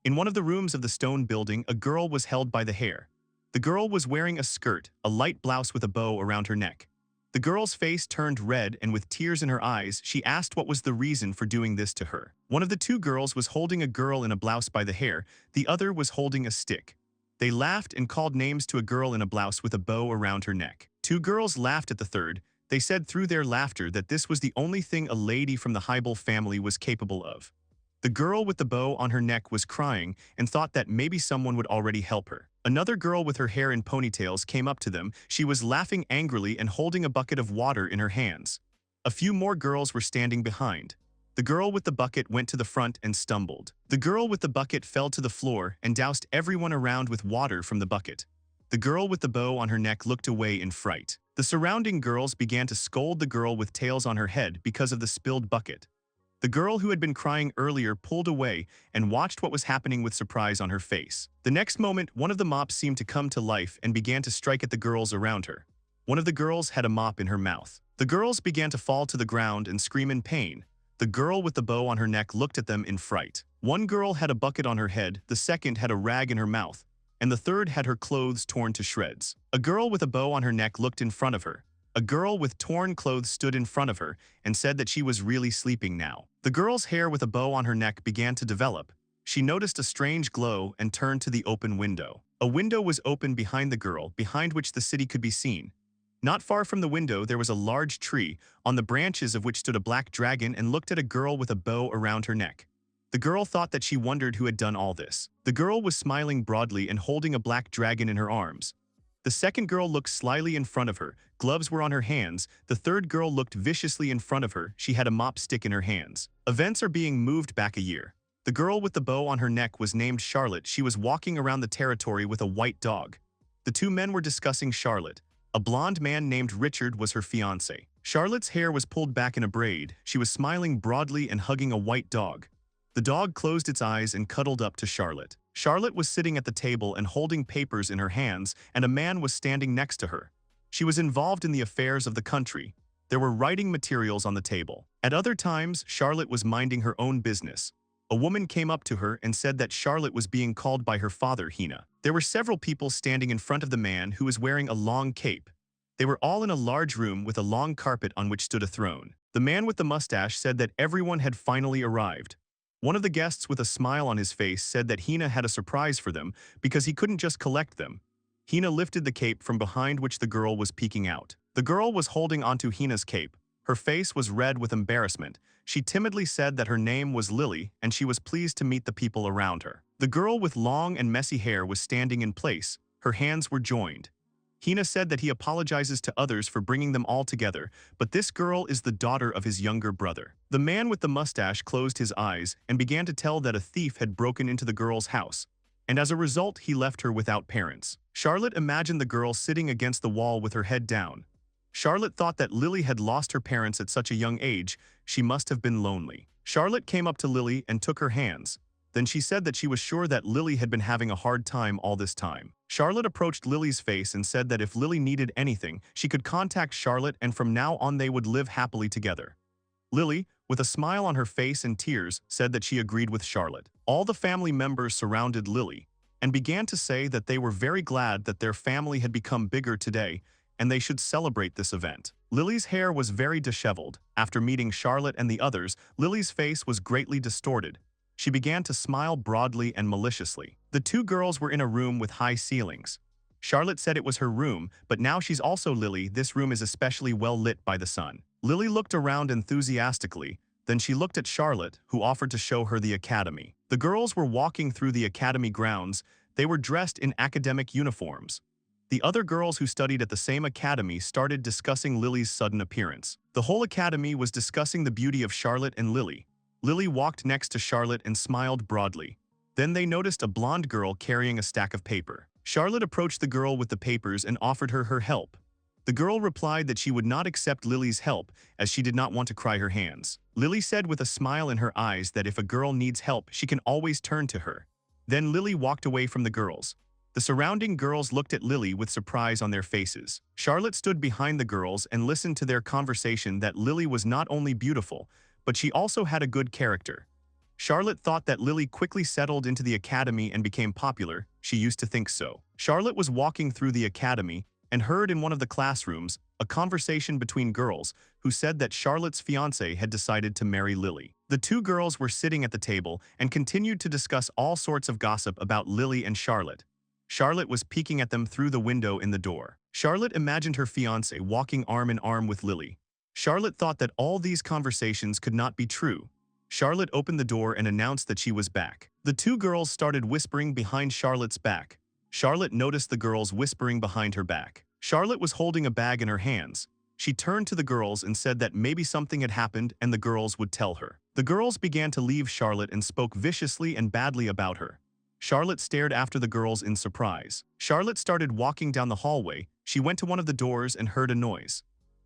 In one of the rooms of the stone building, a girl was held by the hair. The girl was wearing a skirt, a light blouse with a bow around her neck. The girl's face turned red, and with tears in her eyes, she asked what was the reason for doing this to her. One of the two girls was holding a girl in a blouse by the hair, the other was holding a stick. They laughed and called names to a girl in a blouse with a bow around her neck. Two girls laughed at the third. They said through their laughter that this was the only thing a lady from the Hybel family was capable of. The girl with the bow on her neck was crying and thought that maybe someone would already help her. Another girl with her hair in ponytails came up to them. She was laughing angrily and holding a bucket of water in her hands. A few more girls were standing behind. The girl with the bucket went to the front and stumbled. The girl with the bucket fell to the floor and doused everyone around with water from the bucket. The girl with the bow on her neck looked away in fright. The surrounding girls began to scold the girl with tails on her head because of the spilled bucket. The girl who had been crying earlier pulled away and watched what was happening with surprise on her face. The next moment, one of the mops seemed to come to life and began to strike at the girls around her. One of the girls had a mop in her mouth. The girls began to fall to the ground and scream in pain. The girl with the bow on her neck looked at them in fright. One girl had a bucket on her head, the second had a rag in her mouth, and the third had her clothes torn to shreds. A girl with a bow on her neck looked in front of her. A girl with torn clothes stood in front of her and said that she was really sleeping now. The girl's hair with a bow on her neck began to develop. She noticed a strange glow and turned to the open window. A window was open behind the girl, behind which the city could be seen. Not far from the window there was a large tree, on the branches of which stood a black dragon and looked at a girl with a bow around her neck. The girl thought that she wondered who had done all this. The girl was smiling broadly and holding a black dragon in her arms. The second girl looked slyly in front of her. Gloves were on her hands. The third girl looked viciously in front of her. She had a mop stick in her hands. Events are being moved back a year. The girl with the bow on her neck was named Charlotte. She was walking around the territory with a white dog. The two men were discussing Charlotte. A blonde man named Richard was her fiancé. Charlotte's hair was pulled back in a braid. She was smiling broadly and hugging a white dog. The dog closed its eyes and cuddled up to Charlotte. Charlotte was sitting at the table and holding papers in her hands, and a man was standing next to her. She was involved in the affairs of the country. There were writing materials on the table. At other times, Charlotte was minding her own business. A woman came up to her and said that Charlotte was being called by her father, Hina. There were several people standing in front of the man who was wearing a long cape. They were all in a large room with a long carpet on which stood a throne. The man with the mustache said that everyone had finally arrived. One of the guests with a smile on his face said that Hina had a surprise for them because he couldn't just collect them. Hina lifted the cape from behind which the girl was peeking out. The girl was holding onto Hina's cape. Her face was red with embarrassment. She timidly said that her name was Lily and she was pleased to meet the people around her. The girl with long and messy hair was standing in place. Her hands were joined. Hina said that he apologizes to others for bringing them all together, but this girl is the daughter of his younger brother. The man with the mustache closed his eyes and began to tell that a thief had broken into the girl's house, and as a result he left her without parents. Charlotte imagined the girl sitting against the wall with her head down. Charlotte thought that Lily had lost her parents at such a young age. She must have been lonely. Charlotte came up to Lily and took her hands. Then she said that she was sure that Lily had been having a hard time all this time. Charlotte approached Lily's face and said that if Lily needed anything, she could contact Charlotte and from now on they would live happily together. Lily, with a smile on her face and tears, said that she agreed with Charlotte. All the family members surrounded Lily and began to say that they were very glad that their family had become bigger today and they should celebrate this event. Lily's hair was very disheveled. After meeting Charlotte and the others, Lily's face was greatly distorted. She began to smile broadly and maliciously. The two girls were in a room with high ceilings. Charlotte said it was her room, but now she's also Lily. This room is especially well lit by the sun. Lily looked around enthusiastically. Then she looked at Charlotte, who offered to show her the academy. The girls were walking through the academy grounds. They were dressed in academic uniforms. The other girls who studied at the same academy started discussing Lily's sudden appearance. The whole academy was discussing the beauty of Charlotte and Lily. Lily walked next to Charlotte and smiled broadly. Then they noticed a blonde girl carrying a stack of paper. Charlotte approached the girl with the papers and offered her help. The girl replied that she would not accept Lily's help as she did not want to cry her hands. Lily said with a smile in her eyes that if a girl needs help, she can always turn to her. Then Lily walked away from the girls. The surrounding girls looked at Lily with surprise on their faces. Charlotte stood behind the girls and listened to their conversation that Lily was not only beautiful, but she also had a good character. Charlotte thought that Lily quickly settled into the academy and became popular. She used to think so. Charlotte was walking through the academy and heard in one of the classrooms a conversation between girls who said that Charlotte's fiancé had decided to marry Lily. The two girls were sitting at the table and continued to discuss all sorts of gossip about Lily and Charlotte. Charlotte was peeking at them through the window in the door. Charlotte imagined her fiancé walking arm in arm with Lily. Charlotte thought that all these conversations could not be true. Charlotte opened the door and announced that she was back. The two girls started whispering behind Charlotte's back. Charlotte noticed the girls whispering behind her back. Charlotte was holding a bag in her hands. She turned to the girls and said that maybe something had happened and the girls would tell her. The girls began to leave Charlotte and spoke viciously and badly about her. Charlotte stared after the girls in surprise. Charlotte started walking down the hallway. She went to one of the doors and heard a noise.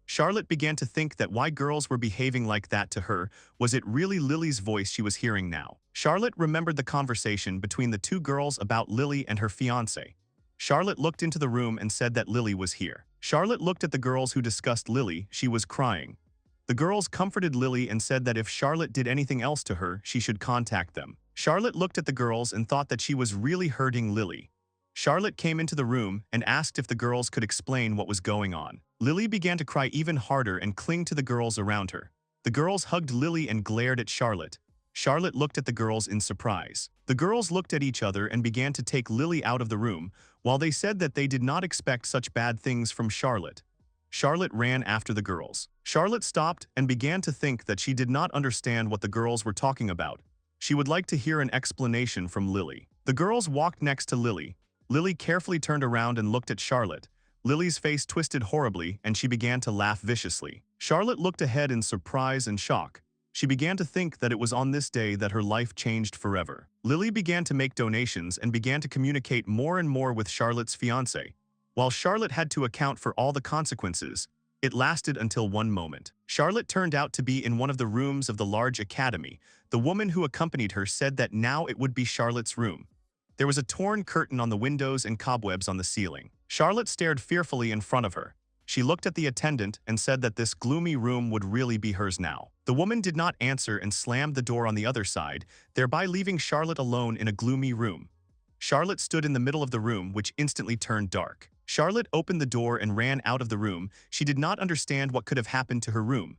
Charlotte began to think that why girls were behaving like that to her. Was it really Lily's voice she was hearing now? Charlotte remembered the conversation between the two girls about Lily and her fiancé. Charlotte looked into the room and said that Lily was here. Charlotte looked at the girls who discussed Lily. She was crying. The girls comforted Lily and said that if Charlotte did anything else to her, she should contact them. Charlotte looked at the girls and thought that she was really hurting Lily. Charlotte came into the room and asked if the girls could explain what was going on. Lily began to cry even harder and cling to the girls around her. The girls hugged Lily and glared at Charlotte. Charlotte looked at the girls in surprise. The girls looked at each other and began to take Lily out of the room, while they said that they did not expect such bad things from Charlotte. Charlotte ran after the girls. Charlotte stopped and began to think that she did not understand what the girls were talking about. She would like to hear an explanation from Lily. The girls walked next to Lily. Lily carefully turned around and looked at Charlotte. Lily's face twisted horribly and she began to laugh viciously. Charlotte looked ahead in surprise and shock. She began to think that it was on this day that her life changed forever. Lily began to make donations and began to communicate more and more with Charlotte's fiancé. While Charlotte had to account for all the consequences, it lasted until one moment. Charlotte turned out to be in one of the rooms of the large academy. The woman who accompanied her said that now it would be Charlotte's room. There was a torn curtain on the windows and cobwebs on the ceiling. Charlotte stared fearfully in front of her. She looked at the attendant and said that this gloomy room would really be hers now. The woman did not answer and slammed the door on the other side, thereby leaving Charlotte alone in a gloomy room. Charlotte stood in the middle of the room, which instantly turned dark. Charlotte opened the door and ran out of the room. She did not understand what could have happened to her room.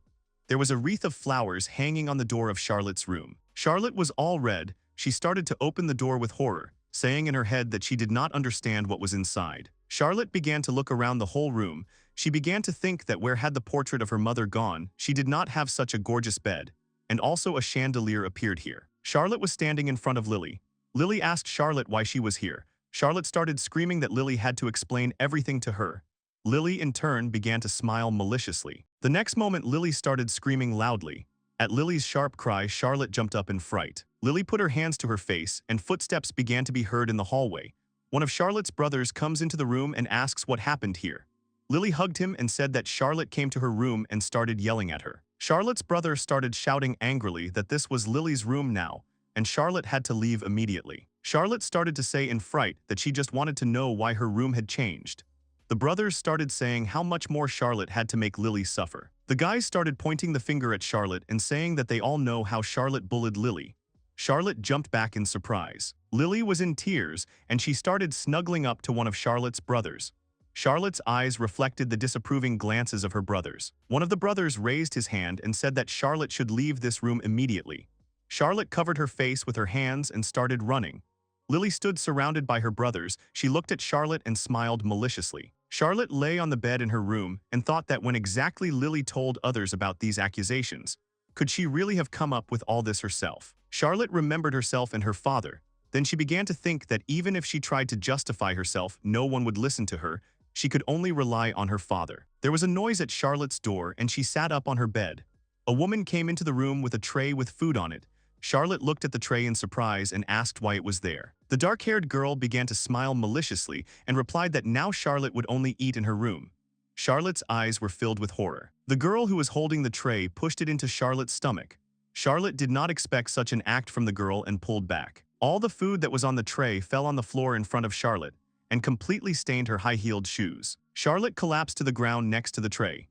There was a wreath of flowers hanging on the door of Charlotte's room. Charlotte was all red. She started to open the door with horror, saying in her head that she did not understand what was inside. Charlotte began to look around the whole room. She began to think that where had the portrait of her mother gone? She did not have such a gorgeous bed. And also a chandelier appeared here. Charlotte was standing in front of Lily. Lily asked Charlotte why she was here. Charlotte started screaming that Lily had to explain everything to her. Lily, in turn, began to smile maliciously. The next moment, Lily started screaming loudly. At Lily's sharp cry, Charlotte jumped up in fright. Lily put her hands to her face, and footsteps began to be heard in the hallway. One of Charlotte's brothers comes into the room and asks what happened here. Lily hugged him and said that Charlotte came to her room and started yelling at her. Charlotte's brother started shouting angrily that this was Lily's room now, and Charlotte had to leave immediately. Charlotte started to say in fright that she just wanted to know why her room had changed. The brothers started saying how much more Charlotte had to make Lily suffer. The guys started pointing the finger at Charlotte and saying that they all know how Charlotte bullied Lily. Charlotte jumped back in surprise. Lily was in tears, and she started snuggling up to one of Charlotte's brothers. Charlotte's eyes reflected the disapproving glances of her brothers. One of the brothers raised his hand and said that Charlotte should leave this room immediately. Charlotte covered her face with her hands and started running. Lily stood surrounded by her brothers. She looked at Charlotte and smiled maliciously. Charlotte lay on the bed in her room and thought that when exactly Lily told others about these accusations, could she really have come up with all this herself? Charlotte remembered herself and her father. Then she began to think that even if she tried to justify herself, no one would listen to her. She could only rely on her father. There was a noise at Charlotte's door and she sat up on her bed. A woman came into the room with a tray with food on it. Charlotte looked at the tray in surprise and asked why it was there. The dark-haired girl began to smile maliciously and replied that now Charlotte would only eat in her room. Charlotte's eyes were filled with horror. The girl who was holding the tray pushed it into Charlotte's stomach. Charlotte did not expect such an act from the girl and pulled back. All the food that was on the tray fell on the floor in front of Charlotte and completely stained her high-heeled shoes. Charlotte collapsed to the ground next to the tray.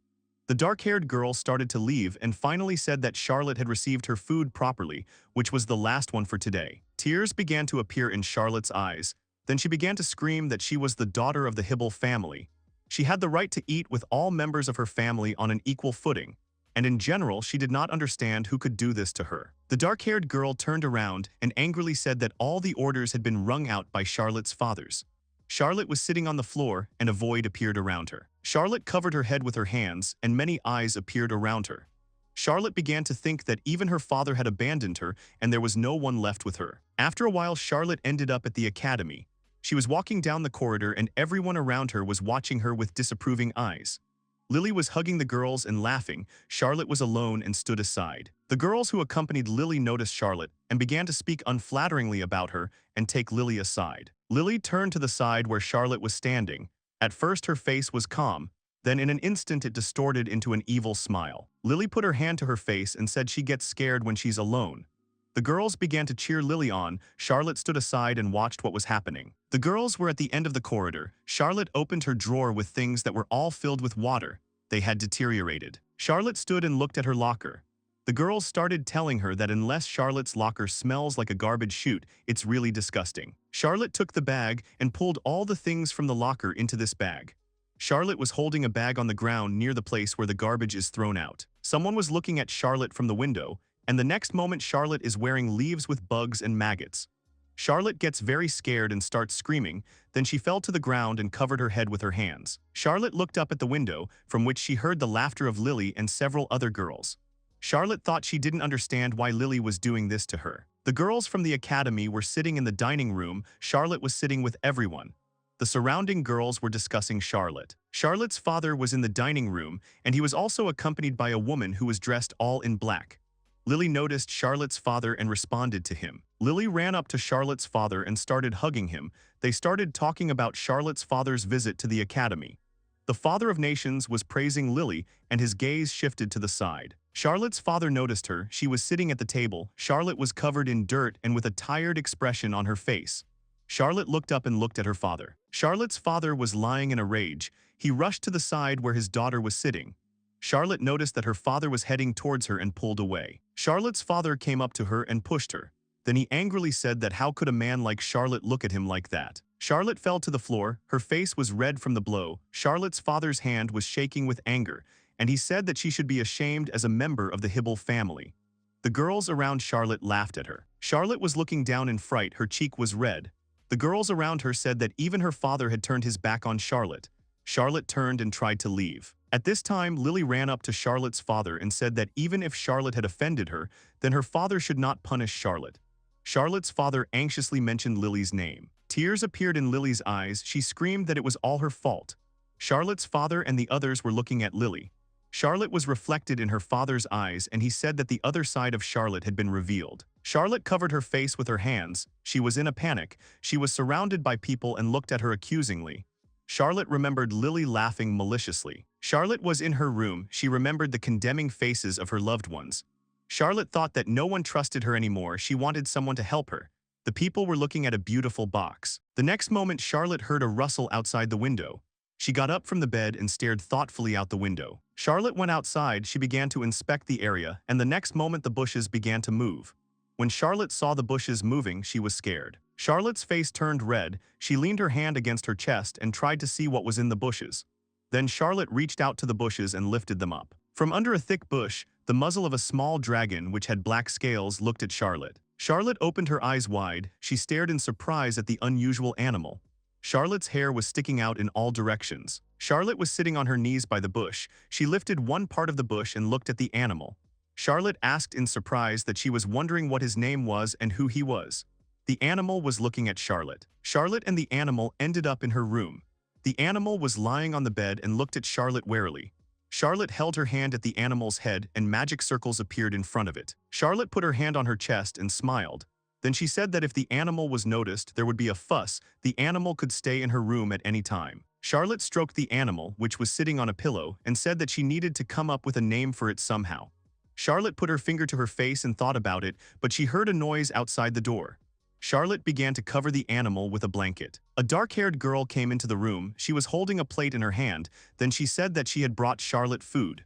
The dark-haired girl started to leave and finally said that Charlotte had received her food properly, which was the last one for today. Tears began to appear in Charlotte's eyes. Then she began to scream that she was the daughter of the Hibble family. She had the right to eat with all members of her family on an equal footing, and in general she did not understand who could do this to her. The dark-haired girl turned around and angrily said that all the orders had been wrung out by Charlotte's fathers. Charlotte was sitting on the floor and a void appeared around her. Charlotte covered her head with her hands and many eyes appeared around her. Charlotte began to think that even her father had abandoned her and there was no one left with her. After a while, Charlotte ended up at the academy. She was walking down the corridor and everyone around her was watching her with disapproving eyes. Lily was hugging the girls and laughing. Charlotte was alone and stood aside. The girls who accompanied Lily noticed Charlotte and began to speak unflatteringly about her and take Lily aside. Lily turned to the side where Charlotte was standing. At first her face was calm, then in an instant it distorted into an evil smile. Lily put her hand to her face and said she gets scared when she's alone. The girls began to cheer Lily on. Charlotte stood aside and watched what was happening. The girls were at the end of the corridor. Charlotte opened her drawer with things that were all filled with water. They had deteriorated. Charlotte stood and looked at her locker. The girls started telling her that unless Charlotte's locker smells like a garbage chute, it's really disgusting. Charlotte took the bag and pulled all the things from the locker into this bag. Charlotte was holding a bag on the ground near the place where the garbage is thrown out. Someone was looking at Charlotte from the window, and the next moment Charlotte is wearing leaves with bugs and maggots. Charlotte gets very scared and starts screaming, then she fell to the ground and covered her head with her hands. Charlotte looked up at the window, from which she heard the laughter of Lily and several other girls. Charlotte thought she didn't understand why Lily was doing this to her. The girls from the academy were sitting in the dining room. Charlotte was sitting with everyone. The surrounding girls were discussing Charlotte. Charlotte's father was in the dining room, and he was also accompanied by a woman who was dressed all in black. Lily noticed Charlotte's father and responded to him. Lily ran up to Charlotte's father and started hugging him. They started talking about Charlotte's father's visit to the academy. The father of nations was praising Lily, and his gaze shifted to the side. Charlotte's father noticed her. She was sitting at the table. Charlotte was covered in dirt and with a tired expression on her face. Charlotte looked up and looked at her father. Charlotte's father was lying in a rage. He rushed to the side where his daughter was sitting. Charlotte noticed that her father was heading towards her and pulled away. Charlotte's father came up to her and pushed her. Then he angrily said that how could a man like Charlotte look at him like that? Charlotte fell to the floor. Her face was red from the blow. Charlotte's father's hand was shaking with anger, and he said that she should be ashamed as a member of the Hibble family. The girls around Charlotte laughed at her. Charlotte was looking down in fright. Her cheek was red. The girls around her said that even her father had turned his back on Charlotte. Charlotte turned and tried to leave. At this time, Lily ran up to Charlotte's father and said that even if Charlotte had offended her, then her father should not punish Charlotte. Charlotte's father anxiously mentioned Lily's name. Tears appeared in Lily's eyes. She screamed that it was all her fault. Charlotte's father and the others were looking at Lily. Charlotte was reflected in her father's eyes, and he said that the other side of Charlotte had been revealed. Charlotte covered her face with her hands. She was in a panic. She was surrounded by people and looked at her accusingly. Charlotte remembered Lily laughing maliciously. Charlotte was in her room. She remembered the condemning faces of her loved ones. Charlotte thought that no one trusted her anymore. She wanted someone to help her. The people were looking at a beautiful box. The next moment, Charlotte heard a rustle outside the window. She got up from the bed and stared thoughtfully out the window. Charlotte went outside. She began to inspect the area, and the next moment the bushes began to move. When Charlotte saw the bushes moving, she was scared. Charlotte's face turned red. She leaned her hand against her chest and tried to see what was in the bushes. Then Charlotte reached out to the bushes and lifted them up. From under a thick bush, the muzzle of a small dragon which had black scales looked at Charlotte. Charlotte opened her eyes wide. She stared in surprise at the unusual animal. Charlotte's hair was sticking out in all directions. Charlotte was sitting on her knees by the bush. She lifted one part of the bush and looked at the animal. Charlotte asked in surprise that she was wondering what his name was and who he was. The animal was looking at Charlotte. Charlotte and the animal ended up in her room. The animal was lying on the bed and looked at Charlotte warily. Charlotte held her hand at the animal's head and magic circles appeared in front of it. Charlotte put her hand on her chest and smiled. Then she said that if the animal was noticed, there would be a fuss. The animal could stay in her room at any time. Charlotte stroked the animal, which was sitting on a pillow, and said that she needed to come up with a name for it somehow. Charlotte put her finger to her face and thought about it, but she heard a noise outside the door. Charlotte began to cover the animal with a blanket. A dark-haired girl came into the room. She was holding a plate in her hand. Then she said that she had brought Charlotte food.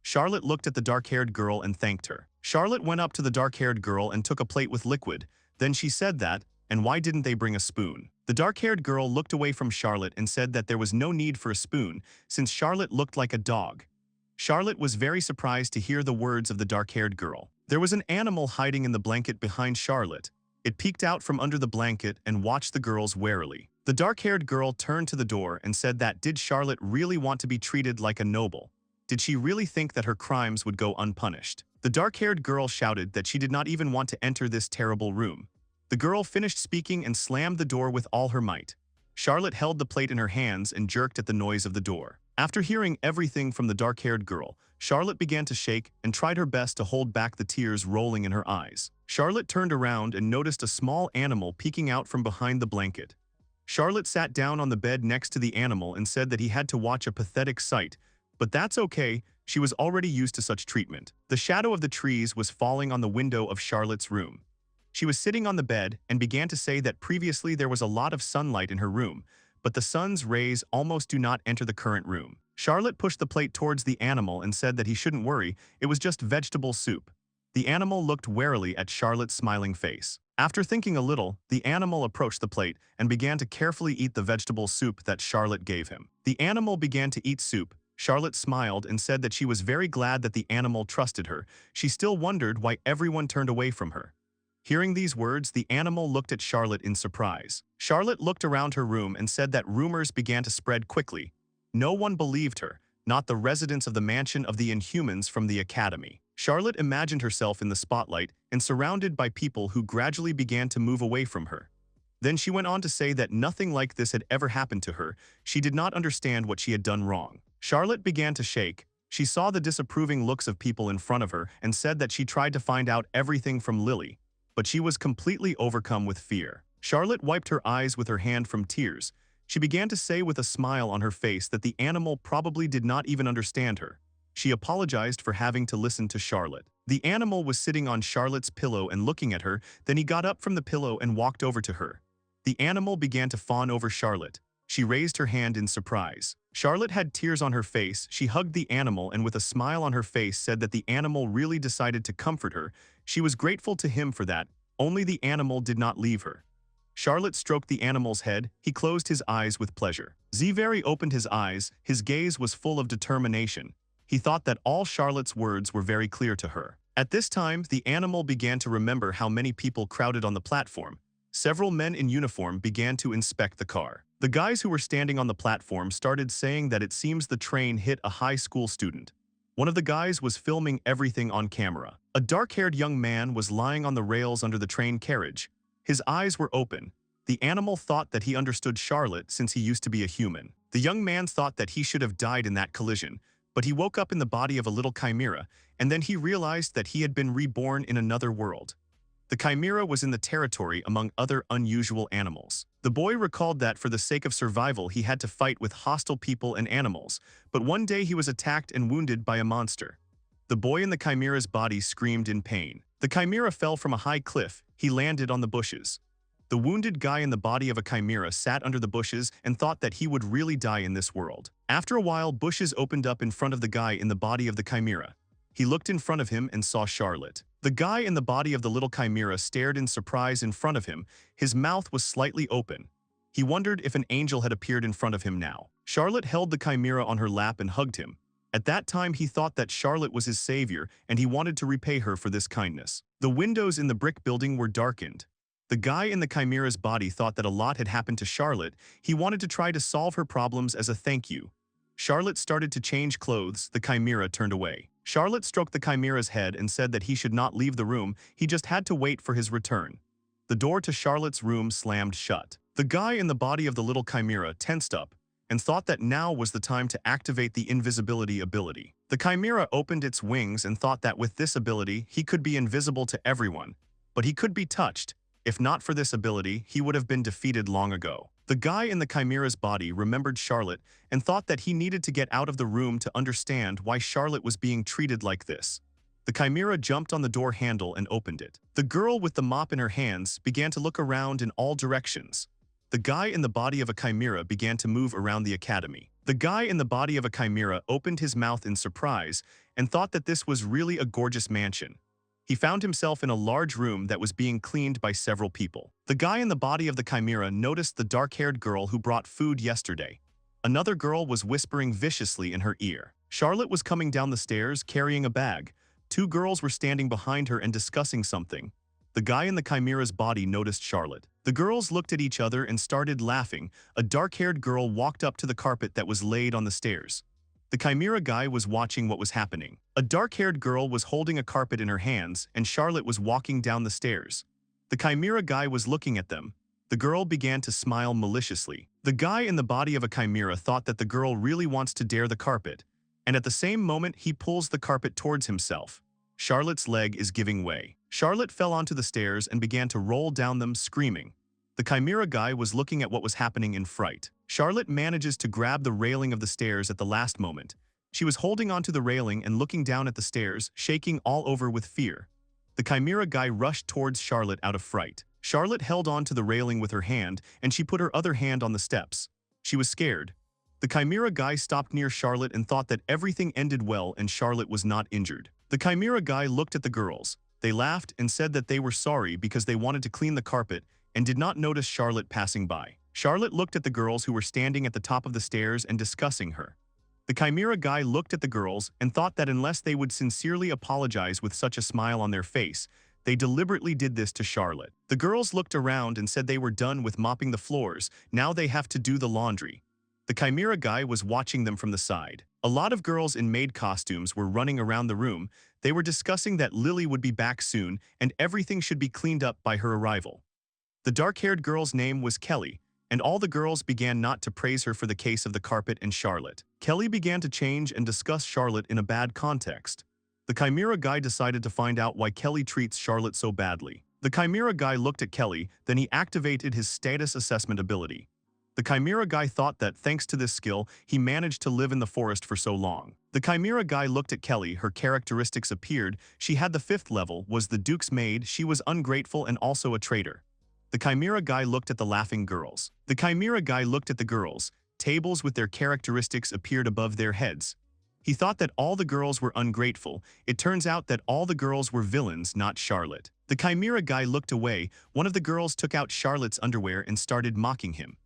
Charlotte looked at the dark-haired girl and thanked her. Charlotte went up to the dark-haired girl and took a plate with liquid. Then she said that, and why didn't they bring a spoon? The dark-haired girl looked away from Charlotte and said that there was no need for a spoon, since Charlotte looked like a dog. Charlotte was very surprised to hear the words of the dark-haired girl. There was an animal hiding in the blanket behind Charlotte. It peeked out from under the blanket and watched the girls warily. The dark-haired girl turned to the door and said that did Charlotte really want to be treated like a noble? Did she really think that her crimes would go unpunished? The dark-haired girl shouted that she did not even want to enter this terrible room. The girl finished speaking and slammed the door with all her might. Charlotte held the plate in her hands and jerked at the noise of the door. After hearing everything from the dark-haired girl, Charlotte began to shake and tried her best to hold back the tears rolling in her eyes. Charlotte turned around and noticed a small animal peeking out from behind the blanket. Charlotte sat down on the bed next to the animal and said that he had to watch a pathetic sight, but that's okay, she was already used to such treatment. The shadow of the trees was falling on the window of Charlotte's room. She was sitting on the bed and began to say that previously there was a lot of sunlight in her room, but the sun's rays almost do not enter the current room. Charlotte pushed the plate towards the animal and said that he shouldn't worry, it was just vegetable soup. The animal looked warily at Charlotte's smiling face. After thinking a little, the animal approached the plate and began to carefully eat the vegetable soup that Charlotte gave him. The animal began to eat soup. Charlotte smiled and said that she was very glad that the animal trusted her. She still wondered why everyone turned away from her. Hearing these words, the animal looked at Charlotte in surprise. Charlotte looked around her room and said that rumors began to spread quickly. No one believed her, not the residents of the mansion of the Inhumans from the academy. Charlotte imagined herself in the spotlight and surrounded by people who gradually began to move away from her. Then she went on to say that nothing like this had ever happened to her. She did not understand what she had done wrong. Charlotte began to shake. She saw the disapproving looks of people in front of her and said that she tried to find out everything from Lily, but she was completely overcome with fear. Charlotte wiped her eyes with her hand from tears. She began to say with a smile on her face that the animal probably did not even understand her. She apologized for having to listen to Charlotte. The animal was sitting on Charlotte's pillow and looking at her, then he got up from the pillow and walked over to her. The animal began to fawn over Charlotte. She raised her hand in surprise. Charlotte had tears on her face. She hugged the animal and with a smile on her face said that the animal really decided to comfort her. She was grateful to him for that. Only the animal did not leave her. Charlotte stroked the animal's head. He closed his eyes with pleasure. Zvery opened his eyes. His gaze was full of determination. He thought that all Charlotte's words were very clear to her. At this time, the animal began to remember how many people crowded on the platform. Several men in uniform began to inspect the car. The guys who were standing on the platform started saying that it seems the train hit a high school student. One of the guys was filming everything on camera. A dark-haired young man was lying on the rails under the train carriage. His eyes were open. The animal thought that he understood Charlotte since he used to be a human. The young man thought that he should have died in that collision, but he woke up in the body of a little chimera, and then he realized that he had been reborn in another world. The chimera was in the territory among other unusual animals. The boy recalled that for the sake of survival he had to fight with hostile people and animals, but one day he was attacked and wounded by a monster. The boy in the chimera's body screamed in pain. The chimera fell from a high cliff. He landed on the bushes. The wounded guy in the body of a chimera sat under the bushes and thought that he would really die in this world. After a while, bushes opened up in front of the guy in the body of the chimera. He looked in front of him and saw Charlotte. The guy in the body of the little chimera stared in surprise in front of him. His mouth was slightly open. He wondered if an angel had appeared in front of him now. Charlotte held the chimera on her lap and hugged him. At that time, he thought that Charlotte was his savior, and he wanted to repay her for this kindness. The windows in the brick building were darkened. The guy in the chimera's body thought that a lot had happened to Charlotte. He wanted to try to solve her problems as a thank you. Charlotte started to change clothes. The chimera turned away. Charlotte stroked the chimera's head and said that he should not leave the room. He just had to wait for his return. The door to Charlotte's room slammed shut. The guy in the body of the little chimera tensed up and thought that now was the time to activate the invisibility ability. The chimera opened its wings and thought that with this ability, he could be invisible to everyone, but he could be touched. If not for this ability, he would have been defeated long ago. The guy in the chimera's body remembered Charlotte and thought that he needed to get out of the room to understand why Charlotte was being treated like this. The chimera jumped on the door handle and opened it. The girl with the mop in her hands began to look around in all directions. The guy in the body of a chimera began to move around the academy. The guy in the body of a chimera opened his mouth in surprise and thought that this was really a gorgeous mansion. He found himself in a large room that was being cleaned by several people. The guy in the body of the chimera noticed the dark-haired girl who brought food yesterday. Another girl was whispering viciously in her ear. Charlotte was coming down the stairs carrying a bag. Two girls were standing behind her and discussing something. The guy in the chimera's body noticed Charlotte. The girls looked at each other and started laughing. A dark-haired girl walked up to the carpet that was laid on the stairs. The chimera guy was watching what was happening. A dark-haired girl was holding a carpet in her hands, and Charlotte was walking down the stairs. The chimera guy was looking at them. The girl began to smile maliciously. The guy in the body of a chimera thought that the girl really wants to dare the carpet, and at the same moment he pulls the carpet towards himself. Charlotte's leg is giving way. Charlotte fell onto the stairs and began to roll down them, screaming. The chimera guy was looking at what was happening in fright. Charlotte manages to grab the railing of the stairs at the last moment. She was holding onto the railing and looking down at the stairs, shaking all over with fear. The chimera guy rushed towards Charlotte out of fright. Charlotte held on to the railing with her hand, and she put her other hand on the steps. She was scared. The chimera guy stopped near Charlotte and thought that everything ended well and Charlotte was not injured. The chimera guy looked at the girls. They laughed and said that they were sorry because they wanted to clean the carpet and did not notice Charlotte passing by. Charlotte looked at the girls who were standing at the top of the stairs and discussing her. The chimera guy looked at the girls and thought that unless they would sincerely apologize with such a smile on their face, they deliberately did this to Charlotte. The girls looked around and said they were done with mopping the floors, now they have to do the laundry. The chimera guy was watching them from the side. A lot of girls in maid costumes were running around the room. They were discussing that Lily would be back soon and everything should be cleaned up by her arrival. The dark-haired girl's name was Kelly, and all the girls began not to praise her for the case of the carpet and Charlotte. Kelly began to change and discuss Charlotte in a bad context. The chimera guy decided to find out why Kelly treats Charlotte so badly. The chimera guy looked at Kelly, then he activated his status assessment ability. The chimera guy thought that thanks to this skill, he managed to live in the forest for so long. The chimera guy looked at Kelly, her characteristics appeared. She had the 5th level, was the Duke's maid, she was ungrateful and also a traitor. The chimera guy looked at the laughing girls. The chimera guy looked at the girls. Tables with their characteristics appeared above their heads. He thought that all the girls were ungrateful. It turns out that all the girls were villains, not Charlotte. The chimera guy looked away. One of the girls took out Charlotte's underwear and started mocking him.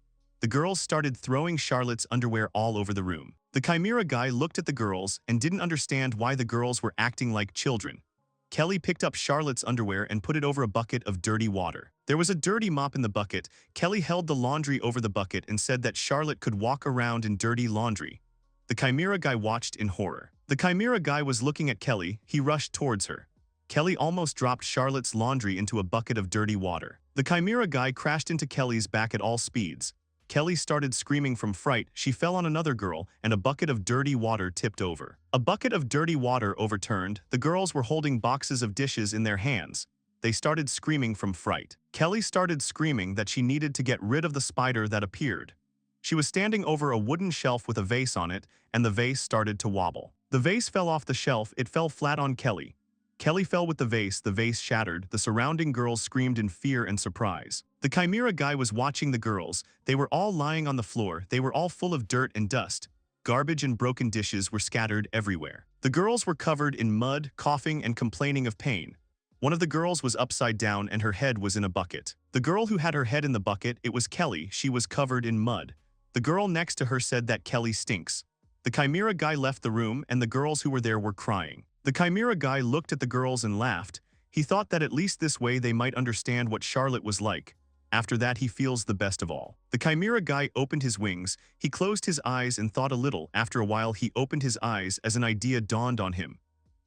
The girls started throwing Charlotte's underwear all over the room. The chimera guy looked at the girls and didn't understand why the girls were acting like children. Kelly picked up Charlotte's underwear and put it over a bucket of dirty water. There was a dirty mop in the bucket. Kelly held the laundry over the bucket and said that Charlotte could walk around in dirty laundry. The chimera guy watched in horror. The chimera guy was looking at Kelly. He rushed towards her. Kelly almost dropped Charlotte's laundry into a bucket of dirty water. The chimera guy crashed into Kelly's back at all speeds. Kelly started screaming from fright. She fell on another girl, and a bucket of dirty water tipped over. A bucket of dirty water overturned. The girls were holding boxes of dishes in their hands. They started screaming from fright. Kelly started screaming that she needed to get rid of the spider that appeared. She was standing over a wooden shelf with a vase on it, and the vase started to wobble. The vase fell off the shelf. It fell flat on Kelly. Kelly fell with the vase shattered. The surrounding girls screamed in fear and surprise. The chimera guy was watching the girls. They were all lying on the floor. They were all full of dirt and dust. Garbage and broken dishes were scattered everywhere. The girls were covered in mud, coughing and complaining of pain. One of the girls was upside down and her head was in a bucket. The girl who had her head in the bucket, it was Kelly. She was covered in mud. The girl next to her said that Kelly stinks. The chimera guy left the room and the girls who were there were crying. The chimera guy looked at the girls and laughed. He thought that at least this way they might understand what Charlotte was like. After that he feels the best of all. The chimera guy opened his wings. He closed his eyes and thought a little. After a while he opened his eyes as an idea dawned on him.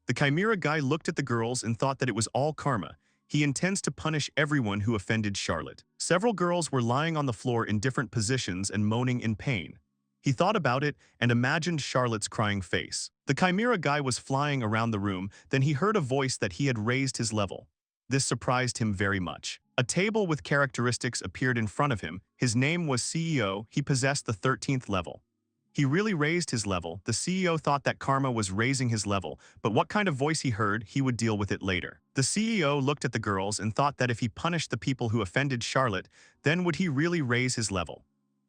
The chimera guy looked at the girls and thought that it was all karma. He intends to punish everyone who offended Charlotte. Several girls were lying on the floor in different positions and moaning in pain. He thought about it and imagined Charlotte's crying face. The chimera guy was flying around the room, then he heard a voice that he had raised his level. This surprised him very much. A table with characteristics appeared in front of him. His name was CEO. He possessed the 13th level. He really raised his level. The CEO thought that karma was raising his level, but what kind of voice he heard, he would deal with it later. The CEO looked at the girls and thought that if he punished the people who offended Charlotte, then would he really raise his level.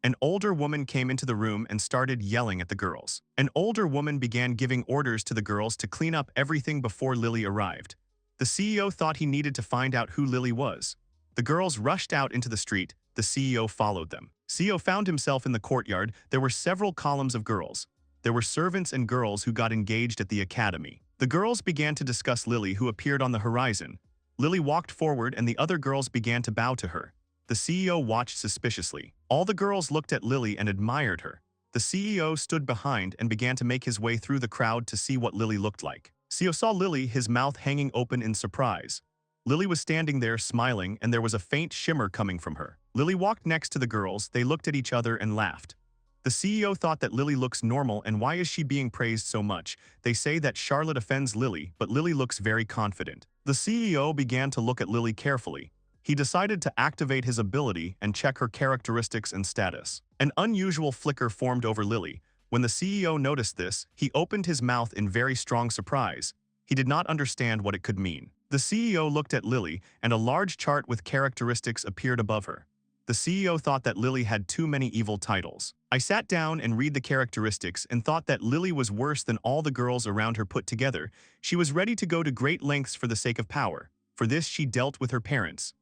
An older woman came into the room and started yelling at the girls. An older woman began giving orders to the girls to clean up everything before Lily arrived. The CEO thought he needed to find out who Lily was. The girls rushed out into the street. The CEO followed them. CEO found himself in the courtyard. There were several columns of girls. There were servants and girls who got engaged at the academy. The girls began to discuss Lily, who appeared on the horizon. Lily walked forward and the other girls began to bow to her. The CEO watched suspiciously. All the girls looked at Lily and admired her. The CEO stood behind and began to make his way through the crowd to see what Lily looked like. CEO saw Lily, his mouth hanging open in surprise. Lily was standing there smiling and there was a faint shimmer coming from her. Lily walked next to the girls. They looked at each other and laughed. The CEO thought that Lily looks normal and why is she being praised so much? They say that Charlotte offends Lily, but Lily looks very confident. The CEO began to look at Lily carefully. He decided to activate his ability and check her characteristics and status. An unusual flicker formed over Lily. When the CEO noticed this, he opened his mouth in very strong surprise. He did not understand what it could mean. The CEO looked at Lily, and a large chart with characteristics appeared above her. The CEO thought that Lily had too many evil titles. I sat down and read the characteristics and thought that Lily was worse than all the girls around her put together. She was ready to go to great lengths for the sake of power. For this, she dealt with her parents.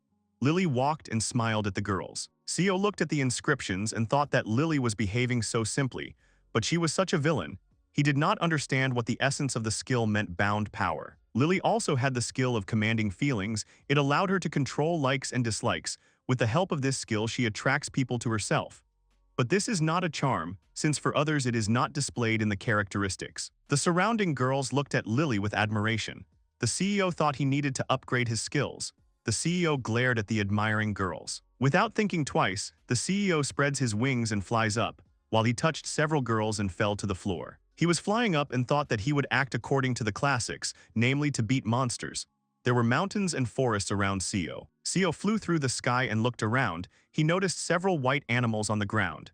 Lily walked and smiled at the girls. CEO looked at the inscriptions and thought that Lily was behaving so simply, but she was such a villain. He did not understand what the essence of the skill meant: bound power. Lily also had the skill of commanding feelings. It allowed her to control likes and dislikes. With the help of this skill, she attracts people to herself. But this is not a charm, since for others it is not displayed in the characteristics. The surrounding girls looked at Lily with admiration. The CEO thought he needed to upgrade his skills. The CEO glared at the admiring girls. Without thinking twice, the CEO spreads his wings and flies up, while he touched several girls and fell to the floor. He was flying up and thought that he would act according to the classics, namely to beat monsters. There were mountains and forests around CEO. CEO flew through the sky and looked around. He noticed several white animals on the ground.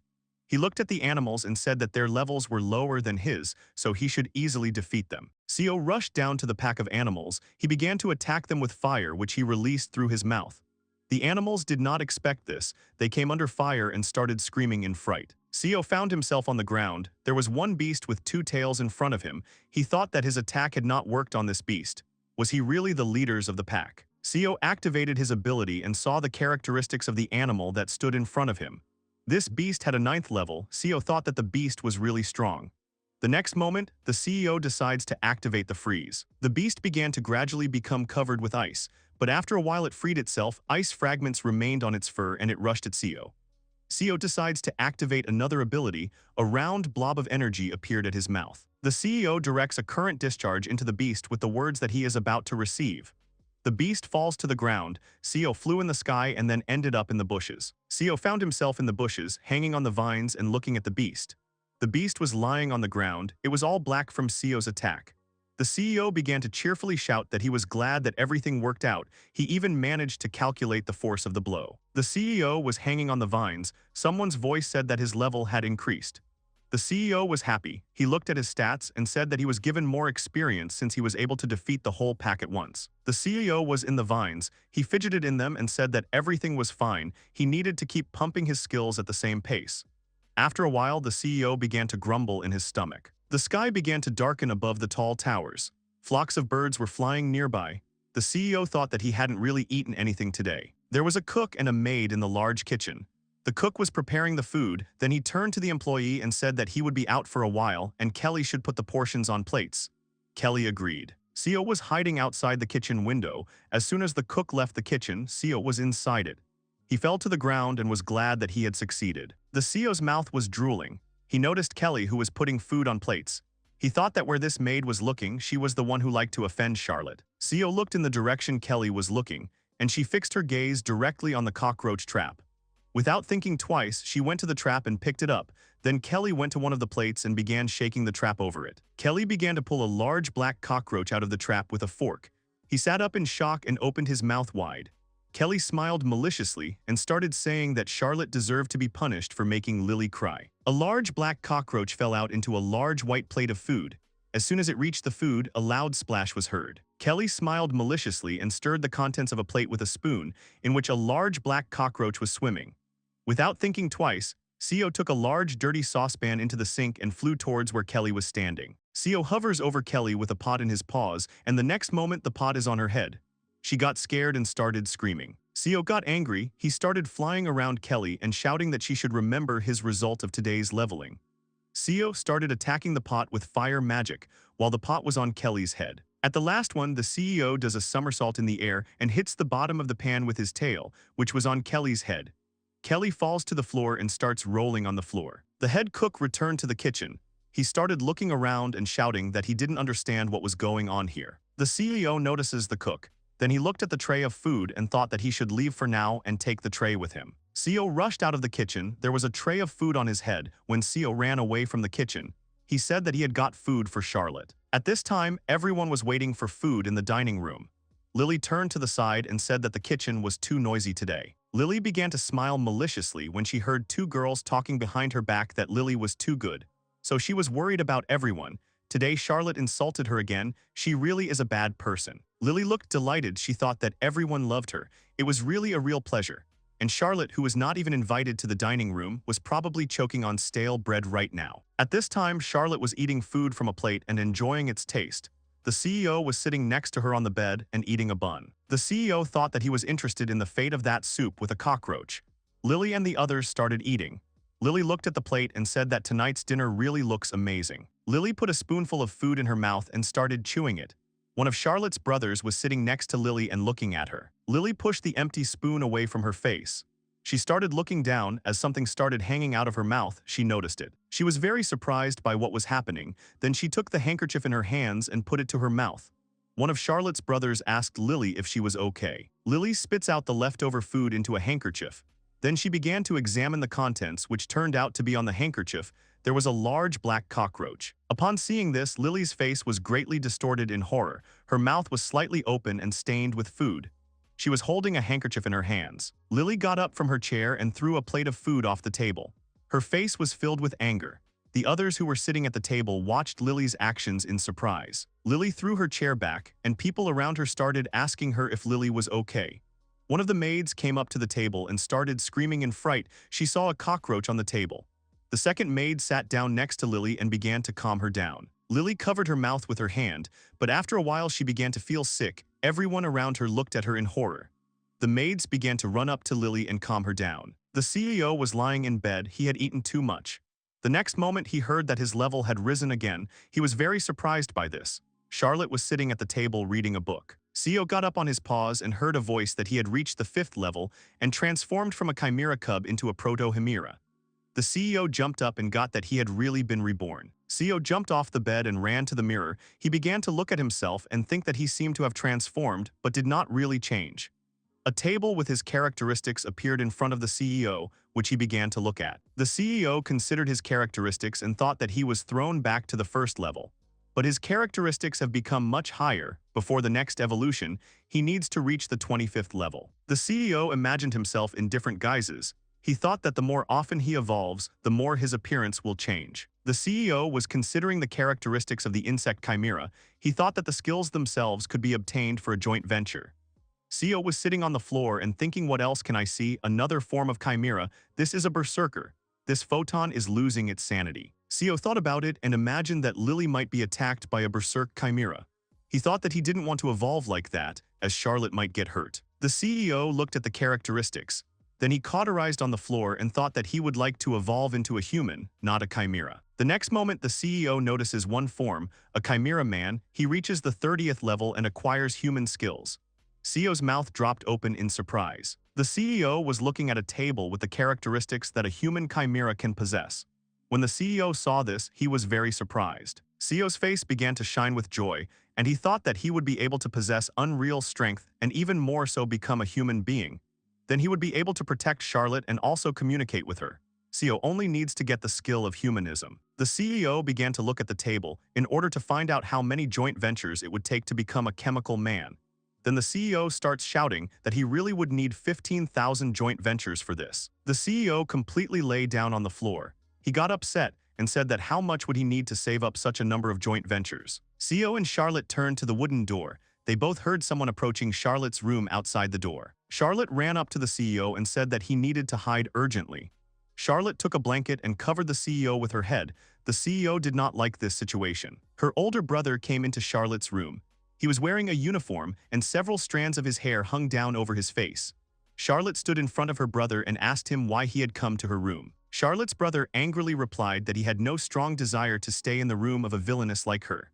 He looked at the animals and said that their levels were lower than his, so he should easily defeat them. CEO rushed down to the pack of animals. He began to attack them with fire, which he released through his mouth. The animals did not expect this. They came under fire and started screaming in fright. CEO found himself on the ground. There was one beast with two tails in front of him. He thought that his attack had not worked on this beast. Was he really the leaders of the pack? CEO activated his ability and saw the characteristics of the animal that stood in front of him. This beast had a 9th level. CEO thought that the beast was really strong. The next moment, the CEO decides to activate the freeze. The beast began to gradually become covered with ice, but after a while it freed itself. Ice fragments remained on its fur and it rushed at CEO. CEO decides to activate another ability. A round blob of energy appeared at his mouth. The CEO directs a current discharge into the beast with the words that he is about to receive. The beast falls to the ground. CEO flew in the sky and then ended up in the bushes. CEO found himself in the bushes, hanging on the vines and looking at the beast. The beast was lying on the ground. It was all black from CEO's attack. The CEO began to cheerfully shout that he was glad that everything worked out. He even managed to calculate the force of the blow. The CEO was hanging on the vines. Someone's voice said that his level had increased. The CEO was happy. He looked at his stats and said that he was given more experience since he was able to defeat the whole pack at once. The CEO was in the vines. He fidgeted in them and said that everything was fine. He needed to keep pumping his skills at the same pace. After a while, the CEO began to grumble in his stomach. The sky began to darken above the tall towers. Flocks of birds were flying nearby. The CEO thought that he hadn't really eaten anything today. There was a cook and a maid in the large kitchen. The cook was preparing the food. Then he turned to the employee and said that he would be out for a while and Kelly should put the portions on plates. Kelly agreed. CEO was hiding outside the kitchen window. As soon as the cook left the kitchen, CEO was inside it. He fell to the ground and was glad that he had succeeded. The CEO's mouth was drooling. He noticed Kelly, who was putting food on plates. He thought that where this maid was looking, she was the one who liked to offend Charlotte. CEO looked in the direction Kelly was looking, and she fixed her gaze directly on the cockroach trap. Without thinking twice, she went to the trap and picked it up. Then Kelly went to one of the plates and began shaking the trap over it. Kelly began to pull a large black cockroach out of the trap with a fork. He sat up in shock and opened his mouth wide. Kelly smiled maliciously and started saying that Charlotte deserved to be punished for making Lily cry. A large black cockroach fell out into a large white plate of food. As soon as it reached the food, a loud splash was heard. Kelly smiled maliciously and stirred the contents of a plate with a spoon, in which a large black cockroach was swimming. Without thinking twice, CEO took a large dirty saucepan into the sink and flew towards where Kelly was standing. CEO hovers over Kelly with a pot in his paws, and the next moment the pot is on her head. She got scared and started screaming. CEO got angry, he started flying around Kelly and shouting that she should remember his result of today's leveling. CEO started attacking the pot with fire magic, while the pot was on Kelly's head. At the last one, the CEO does a somersault in the air and hits the bottom of the pan with his tail, which was on Kelly's head. Kelly falls to the floor and starts rolling on the floor. The head cook returned to the kitchen. He started looking around and shouting that he didn't understand what was going on here. The CEO notices the cook. Then he looked at the tray of food and thought that he should leave for now and take the tray with him. CEO rushed out of the kitchen. There was a tray of food on his head. When CEO ran away from the kitchen, he said that he had got food for Charlotte. At this time, everyone was waiting for food in the dining room. Lily turned to the side and said that the kitchen was too noisy today. Lily began to smile maliciously when she heard two girls talking behind her back that Lily was too good. So she was worried about everyone. Today Charlotte insulted her again. She really is a bad person. Lily looked delighted. She thought that everyone loved her. It was really a real pleasure. And Charlotte, who was not even invited to the dining room, was probably choking on stale bread right now. At this time, Charlotte was eating food from a plate and enjoying its taste. The CEO was sitting next to her on the bed and eating a bun. The CEO thought that he was interested in the fate of that soup with a cockroach. Lily and the others started eating. Lily looked at the plate and said that tonight's dinner really looks amazing. Lily put a spoonful of food in her mouth and started chewing it. One of Charlotte's brothers was sitting next to Lily and looking at her. Lily pushed the empty spoon away from her face. She started looking down. As something started hanging out of her mouth, she noticed it. She was very surprised by what was happening. Then she took the handkerchief in her hands and put it to her mouth. One of Charlotte's brothers asked Lily if she was okay. Lily spits out the leftover food into a handkerchief. Then she began to examine the contents, which turned out to be on the handkerchief. There was a large black cockroach. Upon seeing this, Lily's face was greatly distorted in horror. Her mouth was slightly open and stained with food. She was holding a handkerchief in her hands. Lily got up from her chair and threw a plate of food off the table. Her face was filled with anger. The others who were sitting at the table watched Lily's actions in surprise. Lily threw her chair back, and people around her started asking her if Lily was okay. One of the maids came up to the table and started screaming in fright. She saw a cockroach on the table. The second maid sat down next to Lily and began to calm her down. Lily covered her mouth with her hand, but after a while she began to feel sick. Everyone around her looked at her in horror. The maids began to run up to Lily and calm her down. The CEO was lying in bed. He had eaten too much. The next moment he heard that his level had risen again. He was very surprised by this. Charlotte was sitting at the table reading a book. CEO got up on his paws and heard a voice that he had reached the 5th level and transformed from a chimera cub into a proto-chimera. The CEO jumped up and got that he had really been reborn. CEO jumped off the bed and ran to the mirror. He began to look at himself and think that he seemed to have transformed, but did not really change. A table with his characteristics appeared in front of the CEO, which he began to look at. The CEO considered his characteristics and thought that he was thrown back to the 1st level. But his characteristics have become much higher. Before the next evolution, he needs to reach the 25th level. The CEO imagined himself in different guises. He thought that the more often he evolves, the more his appearance will change. The CEO was considering the characteristics of the insect chimera. He thought that the skills themselves could be obtained for a joint venture. CEO was sitting on the floor and thinking, what else can I see? Another form of chimera. This is a berserker. This photon is losing its sanity. CEO thought about it and imagined that Lily might be attacked by a berserk chimera. He thought that he didn't want to evolve like that, as Charlotte might get hurt. The CEO looked at the characteristics. Then he cauterized on the floor and thought that he would like to evolve into a human, not a chimera. The next moment the CEO notices one form, a chimera man. He reaches the 30th level and acquires human skills. CEO's mouth dropped open in surprise. The CEO was looking at a table with the characteristics that a human chimera can possess. When the CEO saw this, he was very surprised. CEO's face began to shine with joy, and he thought that he would be able to possess unreal strength and even more so become a human being. Then he would be able to protect Charlotte and also communicate with her. CEO only needs to get the skill of humanism. The CEO began to look at the table in order to find out how many joint ventures it would take to become a chemical man. Then the CEO starts shouting that he really would need 15,000 joint ventures for this. The CEO completely lay down on the floor. He got upset and said that how much would he need to save up such a number of joint ventures. CEO and Charlotte turned to the wooden door. They both heard someone approaching Charlotte's room outside the door. Charlotte ran up to the CEO and said that he needed to hide urgently. Charlotte took a blanket and covered the CEO with her head. The CEO did not like this situation. Her older brother came into Charlotte's room. He was wearing a uniform, and several strands of his hair hung down over his face. Charlotte stood in front of her brother and asked him why he had come to her room. Charlotte's brother angrily replied that he had no strong desire to stay in the room of a villainess like her.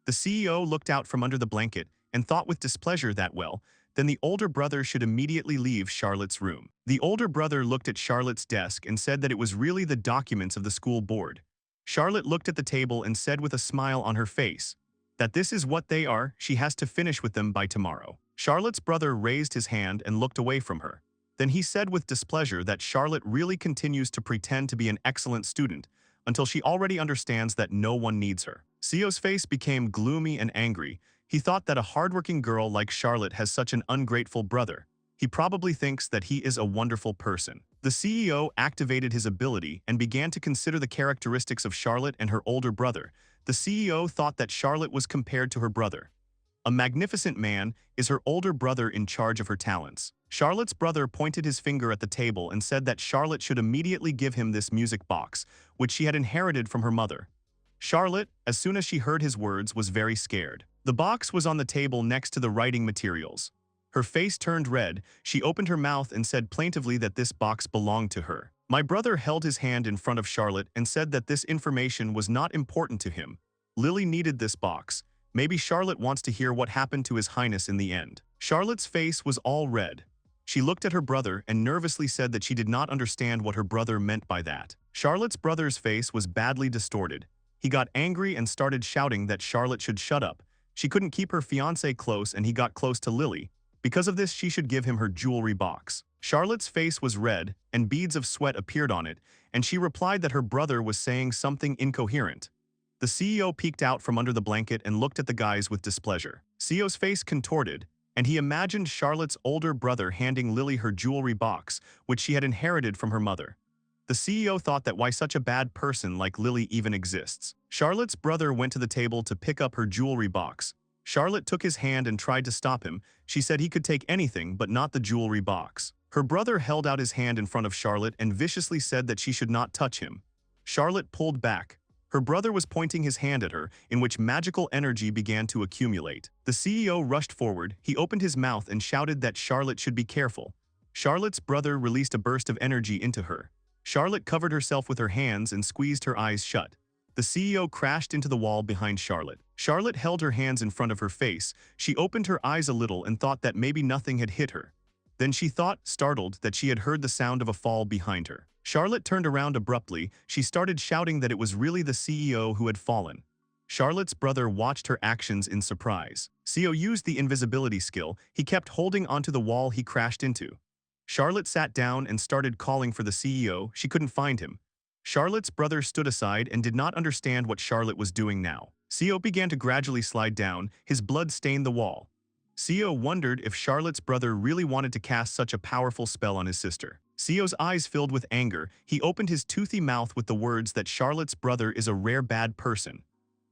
The CEO looked out from under the blanket and thought with displeasure that, well, then the older brother should immediately leave Charlotte's room. The older brother looked at Charlotte's desk and said that it was really the documents of the school board. Charlotte looked at the table and said with a smile on her face that this is what they are, she has to finish with them by tomorrow. Charlotte's brother raised his hand and looked away from her. Then he said with displeasure that Charlotte really continues to pretend to be an excellent student until she already understands that no one needs her. Sio's face became gloomy and angry. He thought that a hardworking girl like Charlotte has such an ungrateful brother. He probably thinks that he is a wonderful person. The CEO activated his ability and began to consider the characteristics of Charlotte and her older brother. The CEO thought that Charlotte was compared to her brother. A magnificent man is her older brother in charge of her talents. Charlotte's brother pointed his finger at the table and said that Charlotte should immediately give him this music box, which she had inherited from her mother. Charlotte, as soon as she heard his words, was very scared. The box was on the table next to the writing materials. Her face turned red. She opened her mouth and said plaintively that this box belonged to her. My brother held his hand in front of Charlotte and said that this information was not important to him. Lily needed this box. Maybe Charlotte wants to hear what happened to His Highness in the end. Charlotte's face was all red. She looked at her brother and nervously said that she did not understand what her brother meant by that. Charlotte's brother's face was badly distorted. He got angry and started shouting that Charlotte should shut up. She couldn't keep her fiancé close and he got close to Lily. Because of this, she should give him her jewelry box. Charlotte's face was red and beads of sweat appeared on it, and she replied that her brother was saying something incoherent. The CEO peeked out from under the blanket and looked at the guys with displeasure. CEO's face contorted, and he imagined Charlotte's older brother handing Lily her jewelry box, which she had inherited from her mother. The CEO thought that why such a bad person like Lily even exists. Charlotte's brother went to the table to pick up her jewelry box. Charlotte took his hand and tried to stop him. She said he could take anything but not the jewelry box. Her brother held out his hand in front of Charlotte and viciously said that she should not touch him. Charlotte pulled back. Her brother was pointing his hand at her, in which magical energy began to accumulate. The CEO rushed forward. He opened his mouth and shouted that Charlotte should be careful. Charlotte's brother released a burst of energy into her. Charlotte covered herself with her hands and squeezed her eyes shut. The CEO crashed into the wall behind Charlotte. Charlotte held her hands in front of her face. She opened her eyes a little and thought that maybe nothing had hit her. Then she thought, startled, that she had heard the sound of a fall behind her. Charlotte turned around abruptly. She started shouting that it was really the CEO who had fallen. Charlotte's brother watched her actions in surprise. CEO used the invisibility skill. He kept holding onto the wall he crashed into. Charlotte sat down and started calling for the CEO. She couldn't find him. Charlotte's brother stood aside and did not understand what Charlotte was doing now. CEO began to gradually slide down. His blood stained the wall. CEO wondered if Charlotte's brother really wanted to cast such a powerful spell on his sister. CEO's eyes filled with anger. He opened his toothy mouth with the words that Charlotte's brother is a rare bad person.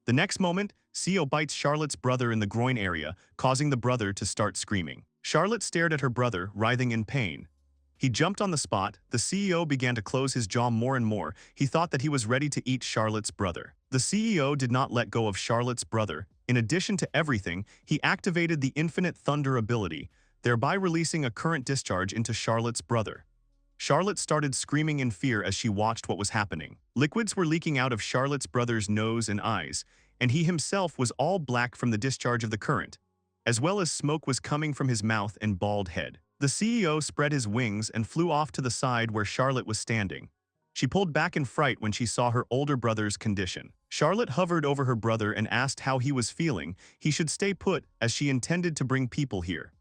The next moment, CEO bites Charlotte's brother in the groin area, causing the brother to start screaming. Charlotte stared at her brother, writhing in pain. He jumped on the spot. The CEO began to close his jaw more and more. He thought that he was ready to eat Charlotte's brother. The CEO did not let go of Charlotte's brother. In addition to everything, he activated the Infinite Thunder ability, thereby releasing a current discharge into Charlotte's brother. Charlotte started screaming in fear as she watched what was happening. Liquids were leaking out of Charlotte's brother's nose and eyes, and he himself was all black from the discharge of the current, as well as smoke was coming from his mouth and bald head. The CEO spread his wings and flew off to the side where Charlotte was standing. She pulled back in fright when she saw her older brother's condition. Charlotte hovered over her brother and asked how he was feeling. He should stay put, as she intended to bring people here.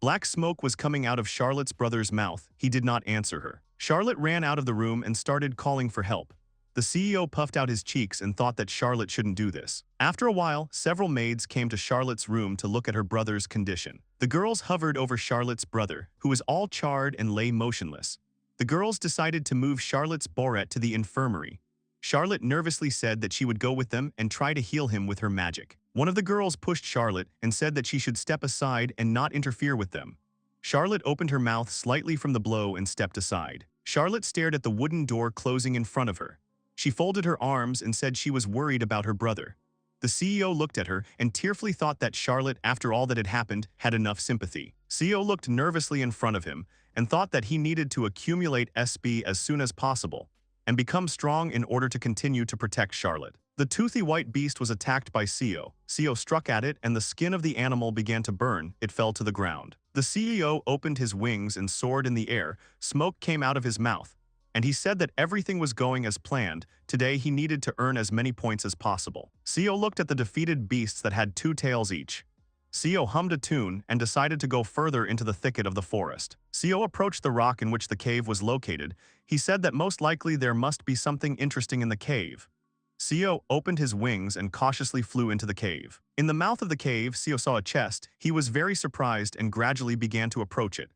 Black smoke was coming out of Charlotte's brother's mouth. He did not answer her. Charlotte ran out of the room and started calling for help. The CEO puffed out his cheeks and thought that Charlotte shouldn't do this. After a while, several maids came to Charlotte's room to look at her brother's condition. The girls hovered over Charlotte's brother, who was all charred and lay motionless. The girls decided to move Charlotte's boret to the infirmary. Charlotte nervously said that she would go with them and try to heal him with her magic. One of the girls pushed Charlotte and said that she should step aside and not interfere with them. Charlotte opened her mouth slightly from the blow and stepped aside. Charlotte stared at the wooden door closing in front of her. She folded her arms and said she was worried about her brother. The CEO looked at her and tearfully thought that Charlotte, after all that had happened, had enough sympathy. CEO looked nervously in front of him and thought that he needed to accumulate SB as soon as possible and become strong in order to continue to protect Charlotte. The toothy white beast was attacked by CEO. CEO struck at it and the skin of the animal began to burn. It fell to the ground. The CEO opened his wings and soared in the air. Smoke came out of his mouth. And he said that everything was going as planned. Today he needed to earn as many points as possible. CEO looked at the defeated beasts that had 2 tails each. CEO hummed a tune and decided to go further into the thicket of the forest. CEO approached the rock in which the cave was located. He said that most likely there must be something interesting in the cave. CEO opened his wings and cautiously flew into the cave. In the mouth of the cave, CEO saw a chest. He was very surprised and gradually began to approach it.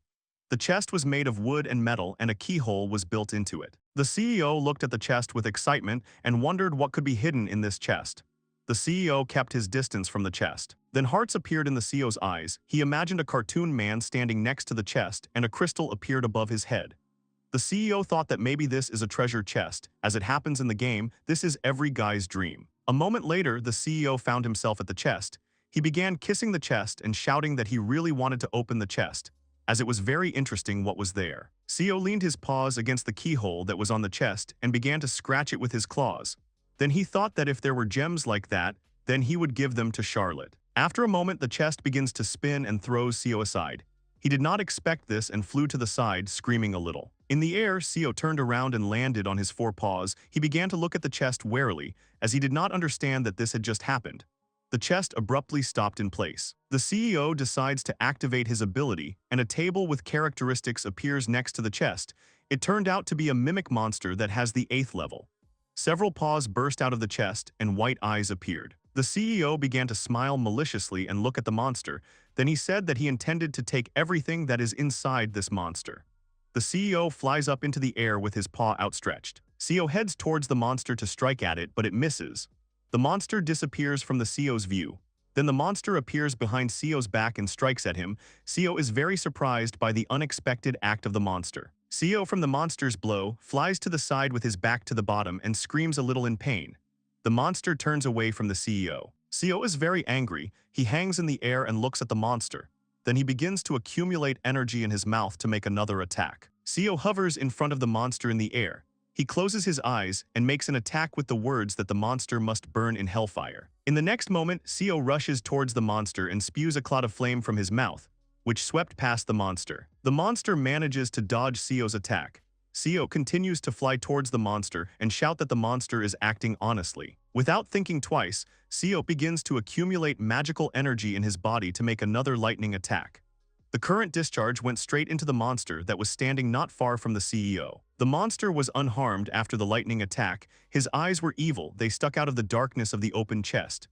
The chest was made of wood and metal and a keyhole was built into it. The CEO looked at the chest with excitement and wondered what could be hidden in this chest. The CEO kept his distance from the chest. Then hearts appeared in the CEO's eyes. He imagined a cartoon man standing next to the chest and a crystal appeared above his head. The CEO thought that maybe this is a treasure chest. As it happens in the game, this is every guy's dream. A moment later, the CEO found himself at the chest. He began kissing the chest and shouting that he really wanted to open the chest, as it was very interesting what was there. CEO leaned his paws against the keyhole that was on the chest and began to scratch it with his claws. Then he thought that if there were gems like that, then he would give them to Charlotte. After a moment, the chest begins to spin and throws CEO aside. He did not expect this and flew to the side, screaming a little. In the air, CEO turned around and landed on his 4 paws. He began to look at the chest warily, as he did not understand that this had just happened. The chest abruptly stopped in place. The CEO decides to activate his ability, and a table with characteristics appears next to the chest. It turned out to be a mimic monster that has the 8th level. Several paws burst out of the chest, and white eyes appeared. The CEO began to smile maliciously and look at the monster. Then he said that he intended to take everything that is inside this monster. The CEO flies up into the air with his paw outstretched. CEO heads towards the monster to strike at it, but it misses. The monster disappears from the CEO's view. Then the monster appears behind CEO's back and strikes at him. CEO is very surprised by the unexpected act of the monster. CEO from the monster's blow flies to the side with his back to the bottom and screams a little in pain. The monster turns away from the CEO. CEO is very angry. He hangs in the air and looks at the monster. Then he begins to accumulate energy in his mouth to make another attack. CEO hovers in front of the monster in the air. He closes his eyes and makes an attack with the words that the monster must burn in hellfire. In the next moment, CEO rushes towards the monster and spews a cloud of flame from his mouth, which swept past the monster. The monster manages to dodge CEO's attack. CEO continues to fly towards the monster and shout that the monster is acting honestly. Without thinking twice, CEO begins to accumulate magical energy in his body to make another lightning attack. The current discharge went straight into the monster that was standing not far from the CEO. The monster was unharmed after the lightning attack. His eyes were evil. They stuck out of the darkness of the open chest.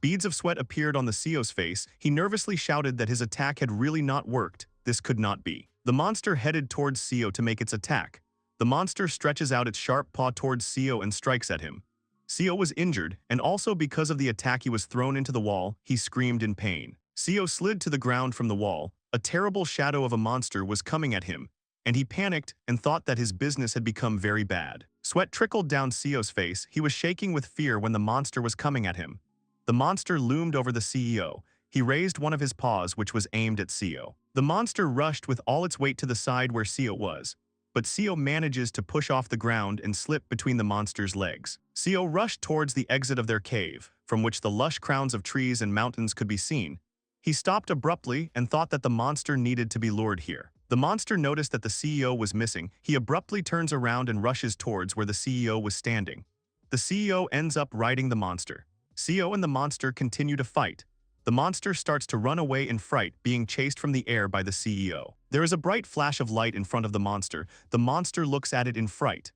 Beads of sweat appeared on the CEO's face. He nervously shouted that his attack had really not worked. This could not be. The monster headed towards CEO to make its attack. The monster stretches out its sharp paw towards CEO and strikes at him. CEO was injured, and also because of the attack he was thrown into the wall, he screamed in pain. CEO slid to the ground from the wall. A terrible shadow of a monster was coming at him, and he panicked and thought that his business had become very bad. Sweat trickled down CEO's face. He was shaking with fear when the monster was coming at him. The monster loomed over the CEO. He raised one of his paws, which was aimed at CEO. The monster rushed with all its weight to the side where CEO was, but CEO manages to push off the ground and slip between the monster's legs. CEO rushed towards the exit of their cave, from which the lush crowns of trees and mountains could be seen. He stopped abruptly and thought that the monster needed to be lured here. The monster noticed that the CEO was missing. He abruptly turns around and rushes towards where the CEO was standing. The CEO ends up riding the monster. CEO and the monster continue to fight. The monster starts to run away in fright, being chased from the air by the CEO. There is a bright flash of light in front of the monster. The monster looks at it in fright.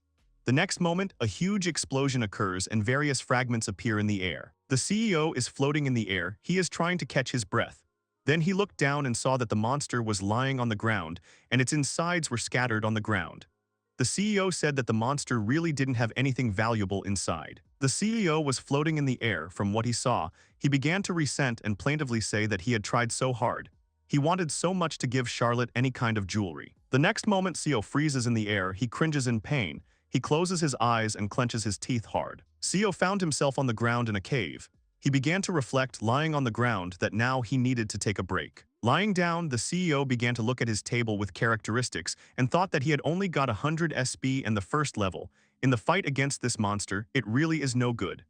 The next moment, a huge explosion occurs and various fragments appear in the air. The CEO is floating in the air. He is trying to catch his breath. Then he looked down and saw that the monster was lying on the ground, and its insides were scattered on the ground. The CEO said that the monster really didn't have anything valuable inside. The CEO was floating in the air. From what he saw, he began to resent and plaintively say that he had tried so hard. He wanted so much to give Charlotte any kind of jewelry. The next moment Seo freezes in the air, he cringes in pain. He closes his eyes and clenches his teeth hard. Seo found himself on the ground in a cave. He began to reflect, lying on the ground, that now he needed to take a break. Lying down, the CEO began to look at his table with characteristics and thought that he had only got 100 SP and the first level. In the fight against this monster, it really is no good.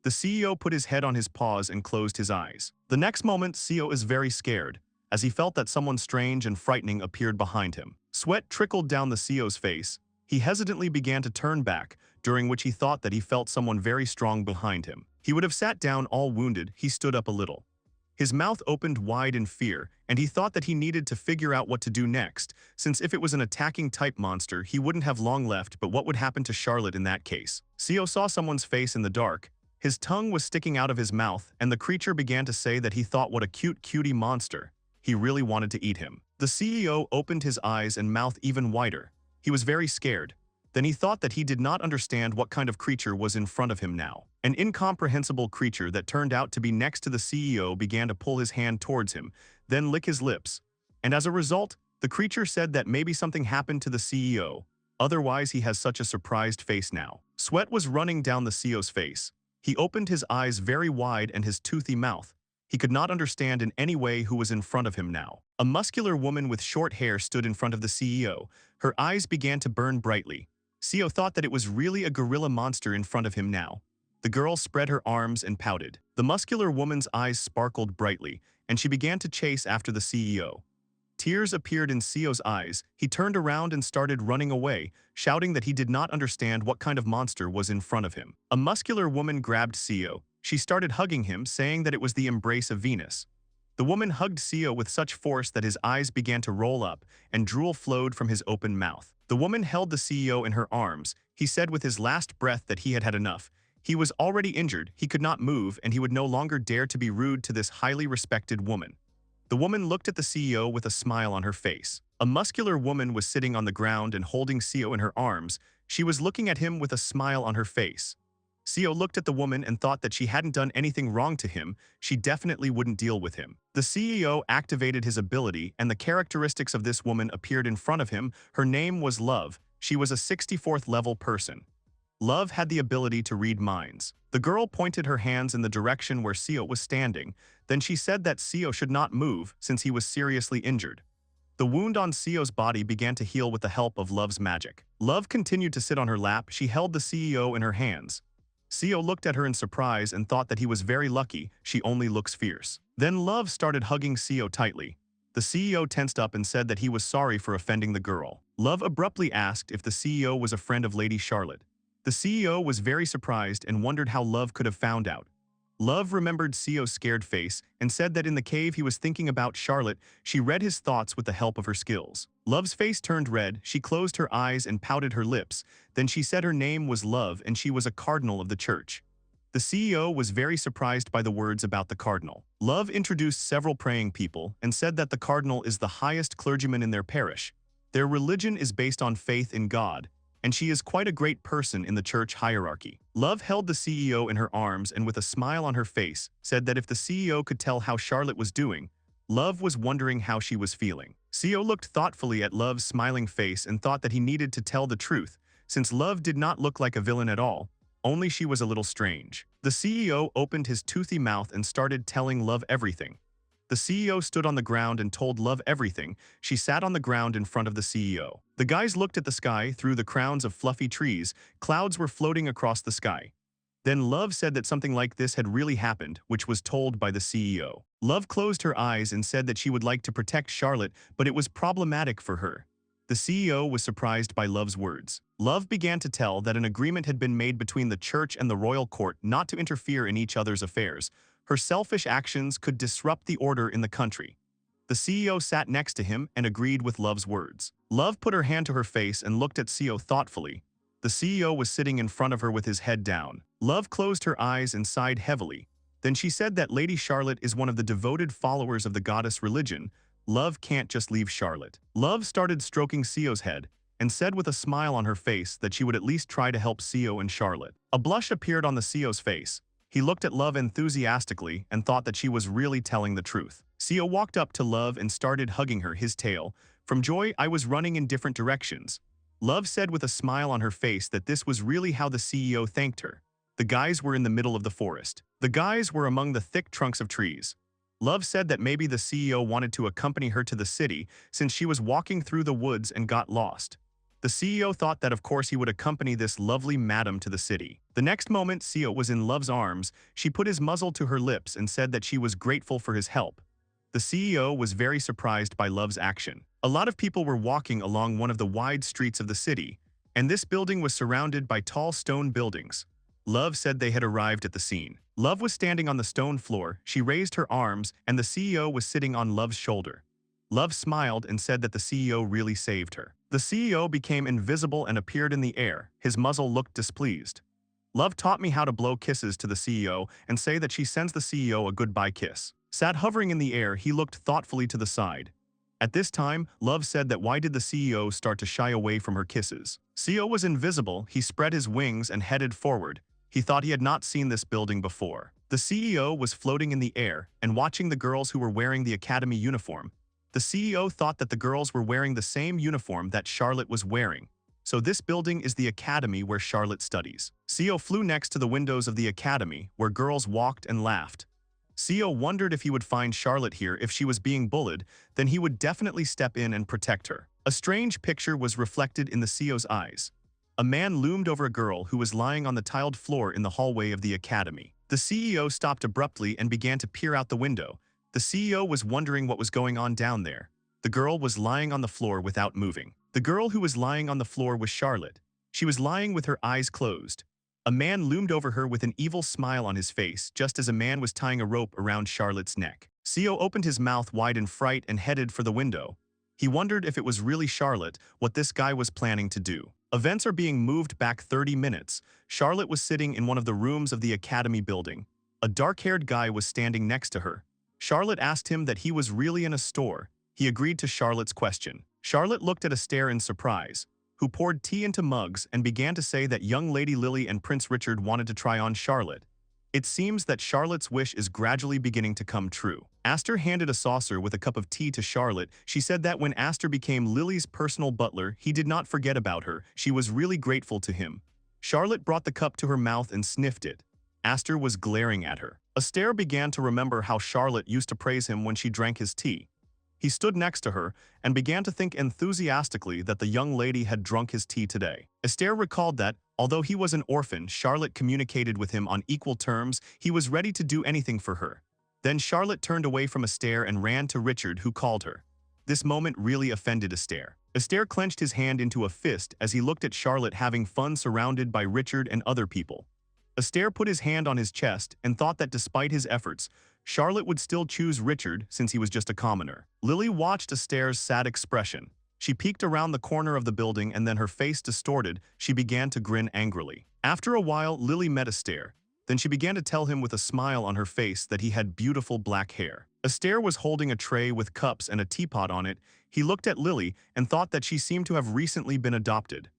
The CEO put his head on his paws and closed his eyes. The next moment, CEO is very scared, as he felt that someone strange and frightening appeared behind him. Sweat trickled down the CEO's face. He hesitantly began to turn back, during which he thought that he felt someone very strong behind him. He would have sat down all wounded. He stood up a little. His mouth opened wide in fear, and he thought that he needed to figure out what to do next, since if it was an attacking type monster, he wouldn't have long left. But what would happen to Charlotte in that case? CEO saw someone's face in the dark. His tongue was sticking out of his mouth, and the creature began to say that he thought what a cute cutie monster. He really wanted to eat him. The CEO opened his eyes and mouth even wider. He was very scared. Then he thought that he did not understand what kind of creature was in front of him now. An incomprehensible creature that turned out to be next to the CEO began to pull his hand towards him, then lick his lips. And as a result, the creature said that maybe something happened to the CEO. Otherwise, he has such a surprised face now. Sweat was running down the CEO's face. He opened his eyes very wide and his toothy mouth. He could not understand in any way who was in front of him now. A muscular woman with short hair stood in front of the CEO. Her eyes began to burn brightly. CEO thought that it was really a gorilla monster in front of him now. The girl spread her arms and pouted. The muscular woman's eyes sparkled brightly, and she began to chase after the CEO. Tears appeared in CEO's eyes. He turned around and started running away, shouting that he did not understand what kind of monster was in front of him. A muscular woman grabbed CEO. She started hugging him, saying that it was the embrace of Venus. The woman hugged CEO with such force that his eyes began to roll up, and drool flowed from his open mouth. The woman held the CEO in her arms. He said with his last breath that he had had enough. He was already injured, he could not move, and he would no longer dare to be rude to this highly respected woman. The woman looked at the CEO with a smile on her face. A muscular woman was sitting on the ground and holding CEO in her arms. She was looking at him with a smile on her face. CEO looked at the woman and thought that she hadn't done anything wrong to him. She definitely wouldn't deal with him. The CEO activated his ability, and the characteristics of this woman appeared in front of him. Her name was Love. She was a 64th level person. Love had the ability to read minds. The girl pointed her hands in the direction where CEO was standing. Then she said that CEO should not move since he was seriously injured. The wound on CEO's body began to heal with the help of Love's magic. Love continued to sit on her lap. She held the CEO in her hands. CEO looked at her in surprise and thought that he was very lucky. She only looks fierce. Then Love started hugging CEO tightly. The CEO tensed up and said that he was sorry for offending the girl. Love abruptly asked if the CEO was a friend of Lady Charlotte. The CEO was very surprised and wondered how Love could have found out. Love remembered CEO's scared face and said that in the cave he was thinking about Charlotte. She read his thoughts with the help of her skills. Love's face turned red. She closed her eyes and pouted her lips. Then she said her name was Love and she was a cardinal of the church. The CEO was very surprised by the words about the cardinal. Love introduced several praying people and said that the cardinal is the highest clergyman in their parish. Their religion is based on faith in God, and she is quite a great person in the church hierarchy. Love held the CEO in her arms and with a smile on her face said that if the CEO could tell how Charlotte was doing, Love was wondering how she was feeling. CEO looked thoughtfully at Love's smiling face and thought that he needed to tell the truth, since Love did not look like a villain at all, only she was a little strange. The CEO opened his toothy mouth and started telling Love everything. The CEO stood on the ground and told Love everything. She sat on the ground in front of the CEO. The guys looked at the sky through the crowns of fluffy trees. Clouds were floating across the sky. Then Love said that something like this had really happened, which was told by the CEO. Love closed her eyes and said that she would like to protect Charlotte, but it was problematic for her. The CEO was surprised by Love's words. Love began to tell that an agreement had been made between the church and the royal court not to interfere in each other's affairs. Her selfish actions could disrupt the order in the country. The CEO sat next to him and agreed with Love's words. Love put her hand to her face and looked at CEO thoughtfully. The CEO was sitting in front of her with his head down. Love closed her eyes and sighed heavily. Then she said that Lady Charlotte is one of the devoted followers of the goddess religion. Love can't just leave Charlotte. Love started stroking CEO's head and said with a smile on her face that she would at least try to help CEO and Charlotte. A blush appeared on the CEO's face. He looked at Love enthusiastically and thought that she was really telling the truth. Seo walked up to Love and started hugging her, his tail. From joy, I was running in different directions. Love said with a smile on her face that this was really how the CEO thanked her. The guys were in the middle of the forest. The guys were among the thick trunks of trees. Love said that maybe the CEO wanted to accompany her to the city since she was walking through the woods and got lost. The CEO thought that of course he would accompany this lovely madam to the city. The next moment Seo was in Love's arms, she put his muzzle to her lips and said that she was grateful for his help. The CEO was very surprised by Love's action. A lot of people were walking along one of the wide streets of the city, and this building was surrounded by tall stone buildings. Love said they had arrived at the scene. Love was standing on the stone floor, she raised her arms, and the CEO was sitting on Love's shoulder. Love smiled and said that the CEO really saved her. The CEO became invisible and appeared in the air. His muzzle looked displeased. Love taught me how to blow kisses to the CEO and say that she sends the CEO a goodbye kiss. Sat hovering in the air, he looked thoughtfully to the side. At this time, Love said that why did the CEO start to shy away from her kisses? CEO was invisible, he spread his wings and headed forward. He thought he had not seen this building before. The CEO was floating in the air and watching the girls who were wearing the academy uniform. The CEO thought that the girls were wearing the same uniform that Charlotte was wearing. So this building is the academy where Charlotte studies. CEO flew next to the windows of the academy, where girls walked and laughed. CEO wondered if he would find Charlotte here if she was being bullied, then he would definitely step in and protect her. A strange picture was reflected in the CEO's eyes. A man loomed over a girl who was lying on the tiled floor in the hallway of the academy. The CEO stopped abruptly and began to peer out the window. The CEO was wondering what was going on down there. The girl was lying on the floor without moving. The girl who was lying on the floor was Charlotte. She was lying with her eyes closed. A man loomed over her with an evil smile on his face, just as a man was tying a rope around Charlotte's neck. CEO opened his mouth wide in fright and headed for the window. He wondered if it was really Charlotte, what this guy was planning to do. Events are being moved back 30 minutes. Charlotte was sitting in one of the rooms of the academy building. A dark-haired guy was standing next to her. Charlotte asked him that he was really in a store. He agreed to Charlotte's question. Charlotte looked at Astaire in surprise, who poured tea into mugs and began to say that young Lady Lily and Prince Richard wanted to try on Charlotte. It seems that Charlotte's wish is gradually beginning to come true. Astaire handed a saucer with a cup of tea to Charlotte. She said that when Astaire became Lily's personal butler, he did not forget about her. She was really grateful to him. Charlotte brought the cup to her mouth and sniffed it. Astaire was glaring at her. Astaire began to remember how Charlotte used to praise him when she drank his tea. He stood next to her and began to think enthusiastically that the young lady had drunk his tea today. Astaire recalled that, although he was an orphan, Charlotte communicated with him on equal terms. He was ready to do anything for her. Then Charlotte turned away from Astaire and ran to Richard, who called her. This moment really offended Astaire. Astaire clenched his hand into a fist as he looked at Charlotte having fun surrounded by Richard and other people. Astaire put his hand on his chest and thought that despite his efforts, Charlotte would still choose Richard since he was just a commoner. Lily watched Astaire's sad expression. She peeked around the corner of the building and then her face distorted, she began to grin angrily. After a while, Lily met Astaire. Then she began to tell him with a smile on her face that he had beautiful black hair. Astaire was holding a tray with cups and a teapot on it. He looked at Lily and thought that she seemed to have recently been adopted.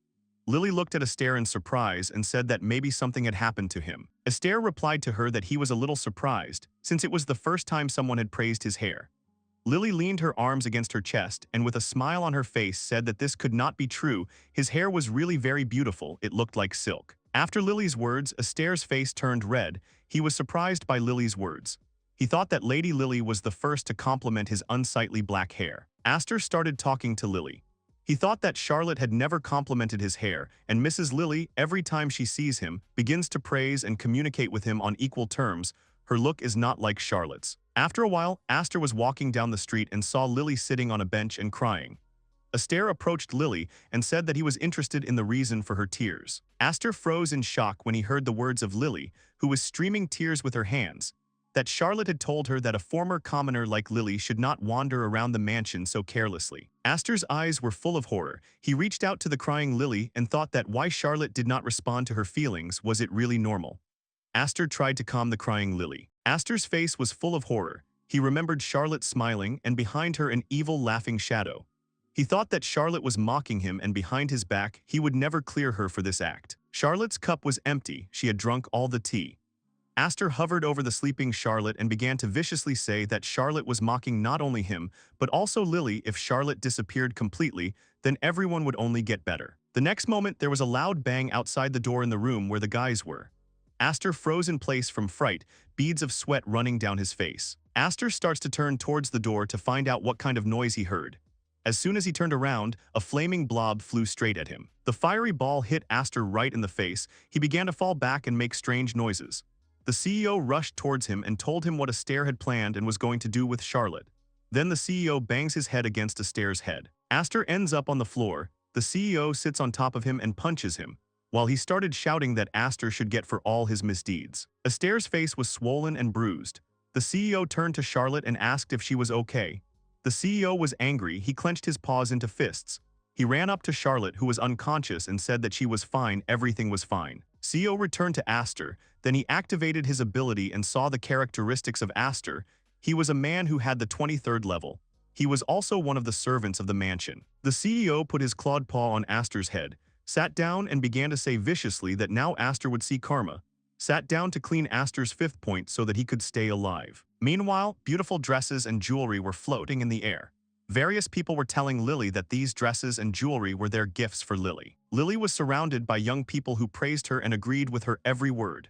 Lily looked at Astaire in surprise and said that maybe something had happened to him. Astaire replied to her that he was a little surprised, since it was the first time someone had praised his hair. Lily leaned her arms against her chest and with a smile on her face said that this could not be true. His hair was really very beautiful, it looked like silk. After Lily's words, Astaire's face turned red. He was surprised by Lily's words. He thought that Lady Lily was the first to compliment his unsightly black hair. Astaire started talking to Lily. He thought that Charlotte had never complimented his hair, and Mrs. Lily, every time she sees him, begins to praise and communicate with him on equal terms. Her look is not like Charlotte's. After a while, Astaire was walking down the street and saw Lily sitting on a bench and crying. Astaire approached Lily and said that he was interested in the reason for her tears. Astaire froze in shock when he heard the words of Lily, who was streaming tears with her hands, that Charlotte had told her that a former commoner like Lily should not wander around the mansion so carelessly. Astaire's eyes were full of horror. He reached out to the crying Lily and thought that why Charlotte did not respond to her feelings, was it really normal? Astaire tried to calm the crying Lily. Astaire's face was full of horror. He remembered Charlotte smiling and behind her an evil laughing shadow. He thought that Charlotte was mocking him and behind his back, he would never clear her for this act. Charlotte's cup was empty, she had drunk all the tea. Aster hovered over the sleeping Charlotte and began to viciously say that Charlotte was mocking not only him, but also Lily. If Charlotte disappeared completely, then everyone would only get better. The next moment, there was a loud bang outside the door in the room where the guys were. Aster froze in place from fright, beads of sweat running down his face. Aster starts to turn towards the door to find out what kind of noise he heard. As soon as he turned around, a flaming blob flew straight at him. The fiery ball hit Aster right in the face. He began to fall back and make strange noises. The CEO rushed towards him and told him what Aster had planned and was going to do with Charlotte. Then the CEO bangs his head against Aster's head. Aster ends up on the floor. The CEO sits on top of him and punches him, while he started shouting that Aster should get for all his misdeeds. Aster's face was swollen and bruised. The CEO turned to Charlotte and asked if she was okay. The CEO was angry. He clenched his paws into fists. He ran up to Charlotte, who was unconscious, and said that she was fine, everything was fine. CEO returned to Aster. Then he activated his ability and saw the characteristics of Aster. He was a man who had the 23rd level. He was also one of the servants of the mansion. The CEO put his clawed paw on Aster's head, sat down and began to say viciously that now Aster would see karma, sat down to clean Aster's 5th point so that he could stay alive. Meanwhile, beautiful dresses and jewelry were floating in the air. Various people were telling Lily that these dresses and jewelry were their gifts for Lily. Lily was surrounded by young people who praised her and agreed with her every word.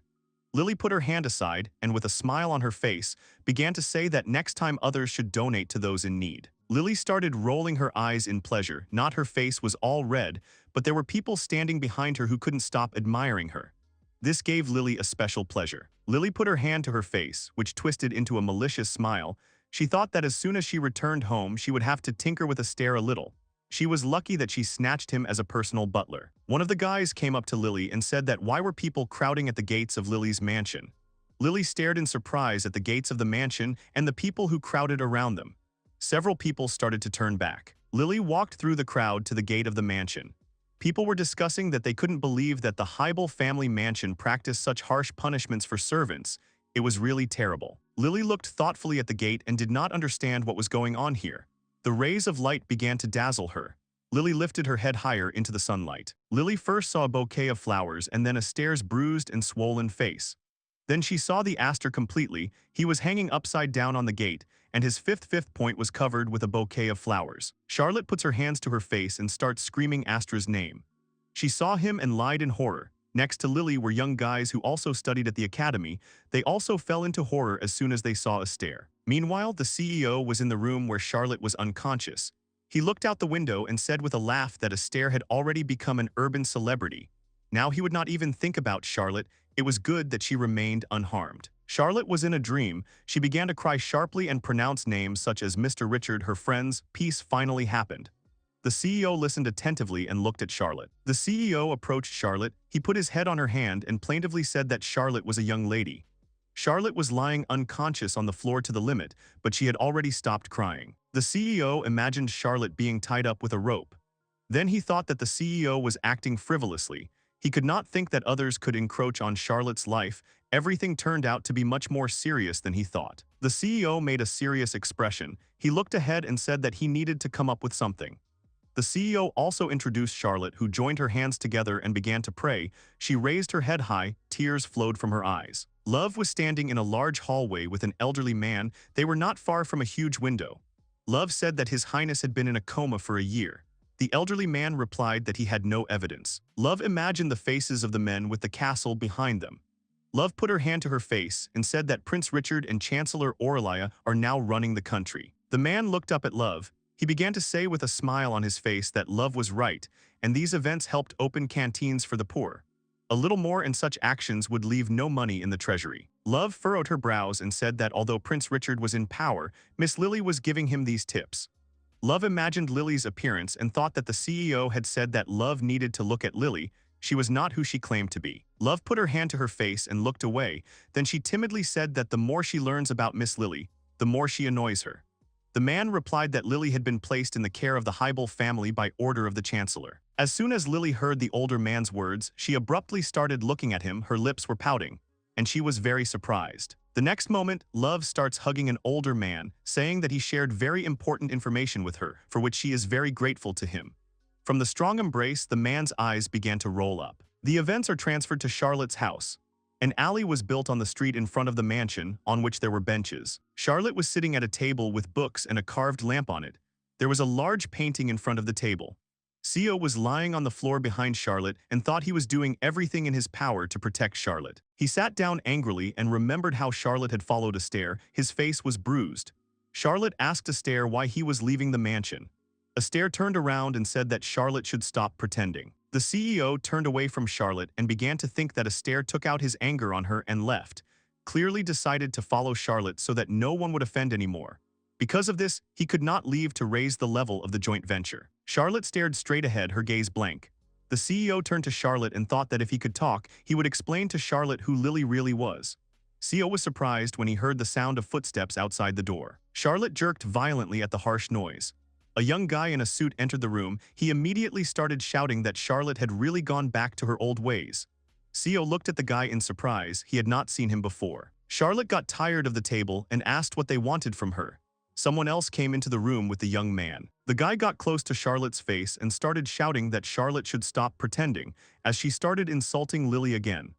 Lily put her hand aside and, with a smile on her face, began to say that next time others should donate to those in need. Lily started rolling her eyes in pleasure. Not her face was all red, but there were people standing behind her who couldn't stop admiring her. This gave Lily a special pleasure. Lily put her hand to her face, which twisted into a malicious smile. She thought that as soon as she returned home, she would have to tinker with Aster a little. She was lucky that she snatched him as a personal butler. One of the guys came up to Lily and said that why were people crowding at the gates of Lily's mansion. Lily stared in surprise at the gates of the mansion and the people who crowded around them. Several people started to turn back. Lily walked through the crowd to the gate of the mansion. People were discussing that they couldn't believe that the Hybel family mansion practiced such harsh punishments for servants. It was really terrible. Lily looked thoughtfully at the gate and did not understand what was going on here. The rays of light began to dazzle her. Lily lifted her head higher into the sunlight. Lily first saw a bouquet of flowers and then Aster's bruised and swollen face. Then she saw the Aster completely. He was hanging upside down on the gate, and his fifth point was covered with a bouquet of flowers. Charlotte puts her hands to her face and starts screaming Aster's name. She saw him and lied in horror. Next to Lily were young guys who also studied at the academy. They also fell into horror as soon as they saw Aster. Meanwhile, the CEO was in the room where Charlotte was unconscious. He looked out the window and said with a laugh that Aster had already become an urban celebrity. Now he would not even think about Charlotte. It was good that she remained unharmed. Charlotte was in a dream. She began to cry sharply and pronounce names such as Mr. Richard, her friends. Peace finally happened. The CEO listened attentively and looked at Charlotte. The CEO approached Charlotte. He put his head on her hand and plaintively said that Charlotte was a young lady. Charlotte was lying unconscious on the floor to the limit, but she had already stopped crying. The CEO imagined Charlotte being tied up with a rope. Then he thought that the CEO was acting frivolously. He could not think that others could encroach on Charlotte's life. Everything turned out to be much more serious than he thought. The CEO made a serious expression. He looked ahead and said that he needed to come up with something. The CEO also introduced Charlotte, who joined her hands together and began to pray. She raised her head high, tears flowed from her eyes. Love was standing in a large hallway with an elderly man. They were not far from a huge window. Love said that His Highness had been in a coma for a year. The elderly man replied that he had no evidence. Love imagined the faces of the men with the castle behind them. Love put her hand to her face and said that Prince Richard and Chancellor Aurelia are now running the country. The man looked up at Love. He began to say with a smile on his face that Love was right, and these events helped open canteens for the poor. A little more and such actions would leave no money in the treasury. Love furrowed her brows and said that although Prince Richard was in power, Miss Lily was giving him these tips. Love imagined Lily's appearance and thought that the CEO had said that Love needed to look at Lily. She was not who she claimed to be. Love put her hand to her face and looked away. Then she timidly said that the more she learns about Miss Lily, the more she annoys her. The man replied that Lily had been placed in the care of the Hybel family by order of the Chancellor. As soon as Lily heard the older man's words, she abruptly started looking at him. Her lips were pouting, and she was very surprised. The next moment, Love starts hugging an older man, saying that he shared very important information with her, for which she is very grateful to him. From the strong embrace, the man's eyes began to roll up. The events are transferred to Charlotte's house. An alley was built on the street in front of the mansion, on which there were benches. Charlotte was sitting at a table with books and a carved lamp on it. There was a large painting in front of the table. Seo was lying on the floor behind Charlotte and thought he was doing everything in his power to protect Charlotte. He sat down angrily and remembered how Charlotte had followed Astaire. His face was bruised. Charlotte asked Astaire why he was leaving the mansion. Astaire turned around and said that Charlotte should stop pretending. The CEO turned away from Charlotte and began to think that Astaire took out his anger on her and left, clearly decided to follow Charlotte so that no one would offend anymore. Because of this, he could not leave to raise the level of the joint venture. Charlotte stared straight ahead, her gaze blank. The CEO turned to Charlotte and thought that if he could talk, he would explain to Charlotte who Lily really was. CEO was surprised when he heard the sound of footsteps outside the door. Charlotte jerked violently at the harsh noise. A young guy in a suit entered the room. He immediately started shouting that Charlotte had really gone back to her old ways. CEO looked at the guy in surprise. He had not seen him before. Charlotte got tired of the table and asked what they wanted from her. Someone else came into the room with the young man. The guy got close to Charlotte's face and started shouting that Charlotte should stop pretending, as she started insulting Lily again.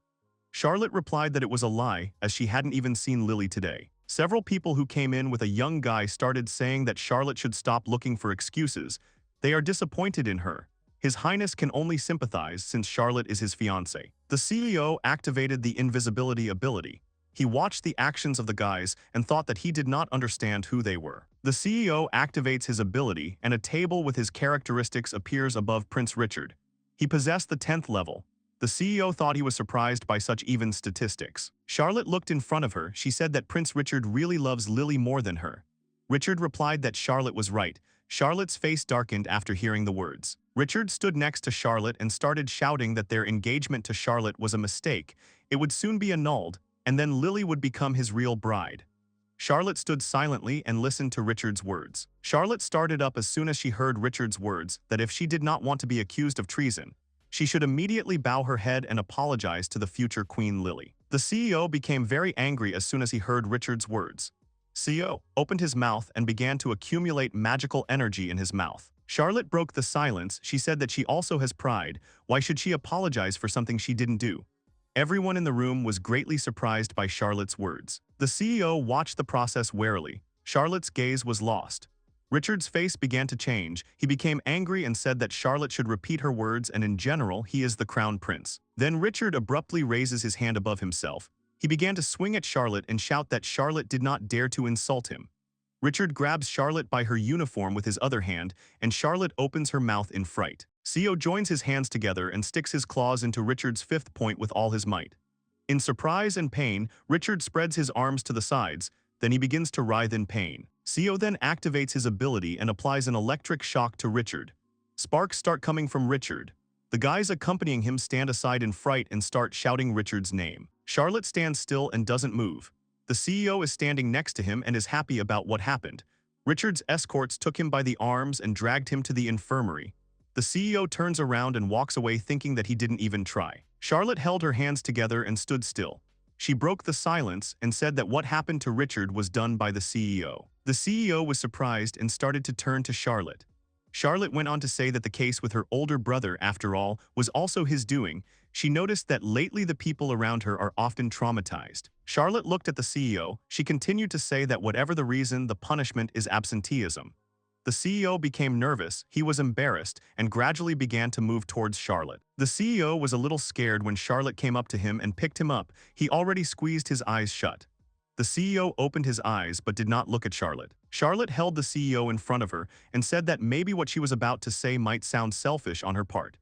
Charlotte replied that it was a lie, as she hadn't even seen Lily today. Several people who came in with a young guy started saying that Charlotte should stop looking for excuses. They are disappointed in her. His Highness can only sympathize since Charlotte is his fiancée. The CEO activated the invisibility ability. He watched the actions of the guys and thought that he did not understand who they were. The CEO activates his ability and a table with his characteristics appears above Prince Richard. He possessed the 10th level. The CEO thought he was surprised by such even statistics. Charlotte looked in front of her. She said that Prince Richard really loves Lily more than her. Richard replied that Charlotte was right. Charlotte's face darkened after hearing the words. Richard stood next to Charlotte and started shouting that their engagement to Charlotte was a mistake. It would soon be annulled, and then Lily would become his real bride. Charlotte stood silently and listened to Richard's words. Charlotte started up as soon as she heard Richard's words that if she did not want to be accused of treason, she should immediately bow her head and apologize to the future Queen Lily. The CEO became very angry as soon as he heard Richard's words. CEO opened his mouth and began to accumulate magical energy in his mouth. Charlotte broke the silence. She said that she also has pride. Why should she apologize for something she didn't do? Everyone in the room was greatly surprised by Charlotte's words. The CEO watched the process warily. Charlotte's gaze was lost. Richard's face began to change. He became angry and said that Charlotte should repeat her words and in general, he is the crown prince. Then Richard abruptly raises his hand above himself. He began to swing at Charlotte and shout that Charlotte did not dare to insult him. Richard grabs Charlotte by her uniform with his other hand, and Charlotte opens her mouth in fright. CEO joins his hands together and sticks his claws into Richard's 5th point with all his might. In surprise and pain, Richard spreads his arms to the sides, then he begins to writhe in pain. CEO then activates his ability and applies an electric shock to Richard. Sparks start coming from Richard. The guys accompanying him stand aside in fright and start shouting Richard's name. Charlotte stands still and doesn't move. The CEO is standing next to him and is happy about what happened. Richard's escorts took him by the arms and dragged him to the infirmary. The CEO turns around and walks away thinking that he didn't even try. Charlotte held her hands together and stood still. She broke the silence and said that what happened to Richard was done by the CEO. The CEO was surprised and started to turn to Charlotte. Charlotte went on to say that the case with her older brother, after all, was also his doing. She noticed that lately the people around her are often traumatized. Charlotte looked at the CEO. She continued to say that whatever the reason, the punishment is absenteeism. The CEO became nervous, he was embarrassed, and gradually began to move towards Charlotte. The CEO was a little scared when Charlotte came up to him and picked him up. He already squeezed his eyes shut. The CEO opened his eyes but did not look at Charlotte. Charlotte held the CEO in front of her and said that maybe what she was about to say might sound selfish on her part.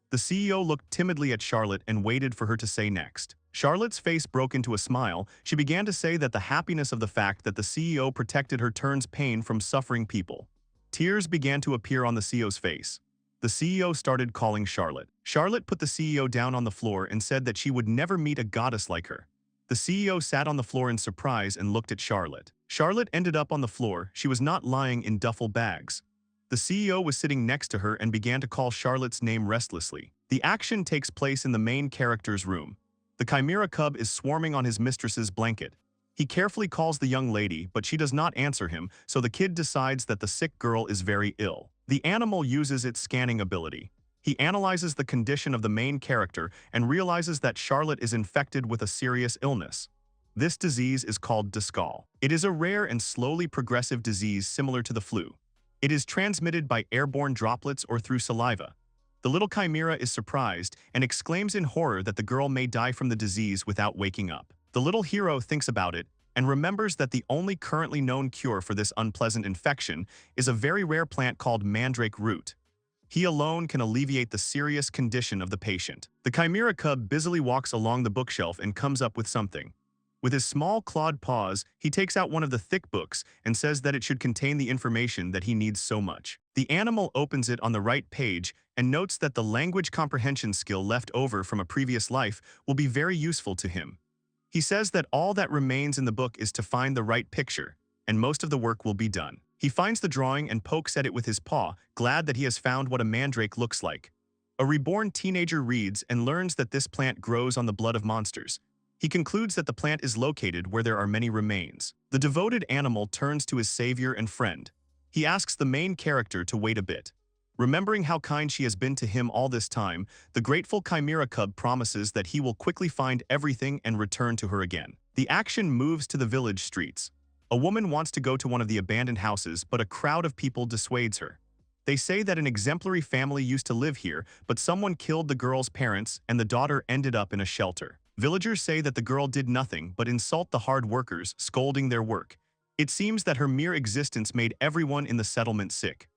The CEO looked timidly at Charlotte and waited for her to say next. Charlotte's face broke into a smile. She began to say that the happiness of the fact that the CEO protected her turns pain from suffering people. Tears began to appear on the CEO's face. The CEO started calling Charlotte. Charlotte put the CEO down on the floor and said that she would never meet a goddess like her. The CEO sat on the floor in surprise and looked at Charlotte. Charlotte ended up on the floor. She was not lying in duffel bags. The CEO was sitting next to her and began to call Charlotte's name restlessly. The action takes place in the main character's room. The chimera cub is swarming on his mistress's blanket. He carefully calls the young lady, but she does not answer him, so the kid decides that the sick girl is very ill. The animal uses its scanning ability. He analyzes the condition of the main character and realizes that Charlotte is infected with a serious illness. This disease is called Discal. It is a rare and slowly progressive disease similar to the flu. It is transmitted by airborne droplets or through saliva. The little chimera is surprised and exclaims in horror that the girl may die from the disease without waking up. The little hero thinks about it and remembers that the only currently known cure for this unpleasant infection is a very rare plant called mandrake root. He alone can alleviate the serious condition of the patient. The chimera cub busily walks along the bookshelf and comes up with something. With his small clawed paws, he takes out one of the thick books and says that it should contain the information that he needs so much. The animal opens it on the right page and notes that the language comprehension skill left over from a previous life will be very useful to him. He says that all that remains in the book is to find the right picture, and most of the work will be done. He finds the drawing and pokes at it with his paw, glad that he has found what a mandrake looks like. A reborn teenager reads and learns that this plant grows on the blood of monsters. He concludes that the plant is located where there are many remains. The devoted animal turns to his savior and friend. He asks the main character to wait a bit. Remembering how kind she has been to him all this time, the grateful chimera cub promises that he will quickly find everything and return to her again. The action moves to the village streets. A woman wants to go to one of the abandoned houses, but a crowd of people dissuades her. They say that an exemplary family used to live here, but someone killed the girl's parents and the daughter ended up in a shelter. Villagers say that the girl did nothing but insult the hard workers, scolding their work. It seems that her mere existence made everyone in the settlement sick.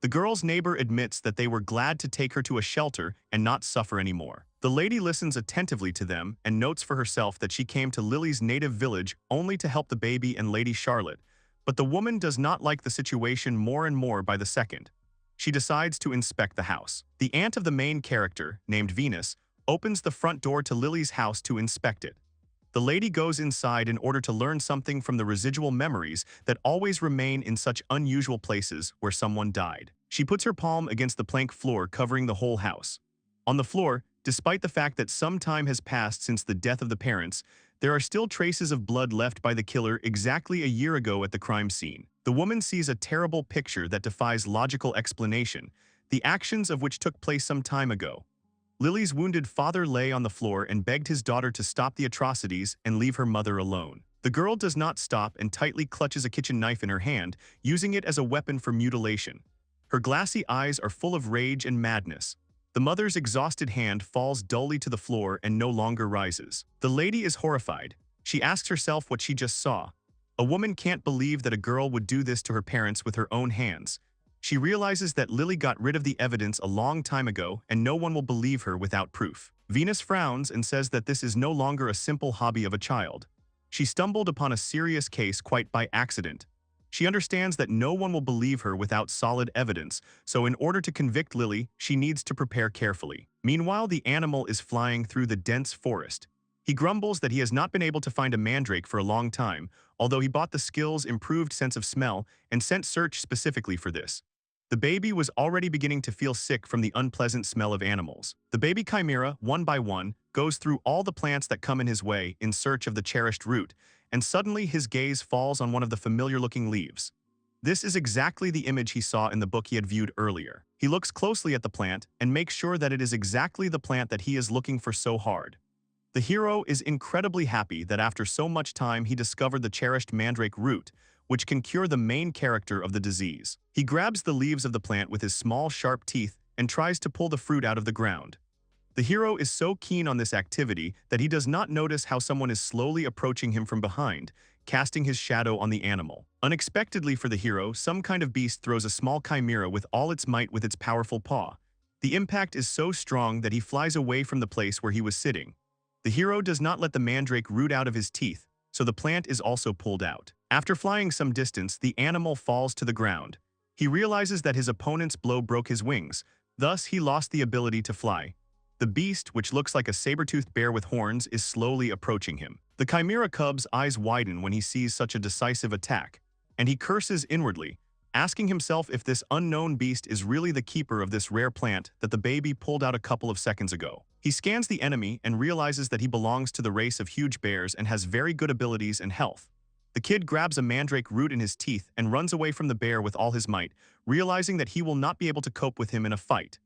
The girl's neighbor admits that they were glad to take her to a shelter and not suffer anymore. The lady listens attentively to them and notes for herself that she came to Lily's native village only to help the baby and Lady Charlotte. But the woman does not like the situation more and more by the second. She decides to inspect the house. The aunt of the main character, named Venus, opens the front door to Lily's house to inspect it. The lady goes inside in order to learn something from the residual memories that always remain in such unusual places where someone died. She puts her palm against the plank floor covering the whole house. On the floor, despite the fact that some time has passed since the death of the parents, there are still traces of blood left by the killer exactly a year ago at the crime scene. The woman sees a terrible picture that defies logical explanation, the actions of which took place some time ago. Lily's wounded father lay on the floor and begged his daughter to stop the atrocities and leave her mother alone. The girl does not stop and tightly clutches a kitchen knife in her hand, using it as a weapon for mutilation. Her glassy eyes are full of rage and madness. The mother's exhausted hand falls dully to the floor and no longer rises. The lady is horrified. She asks herself what she just saw. A woman can't believe that a girl would do this to her parents with her own hands. She realizes that Lily got rid of the evidence a long time ago and no one will believe her without proof. Venus frowns and says that this is no longer a simple hobby of a child. She stumbled upon a serious case quite by accident. She understands that no one will believe her without solid evidence, so in order to convict Lily, she needs to prepare carefully. Meanwhile, the animal is flying through the dense forest. He grumbles that he has not been able to find a mandrake for a long time, although he bought the skill's improved sense of smell and sent search specifically for this. The baby was already beginning to feel sick from the unpleasant smell of animals. The baby chimera, one by one, goes through all the plants that come in his way in search of the cherished root, and suddenly his gaze falls on one of the familiar-looking leaves. This is exactly the image he saw in the book he had viewed earlier. He looks closely at the plant and makes sure that it is exactly the plant that he is looking for so hard. The hero is incredibly happy that after so much time he discovered the cherished mandrake root, which can cure the main character of the disease. He grabs the leaves of the plant with his small, sharp teeth and tries to pull the fruit out of the ground. The hero is so keen on this activity that he does not notice how someone is slowly approaching him from behind, casting his shadow on the animal. Unexpectedly for the hero, some kind of beast throws a small chimera with all its might with its powerful paw. The impact is so strong that he flies away from the place where he was sitting. The hero does not let the mandrake root out of his teeth, so the plant is also pulled out. After flying some distance, the animal falls to the ground. He realizes that his opponent's blow broke his wings, thus he lost the ability to fly. The beast, which looks like a saber-toothed bear with horns, is slowly approaching him. The chimera cub's eyes widen when he sees such a decisive attack, and he curses inwardly, asking himself if this unknown beast is really the keeper of this rare plant that the baby pulled out a couple of seconds ago. He scans the enemy and realizes that he belongs to the race of huge bears and has very good abilities and health. The kid grabs a mandrake root in his teeth and runs away from the bear with all his might, realizing that he will not be able to cope with him in a fight.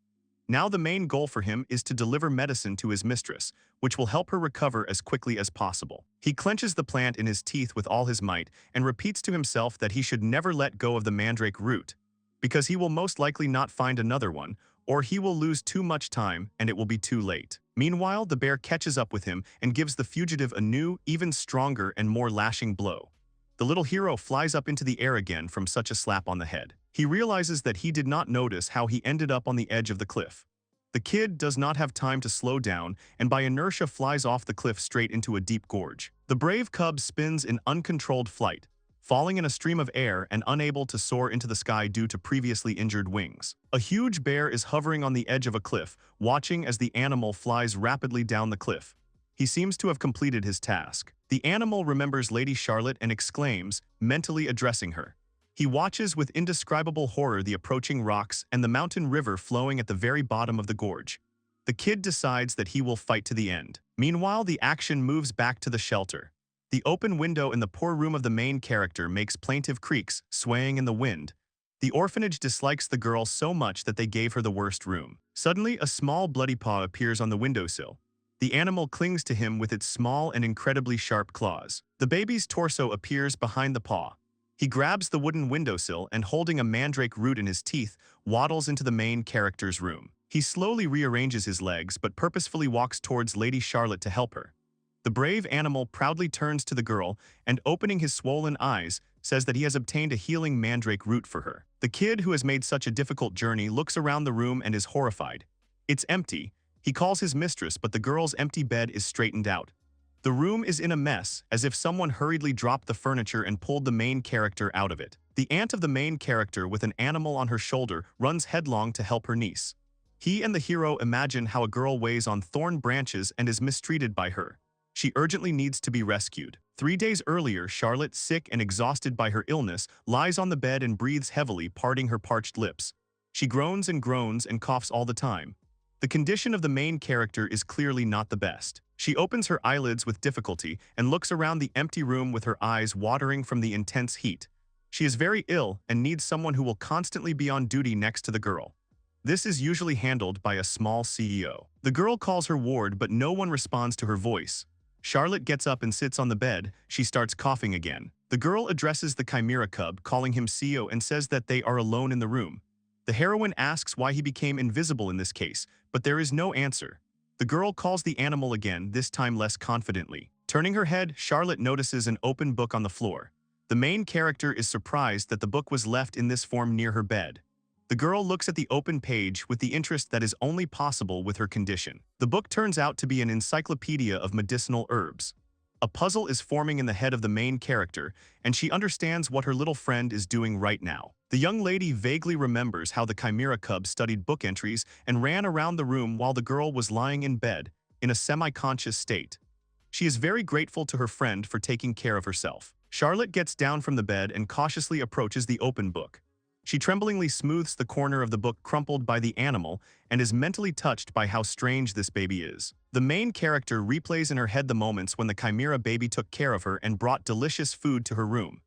Now the main goal for him is to deliver medicine to his mistress, which will help her recover as quickly as possible. He clenches the plant in his teeth with all his might and repeats to himself that he should never let go of the mandrake root, because he will most likely not find another one, or he will lose too much time and it will be too late. Meanwhile, the bear catches up with him and gives the fugitive a new, even stronger and more lashing blow. The little hero flies up into the air again from such a slap on the head. He realizes that he did not notice how he ended up on the edge of the cliff. The kid does not have time to slow down and by inertia flies off the cliff straight into a deep gorge. The brave cub spins in uncontrolled flight, falling in a stream of air and unable to soar into the sky due to previously injured wings. A huge bear is hovering on the edge of a cliff, watching as the animal flies rapidly down the cliff. He seems to have completed his task. The animal remembers Lady Charlotte and exclaims, mentally addressing her. He watches with indescribable horror the approaching rocks and the mountain river flowing at the very bottom of the gorge. The kid decides that he will fight to the end. Meanwhile, the action moves back to the shelter. The open window in the poor room of the main character makes plaintive creaks, swaying in the wind. The orphanage dislikes the girl so much that they gave her the worst room. Suddenly, a small bloody paw appears on the windowsill. The animal clings to him with its small and incredibly sharp claws. The baby's torso appears behind the paw. He grabs the wooden windowsill and, holding a mandrake root in his teeth, waddles into the main character's room. He slowly rearranges his legs but purposefully walks towards Lady Charlotte to help her. The brave animal proudly turns to the girl and, opening his swollen eyes, says that he has obtained a healing mandrake root for her. The kid, who has made such a difficult journey, looks around the room and is horrified. It's empty. He calls his mistress, but the girl's empty bed is straightened out. The room is in a mess, as if someone hurriedly dropped the furniture and pulled the main character out of it. The aunt of the main character, with an animal on her shoulder, runs headlong to help her niece. He and the hero imagine how a girl weighs on thorn branches and is mistreated by her. She urgently needs to be rescued. 3 days earlier, Charlotte, sick and exhausted by her illness, lies on the bed and breathes heavily, parting her parched lips. She groans and coughs all the time. The condition of the main character is clearly not the best. She opens her eyelids with difficulty and looks around the empty room with her eyes watering from the intense heat. She is very ill and needs someone who will constantly be on duty next to the girl. This is usually handled by a small CEO. The girl calls her ward, but no one responds to her voice. Charlotte gets up and sits on the bed. She starts coughing again. The girl addresses the chimera cub, calling him CEO, and says that they are alone in the room. The heroine asks why he became invisible in this case, but there is no answer. The girl calls the animal again, this time less confidently. Turning her head, Charlotte notices an open book on the floor. The main character is surprised that the book was left in this form near her bed. The girl looks at the open page with the interest that is only possible with her condition. The book turns out to be an encyclopedia of medicinal herbs. A puzzle is forming in the head of the main character, and she understands what her little friend is doing right now. The young lady vaguely remembers how the chimera cub studied book entries and ran around the room while the girl was lying in bed, in a semi-conscious state. She is very grateful to her friend for taking care of herself. Charlotte gets down from the bed and cautiously approaches the open book. She tremblingly smooths the corner of the book crumpled by the animal and is mentally touched by how strange this baby is. The main character replays in her head the moments when the chimera baby took care of her and brought delicious food to her room.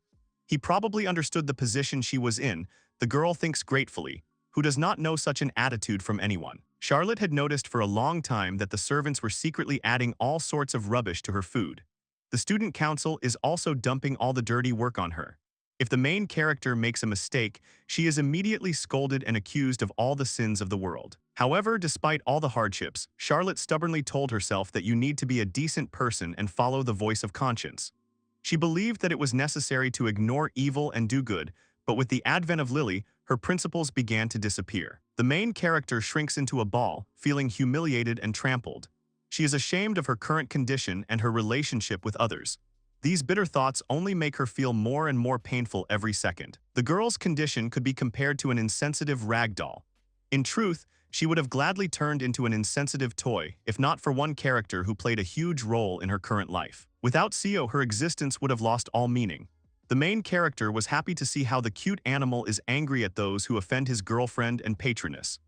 He probably understood the position she was in, the girl thinks gratefully, who does not know such an attitude from anyone. Charlotte had noticed for a long time that the servants were secretly adding all sorts of rubbish to her food. The student council is also dumping all the dirty work on her. If the main character makes a mistake, she is immediately scolded and accused of all the sins of the world. However, despite all the hardships, Charlotte stubbornly told herself that you need to be a decent person and follow the voice of conscience. She believed that it was necessary to ignore evil and do good, but with the advent of Lily, her principles began to disappear. The main character shrinks into a ball, feeling humiliated and trampled. She is ashamed of her current condition and her relationship with others. These bitter thoughts only make her feel more and more painful every second. The girl's condition could be compared to an insensitive rag doll. In truth, she would have gladly turned into an insensitive toy, if not for one character who played a huge role in her current life. Without Seo, her existence would have lost all meaning. The main character was happy to see how the cute animal is angry at those who offend his girlfriend and patroness.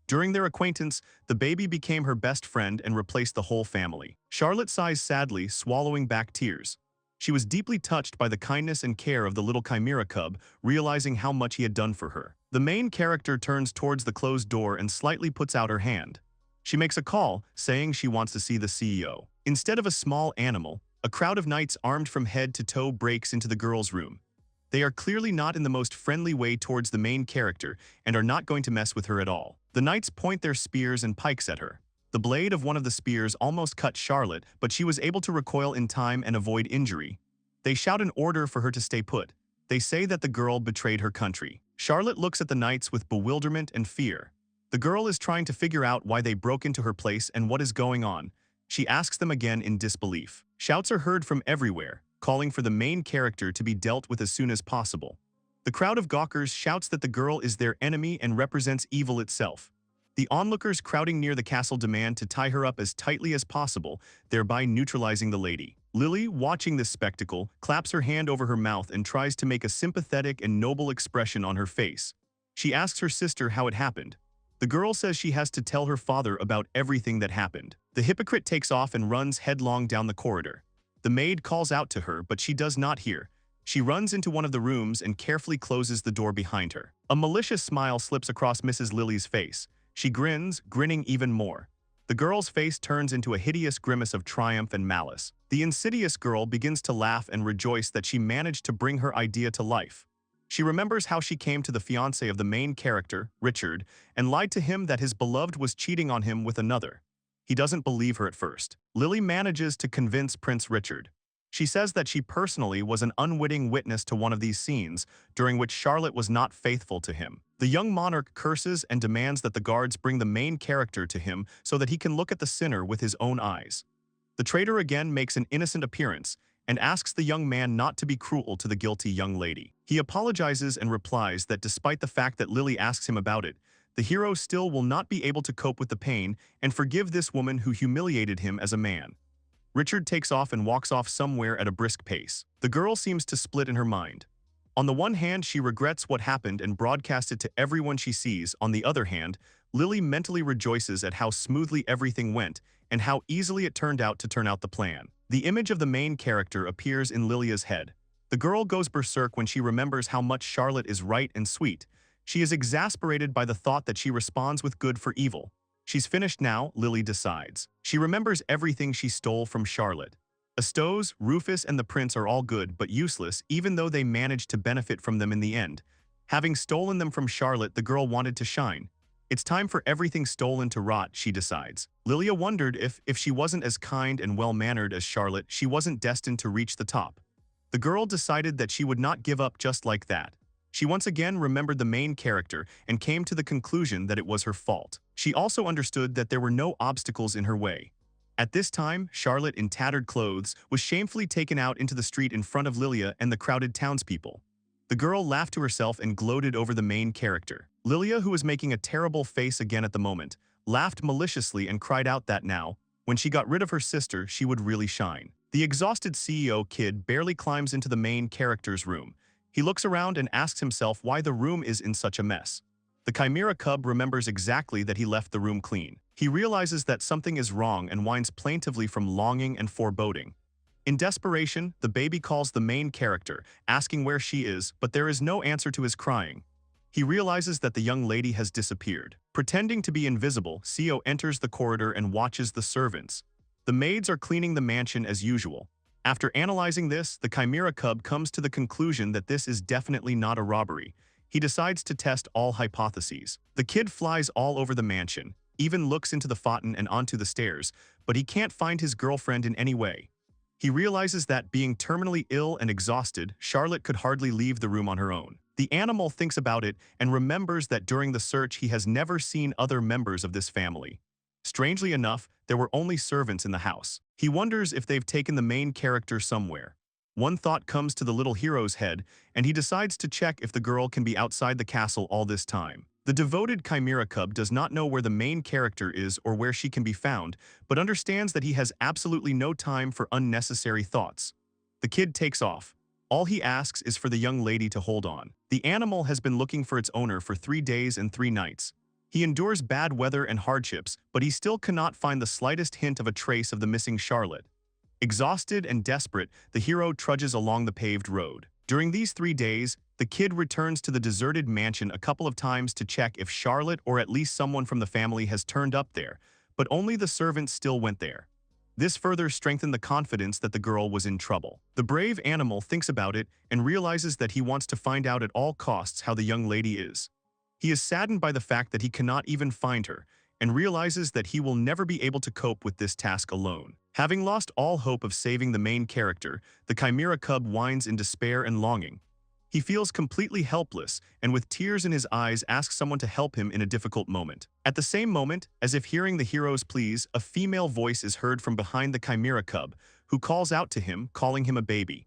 During their acquaintance, the baby became her best friend and replaced the whole family. Charlotte sighs sadly, swallowing back tears. She was deeply touched by the kindness and care of the little chimera cub, realizing how much he had done for her. The main character turns towards the closed door and slightly puts out her hand. She makes a call, saying she wants to see the CEO. Instead of a small animal, a crowd of knights armed from head to toe breaks into the girl's room. They are clearly not in the most friendly way towards the main character and are not going to mess with her at all. The knights point their spears and pikes at her. The blade of one of the spears almost cut Charlotte, but she was able to recoil in time and avoid injury. They shout an order for her to stay put. They say that the girl betrayed her country. Charlotte looks at the knights with bewilderment and fear. The girl is trying to figure out why they broke into her place and what is going on. She asks them again in disbelief. Shouts are heard from everywhere, calling for the main character to be dealt with as soon as possible. The crowd of gawkers shouts that the girl is their enemy and represents evil itself. The onlookers crowding near the castle demand to tie her up as tightly as possible, thereby neutralizing the lady. Lily, watching this spectacle, claps her hand over her mouth and tries to make a sympathetic and noble expression on her face. She asks her sister how it happened. The girl says she has to tell her father about everything that happened. The hypocrite takes off and runs headlong down the corridor. The maid calls out to her, but she does not hear. She runs into one of the rooms and carefully closes the door behind her. A malicious smile slips across Mrs. Lily's face. She grins, grinning even more. The girl's face turns into a hideous grimace of triumph and malice. The insidious girl begins to laugh and rejoice that she managed to bring her idea to life. She remembers how she came to the fiancé of the main character, Richard, and lied to him that his beloved was cheating on him with another. He doesn't believe her at first. Lily manages to convince Prince Richard. She says that she personally was an unwitting witness to one of these scenes, during which Charlotte was not faithful to him. The young monarch curses and demands that the guards bring the main character to him so that he can look at the sinner with his own eyes. The traitor again makes an innocent appearance and asks the young man not to be cruel to the guilty young lady. He apologizes and replies that despite the fact that Lily asks him about it, the hero still will not be able to cope with the pain and forgive this woman who humiliated him as a man. Richard takes off and walks off somewhere at a brisk pace. The girl seems to split in her mind. On the one hand, she regrets what happened and broadcasts it to everyone she sees. On the other hand, Lily mentally rejoices at how smoothly everything went and how easily it turned out to turn out the plan. The image of the main character appears in Lilia's head. The girl goes berserk when she remembers how much Charlotte is right and sweet. She is exasperated by the thought that she responds with good for evil. She's finished now, Lily decides. She remembers everything she stole from Charlotte. Astos, Rufus, and the prince are all good but useless, even though they managed to benefit from them in the end. Having stolen them from Charlotte, the girl wanted to shine. It's time for everything stolen to rot, she decides. Lilia wondered if she wasn't as kind and well-mannered as Charlotte, she wasn't destined to reach the top. The girl decided that she would not give up just like that. She once again remembered the main character and came to the conclusion that it was her fault. She also understood that there were no obstacles in her way. At this time, Charlotte, in tattered clothes, was shamefully taken out into the street in front of Lilia and the crowded townspeople. The girl laughed to herself and gloated over the main character. Lilia, who was making a terrible face again at the moment, laughed maliciously and cried out that now, when she got rid of her sister, she would really shine. The exhausted CEO kid barely climbs into the main character's room. He looks around and asks himself why the room is in such a mess. The chimera cub remembers exactly that he left the room clean. He realizes that something is wrong and whines plaintively from longing and foreboding. In desperation, the baby calls the main character, asking where she is, but there is no answer to his crying. He realizes that the young lady has disappeared. Pretending to be invisible, CEO enters the corridor and watches the servants. The maids are cleaning the mansion as usual. After analyzing this, the chimera cub comes to the conclusion that this is definitely not a robbery. He decides to test all hypotheses. The kid flies all over the mansion, even looks into the phaeton and onto the stairs, but he can't find his girlfriend in any way. He realizes that, being terminally ill and exhausted, Charlotte could hardly leave the room on her own. The animal thinks about it and remembers that during the search he has never seen other members of this family. Strangely enough, there were only servants in the house. He wonders if they've taken the main character somewhere. One thought comes to the little hero's head, and he decides to check if the girl can be outside the castle all this time. The devoted chimera cub does not know where the main character is or where she can be found, but understands that he has absolutely no time for unnecessary thoughts. The kid takes off. All he asks is for the young lady to hold on. The animal has been looking for its owner for 3 days and 3 nights. He endures bad weather and hardships, but he still cannot find the slightest hint of a trace of the missing Charlotte. Exhausted and desperate, the hero trudges along the paved road. During these 3 days, the kid returns to the deserted mansion a couple of times to check if Charlotte or at least someone from the family has turned up there, but only the servants still went there. This further strengthened the confidence that the girl was in trouble. The brave animal thinks about it and realizes that he wants to find out at all costs how the young lady is. He is saddened by the fact that he cannot even find her, and realizes that he will never be able to cope with this task alone. Having lost all hope of saving the main character, the chimera cub whines in despair and longing. He feels completely helpless and with tears in his eyes asks someone to help him in a difficult moment. At the same moment, as if hearing the hero's pleas, a female voice is heard from behind the chimera cub, who calls out to him, calling him a baby.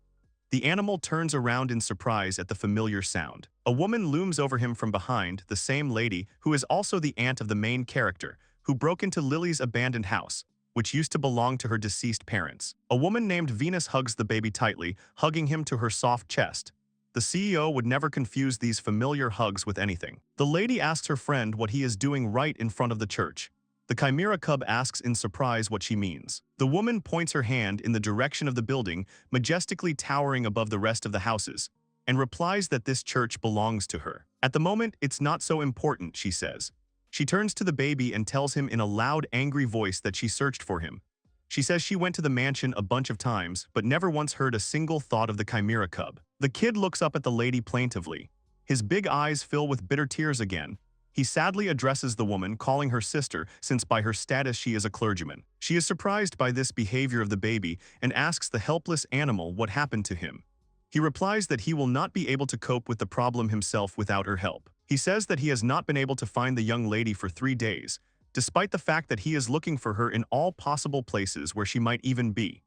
The animal turns around in surprise at the familiar sound. A woman looms over him from behind, the same lady who is also the aunt of the main character, who broke into Lily's abandoned house, which used to belong to her deceased parents. A woman named Venus hugs the baby tightly, hugging him to her soft chest. The CEO would never confuse these familiar hugs with anything. The lady asks her friend what he is doing right in front of the church. The chimera cub asks in surprise what she means. The woman points her hand in the direction of the building, majestically towering above the rest of the houses, and replies that this church belongs to her. At the moment, it's not so important, she says. She turns to the baby and tells him in a loud, angry voice that she searched for him. She says she went to the mansion a bunch of times, but never once heard a single thought of the chimera cub. The kid looks up at the lady plaintively. His big eyes fill with bitter tears again. He sadly addresses the woman, calling her sister, since by her status she is a clergyman. She is surprised by this behavior of the baby and asks the helpless animal what happened to him. He replies that he will not be able to cope with the problem himself without her help. He says that he has not been able to find the young lady for 3 days, despite the fact that he is looking for her in all possible places where she might even be.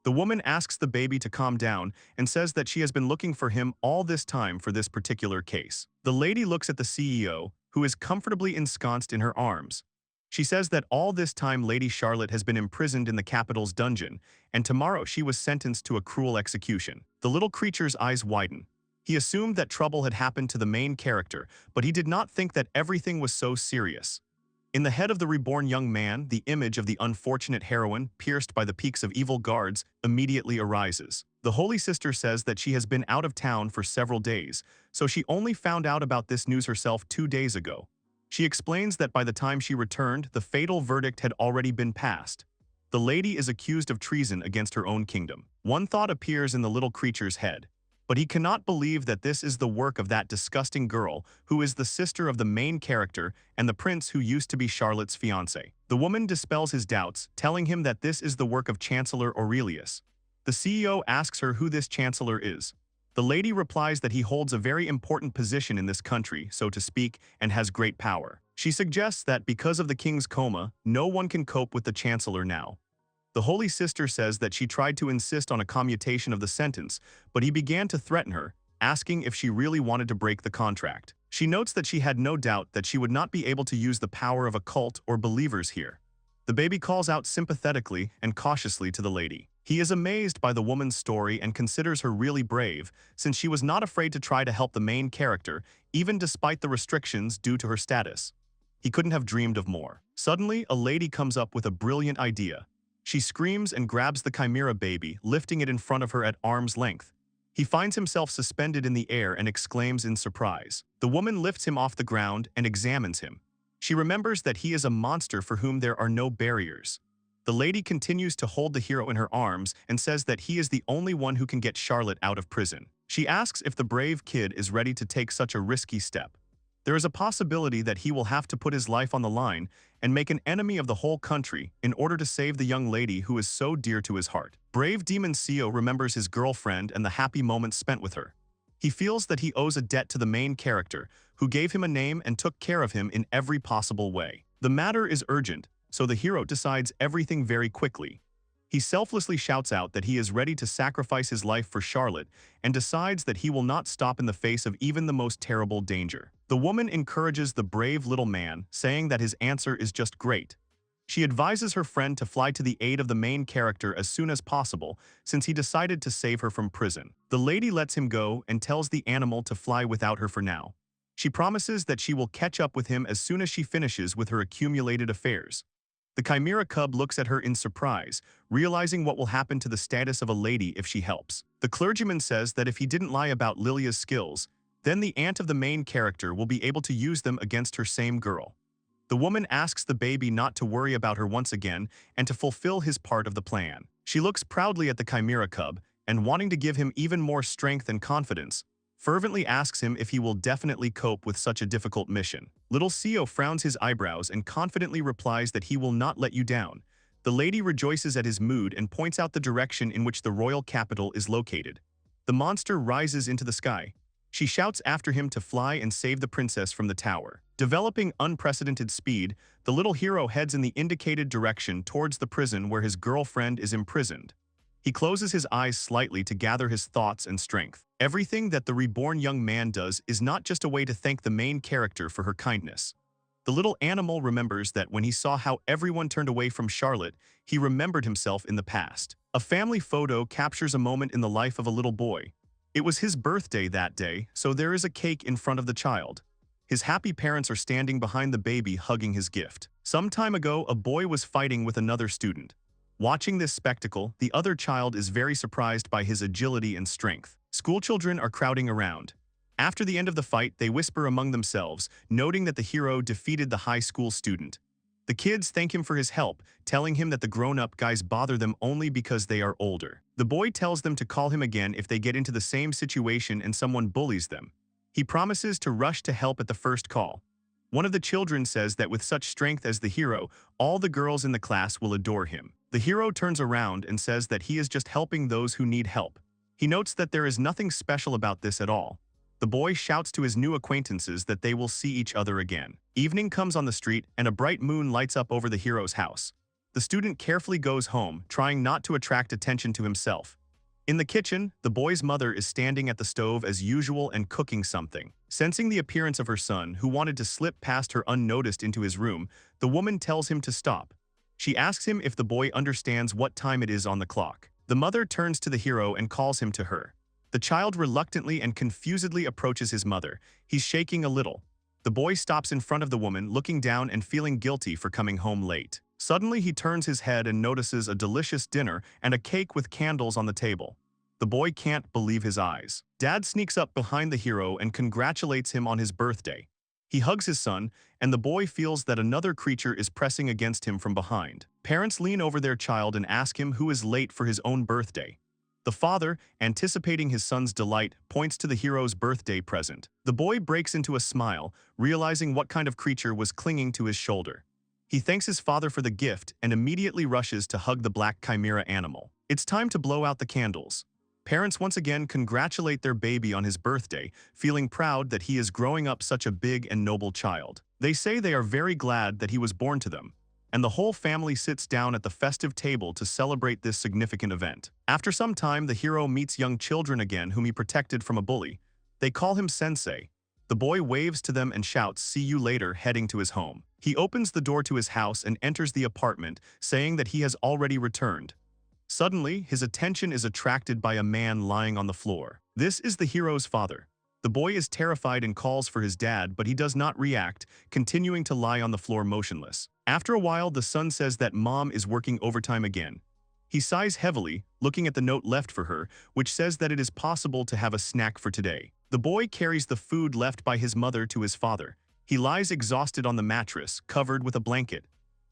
The woman asks the baby to calm down and says that she has been looking for him all this time for this particular case. The lady looks at the CEO, who is comfortably ensconced in her arms. She says that all this time Lady Charlotte has been imprisoned in the capital's dungeon, and tomorrow she was sentenced to a cruel execution. The little creature's eyes widen. He assumed that trouble had happened to the main character, but he did not think that everything was so serious. In the head of the reborn young man, the image of the unfortunate heroine, pierced by the peaks of evil guards, immediately arises. The Holy Sister says that she has been out of town for several days, so she only found out about this news herself 2 days ago. She explains that by the time she returned, the fatal verdict had already been passed. The lady is accused of treason against her own kingdom. One thought appears in the little creature's head. But he cannot believe that this is the work of that disgusting girl who is the sister of the main character and the prince who used to be Charlotte's fiancé. The woman dispels his doubts, telling him that this is the work of Chancellor Aurelius. The CEO asks her who this chancellor is. The lady replies that he holds a very important position in this country, so to speak, and has great power. She suggests that because of the king's coma, no one can cope with the chancellor now. The Holy Sister says that she tried to insist on a commutation of the sentence, but he began to threaten her, asking if she really wanted to break the contract. She notes that she had no doubt that she would not be able to use the power of a cult or believers here. The baby calls out sympathetically and cautiously to the lady. He is amazed by the woman's story and considers her really brave, since she was not afraid to try to help the main character, even despite the restrictions due to her status. He couldn't have dreamed of more. Suddenly, a lady comes up with a brilliant idea. She screams and grabs the chimera baby, lifting it in front of her at arm's length. He finds himself suspended in the air and exclaims in surprise. The woman lifts him off the ground and examines him. She remembers that he is a monster for whom there are no barriers. The lady continues to hold the hero in her arms and says that he is the only one who can get Charlotte out of prison. She asks if the brave kid is ready to take such a risky step. There is a possibility that he will have to put his life on the line and make an enemy of the whole country in order to save the young lady who is so dear to his heart. Brave Demon Seo remembers his girlfriend and the happy moments spent with her. He feels that he owes a debt to the main character, who gave him a name and took care of him in every possible way. The matter is urgent, so the hero decides everything very quickly. He selflessly shouts out that he is ready to sacrifice his life for Charlotte and decides that he will not stop in the face of even the most terrible danger. The woman encourages the brave little man, saying that his answer is just great. She advises her friend to fly to the aid of the main character as soon as possible, since he decided to save her from prison. The lady lets him go and tells the animal to fly without her for now. She promises that she will catch up with him as soon as she finishes with her accumulated affairs. The chimera cub looks at her in surprise, realizing what will happen to the status of a lady if she helps. The clergyman says that if he didn't lie about Lilia's skills, then the aunt of the main character will be able to use them against her same girl. The woman asks the baby not to worry about her once again and to fulfill his part of the plan. She looks proudly at the chimera cub and, wanting to give him even more strength and confidence, fervently asks him if he will definitely cope with such a difficult mission. Little Seo frowns his eyebrows and confidently replies that he will not let you down. The lady rejoices at his mood and points out the direction in which the royal capital is located. The monster rises into the sky. She shouts after him to fly and save the princess from the tower. Developing unprecedented speed, the little hero heads in the indicated direction towards the prison where his girlfriend is imprisoned. He closes his eyes slightly to gather his thoughts and strength. Everything that the reborn young man does is not just a way to thank the main character for her kindness. The little animal remembers that when he saw how everyone turned away from Charlotte, he remembered himself in the past. A family photo captures a moment in the life of a little boy. It was his birthday that day, so there is a cake in front of the child. His happy parents are standing behind the baby hugging his gift. Some time ago, a boy was fighting with another student. Watching this spectacle, the other child is very surprised by his agility and strength. Schoolchildren are crowding around. After the end of the fight, they whisper among themselves, noting that the hero defeated the high school student. The kids thank him for his help, telling him that the grown-up guys bother them only because they are older. The boy tells them to call him again if they get into the same situation and someone bullies them. He promises to rush to help at the first call. One of the children says that with such strength as the hero, all the girls in the class will adore him. The hero turns around and says that he is just helping those who need help. He notes that there is nothing special about this at all. The boy shouts to his new acquaintances that they will see each other again. Evening comes on the street and a bright moon lights up over the hero's house. The student carefully goes home, trying not to attract attention to himself. In the kitchen, the boy's mother is standing at the stove as usual and cooking something. Sensing the appearance of her son, who wanted to slip past her unnoticed into his room, the woman tells him to stop. She asks him if the boy understands what time it is on the clock. The mother turns to the hero and calls him to her. The child reluctantly and confusedly approaches his mother. He's shaking a little. The boy stops in front of the woman, looking down and feeling guilty for coming home late. Suddenly, he turns his head and notices a delicious dinner and a cake with candles on the table. The boy can't believe his eyes. Dad sneaks up behind the hero and congratulates him on his birthday. He hugs his son, and the boy feels that another creature is pressing against him from behind. Parents lean over their child and ask him who is late for his own birthday. The father, anticipating his son's delight, points to the hero's birthday present. The boy breaks into a smile, realizing what kind of creature was clinging to his shoulder. He thanks his father for the gift and immediately rushes to hug the black chimera animal. It's time to blow out the candles. Parents once again congratulate their baby on his birthday, feeling proud that he is growing up such a big and noble child. They say they are very glad that he was born to them, and the whole family sits down at the festive table to celebrate this significant event. After some time, the hero meets young children again whom he protected from a bully. They call him Sensei. The boy waves to them and shouts, "See you later," heading to his home. He opens the door to his house and enters the apartment, saying that he has already returned. Suddenly, his attention is attracted by a man lying on the floor. This is the hero's father. The boy is terrified and calls for his dad, but he does not react, continuing to lie on the floor motionless. After a while, the son says that mom is working overtime again. He sighs heavily, looking at the note left for her, which says that it is possible to have a snack for today. The boy carries the food left by his mother to his father. He lies exhausted on the mattress, covered with a blanket.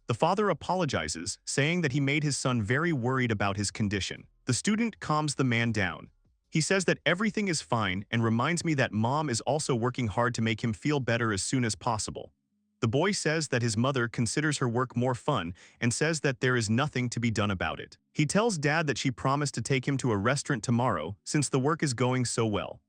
The father apologizes, saying that he made his son very worried about his condition. The student calms the man down. He says that everything is fine and reminds me that mom is also working hard to make him feel better as soon as possible. The boy says that his mother considers her work more fun and says that there is nothing to be done about it. He tells dad that she promised to take him to a restaurant tomorrow since the work is going so well.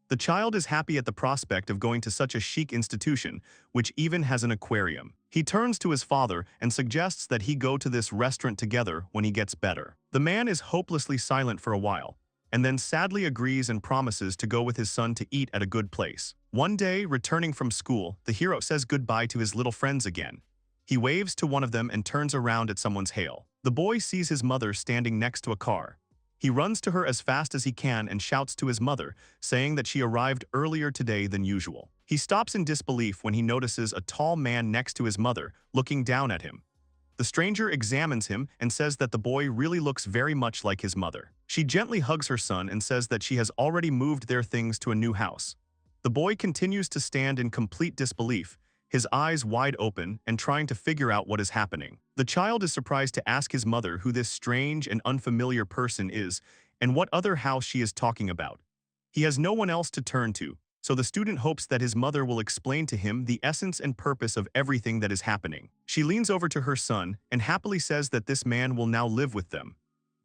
The child is happy at the prospect of going to such a chic institution, which even has an aquarium. He turns to his father and suggests that he go to this restaurant together when he gets better. The man is hopelessly silent for a while, and then sadly agrees and promises to go with his son to eat at a good place. One day, returning from school, the hero says goodbye to his little friends again. He waves to one of them and turns around at someone's hail. The boy sees his mother standing next to a car. He runs to her as fast as he can and shouts to his mother, saying that she arrived earlier today than usual. He stops in disbelief when he notices a tall man next to his mother, looking down at him. The stranger examines him and says that the boy really looks very much like his mother. She gently hugs her son and says that she has already moved their things to a new house. The boy continues to stand in complete disbelief, his eyes wide open and trying to figure out what is happening. The child is surprised to ask his mother who this strange and unfamiliar person is and what other house she is talking about. He has no one else to turn to, so the student hopes that his mother will explain to him the essence and purpose of everything that is happening. She leans over to her son and happily says that this man will now live with them.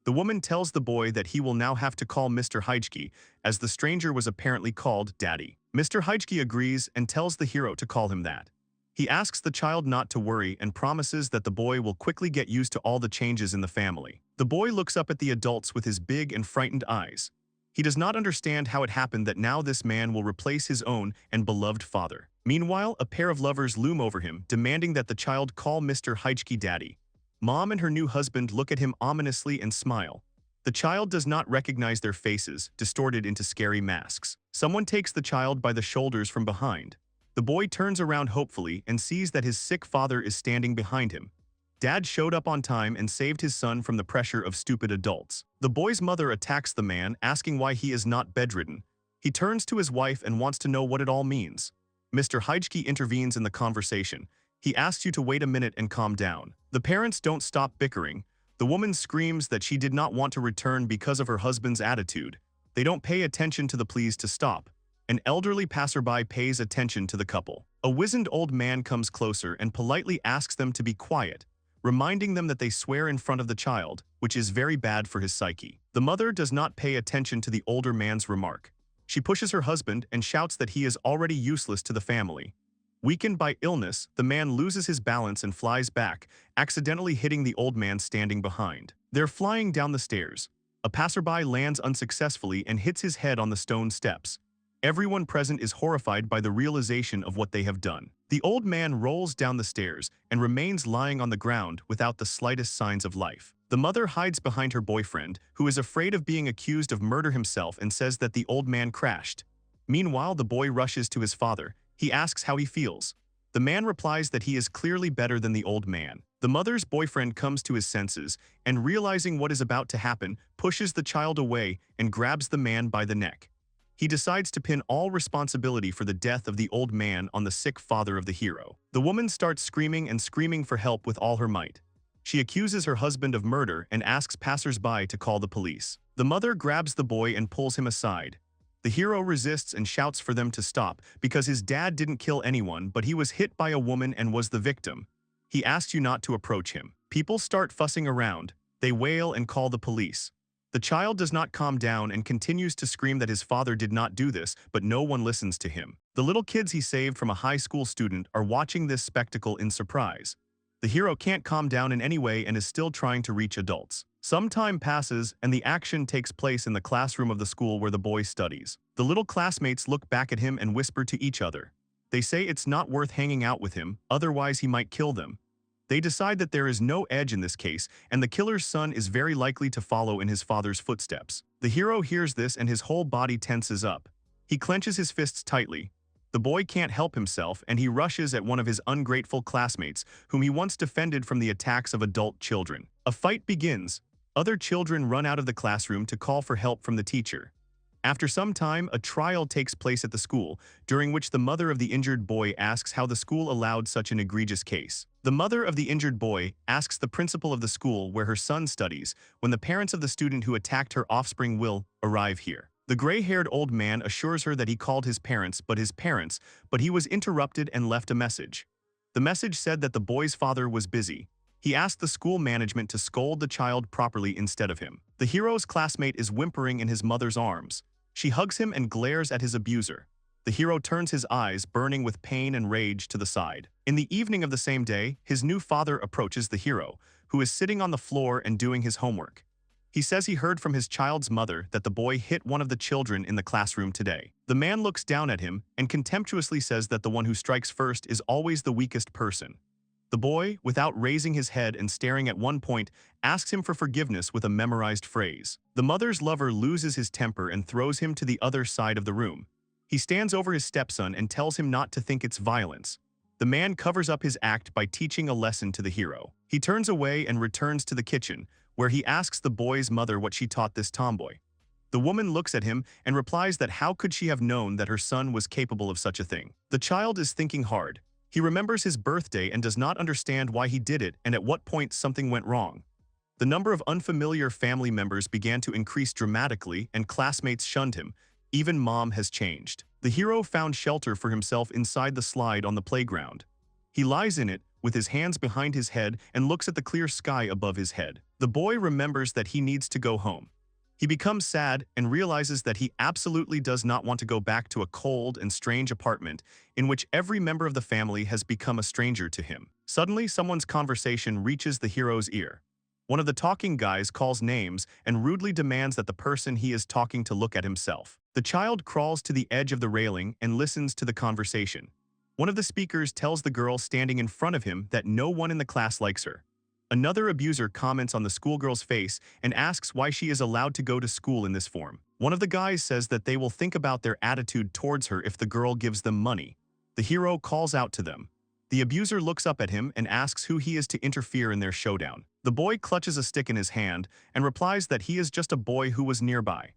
The woman tells the boy that he will now have to call Mr. Heijki, as the stranger was apparently called Daddy. Mr. Heijki agrees and tells the hero to call him that. He asks the child not to worry and promises that the boy will quickly get used to all the changes in the family. The boy looks up at the adults with his big and frightened eyes. He does not understand how it happened that now this man will replace his own and beloved father. Meanwhile, a pair of lovers loom over him, demanding that the child call Mr. Heijki Daddy. Mom and her new husband look at him ominously and smile. The child does not recognize their faces, distorted into scary masks. Someone takes the child by the shoulders from behind. The boy turns around hopefully and sees that his sick father is standing behind him. Dad showed up on time and saved his son from the pressure of stupid adults. The boy's mother attacks the man, asking why he is not bedridden. He turns to his wife and wants to know what it all means. Mr. Heijki intervenes in the conversation. He asks you to wait a minute and calm down. The parents don't stop bickering. The woman screams that she did not want to return because of her husband's attitude. They don't pay attention to the pleas to stop. An elderly passerby pays attention to the couple. A wizened old man comes closer and politely asks them to be quiet, reminding them that they swear in front of the child, which is very bad for his psyche. The mother does not pay attention to the older man's remark. She pushes her husband and shouts that he is already useless to the family. Weakened by illness, the man loses his balance and flies back, accidentally hitting the old man standing behind. They're flying down the stairs. A passerby lands unsuccessfully and hits his head on the stone steps. Everyone present is horrified by the realization of what they have done. The old man rolls down the stairs and remains lying on the ground without the slightest signs of life. The mother hides behind her boyfriend, who is afraid of being accused of murder himself and says that the old man crashed. Meanwhile, the boy rushes to his father. He asks how he feels. The man replies that he is clearly better than the old man. The mother's boyfriend comes to his senses and, realizing what is about to happen, pushes the child away and grabs the man by the neck. He decides to pin all responsibility for the death of the old man on the sick father of the hero. The woman starts screaming and screaming for help with all her might. She accuses her husband of murder and asks passers-by to call the police. The mother grabs the boy and pulls him aside. The hero resists and shouts for them to stop because his dad didn't kill anyone, but he was hit by a woman and was the victim. He asks you not to approach him. People start fussing around. They wail and call the police. The child does not calm down and continues to scream that his father did not do this, but no one listens to him. The little kids he saved from a high school student are watching this spectacle in surprise. The hero can't calm down in any way and is still trying to reach adults. Some time passes and the action takes place in the classroom of the school where the boy studies. The little classmates look back at him and whisper to each other. They say it's not worth hanging out with him, otherwise he might kill them. They decide that there is no edge in this case, and the killer's son is very likely to follow in his father's footsteps. The hero hears this and his whole body tenses up. He clenches his fists tightly. The boy can't help himself and he rushes at one of his ungrateful classmates, whom he once defended from the attacks of adult children. A fight begins. Other children run out of the classroom to call for help from the teacher. After some time, a trial takes place at the school, during which the mother of the injured boy asks how the school allowed such an egregious case. The mother of the injured boy asks the principal of the school where her son studies when the parents of the student who attacked her offspring will arrive here. The gray-haired old man assures her that he called his parents, but he was interrupted and left a message. The message said that the boy's father was busy. He asked the school management to scold the child properly instead of him. The hero's classmate is whimpering in his mother's arms. She hugs him and glares at his abuser. The hero turns his eyes, burning with pain and rage, to the side. In the evening of the same day, his new father approaches the hero, who is sitting on the floor and doing his homework. He says he heard from his child's mother that the boy hit one of the children in the classroom today. The man looks down at him and contemptuously says that the one who strikes first is always the weakest person. The boy, without raising his head and staring at one point, asks him for forgiveness with a memorized phrase. The mother's lover loses his temper and throws him to the other side of the room. He stands over his stepson and tells him not to think it's violence. The man covers up his act by teaching a lesson to the hero. He turns away and returns to the kitchen, where he asks the boy's mother what she taught this tomboy. The woman looks at him and replies that how could she have known that her son was capable of such a thing. The child is thinking hard. He remembers his birthday and does not understand why he did it and at what point something went wrong. The number of unfamiliar family members began to increase dramatically and classmates shunned him. Even mom has changed. The hero found shelter for himself inside the slide on the playground. He lies in it, with his hands behind his head and looks at the clear sky above his head. The boy remembers that he needs to go home. He becomes sad and realizes that he absolutely does not want to go back to a cold and strange apartment in which every member of the family has become a stranger to him. Suddenly, someone's conversation reaches the hero's ear. One of the talking guys calls names and rudely demands that the person he is talking to look at himself. The child crawls to the edge of the railing and listens to the conversation. One of the speakers tells the girl standing in front of him that no one in the class likes her. Another abuser comments on the schoolgirl's face and asks why she is allowed to go to school in this form. One of the guys says that they will think about their attitude towards her if the girl gives them money. The hero calls out to them. The abuser looks up at him and asks who he is to interfere in their showdown. The boy clutches a stick in his hand and replies that he is just a boy who was nearby.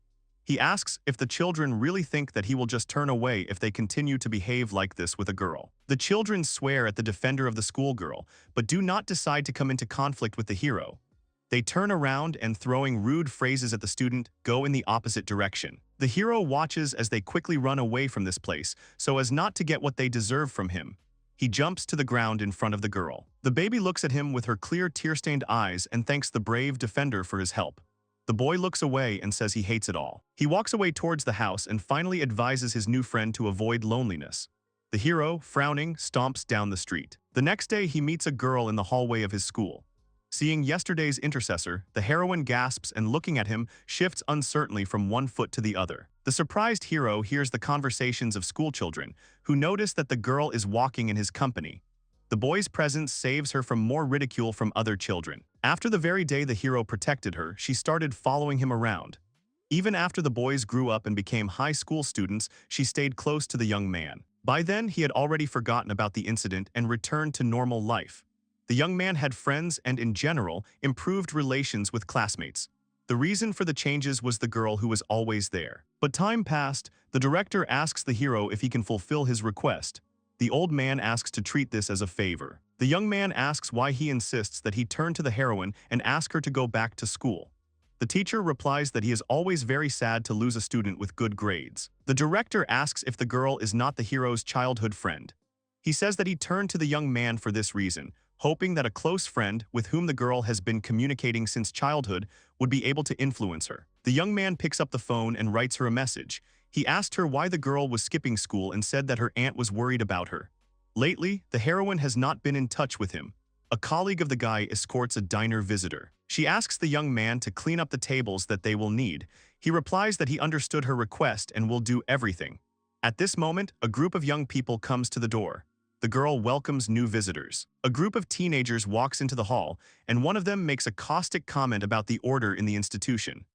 He asks if the children really think that he will just turn away if they continue to behave like this with a girl. The children swear at the defender of the schoolgirl, but do not decide to come into conflict with the hero. They turn around and, throwing rude phrases at the student, go in the opposite direction. The hero watches as they quickly run away from this place so as not to get what they deserve from him. He jumps to the ground in front of the girl. The baby looks at him with her clear tear-stained eyes and thanks the brave defender for his help. The boy looks away and says he hates it all. He walks away towards the house and finally advises his new friend to avoid loneliness. The hero, frowning, stomps down the street. The next day he meets a girl in the hallway of his school. Seeing yesterday's intercessor, the heroine gasps and looking at him, shifts uncertainly from one foot to the other. The surprised hero hears the conversations of schoolchildren, who notice that the girl is walking in his company. The boy's presence saves her from more ridicule from other children. After the very day the hero protected her, she started following him around. Even after the boys grew up and became high school students, she stayed close to the young man. By then, he had already forgotten about the incident and returned to normal life. The young man had friends and, in general, improved relations with classmates. The reason for the changes was the girl who was always there. But time passed. The director asks the hero if he can fulfill his request. The old man asks to treat this as a favor. The young man asks why he insists that he turn to the heroine and ask her to go back to school. The teacher replies that he is always very sad to lose a student with good grades. The director asks if the girl is not the hero's childhood friend. He says that he turned to the young man for this reason, hoping that a close friend with whom the girl has been communicating since childhood would be able to influence her. The young man picks up the phone and writes her a message. He asked her why the girl was skipping school and said that her aunt was worried about her. Lately, the heroine has not been in touch with him. A colleague of the guy escorts a diner visitor. She asks the young man to clean up the tables that they will need. He replies that he understood her request and will do everything. At this moment, a group of young people comes to the door. The girl welcomes new visitors. A group of teenagers walks into the hall, and one of them makes a caustic comment about the order in the institution.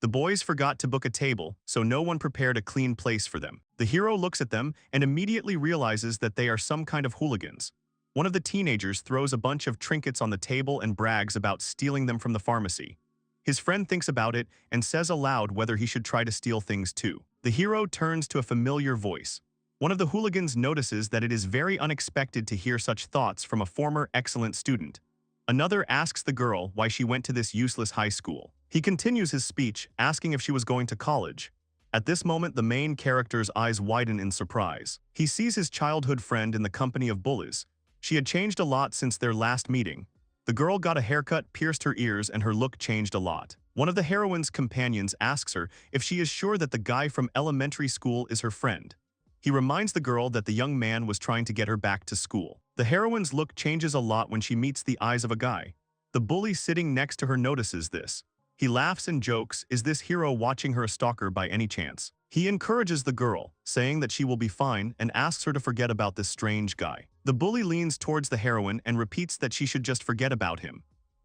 The boys forgot to book a table, so no one prepared a clean place for them. The hero looks at them and immediately realizes that they are some kind of hooligans. One of the teenagers throws a bunch of trinkets on the table and brags about stealing them from the pharmacy. His friend thinks about it and says aloud whether he should try to steal things too. The hero turns to a familiar voice. One of the hooligans notices that it is very unexpected to hear such thoughts from a former excellent student. Another asks the girl why she went to this useless high school. He continues his speech, asking if she was going to college. At this moment, the main character's eyes widen in surprise. He sees his childhood friend in the company of bullies. She had changed a lot since their last meeting. The girl got a haircut, pierced her ears, and her look changed a lot. One of the heroine's companions asks her if she is sure that the guy from elementary school is her friend. He reminds the girl that the young man was trying to get her back to school. The heroine's look changes a lot when she meets the eyes of a guy. The bully sitting next to her notices this. He laughs and jokes, is this hero watching her a stalker by any chance? He encourages the girl, saying that she will be fine, and asks her to forget about this strange guy. The bully leans towards the heroine and repeats that she should just forget about him.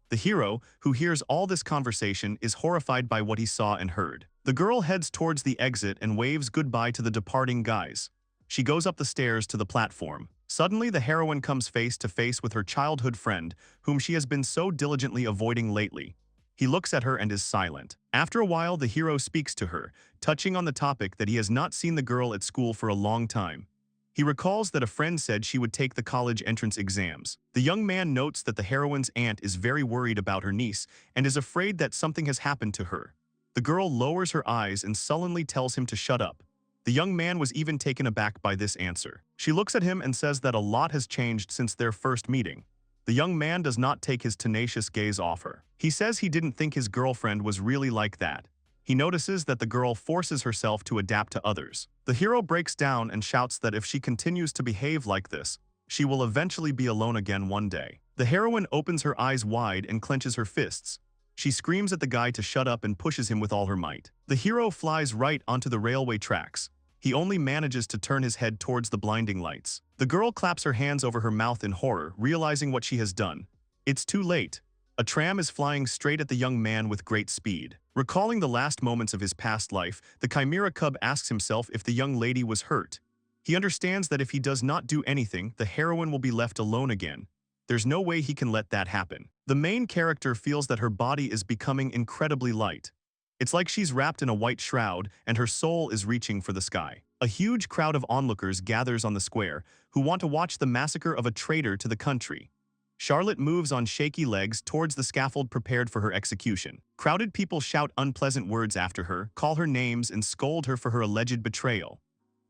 The hero, who hears all this conversation, is horrified by what he saw and heard. The girl heads towards the exit and waves goodbye to the departing guys. She goes up the stairs to the platform. Suddenly, the heroine comes face to face with her childhood friend, whom she has been so diligently avoiding lately. He looks at her and is silent. After a while, the hero speaks to her, touching on the topic that he has not seen the girl at school for a long time. He recalls that a friend said she would take the college entrance exams. The young man notes that the heroine's aunt is very worried about her niece and is afraid that something has happened to her. The girl lowers her eyes and sullenly tells him to shut up. The young man was even taken aback by this answer. She looks at him and says that a lot has changed since their first meeting. The young man does not take his tenacious gaze off her. He says he didn't think his girlfriend was really like that. He notices that the girl forces herself to adapt to others. The hero breaks down and shouts that if she continues to behave like this, she will eventually be alone again one day. The heroine opens her eyes wide and clenches her fists. She screams at the guy to shut up and pushes him with all her might. The hero flies right onto the railway tracks. He only manages to turn his head towards the blinding lights. The girl claps her hands over her mouth in horror, realizing what she has done. It's too late. A tram is flying straight at the young man with great speed. Recalling the last moments of his past life, the chimera cub asks himself if the young lady was hurt. He understands that if he does not do anything, the heroine will be left alone again. There's no way he can let that happen. The main character feels that her body is becoming incredibly light. It's like she's wrapped in a white shroud and her soul is reaching for the sky. A huge crowd of onlookers gathers on the square who want to watch the massacre of a traitor to the country. Charlotte moves on shaky legs towards the scaffold prepared for her execution. Crowded people shout unpleasant words after her, call her names, and scold her for her alleged betrayal.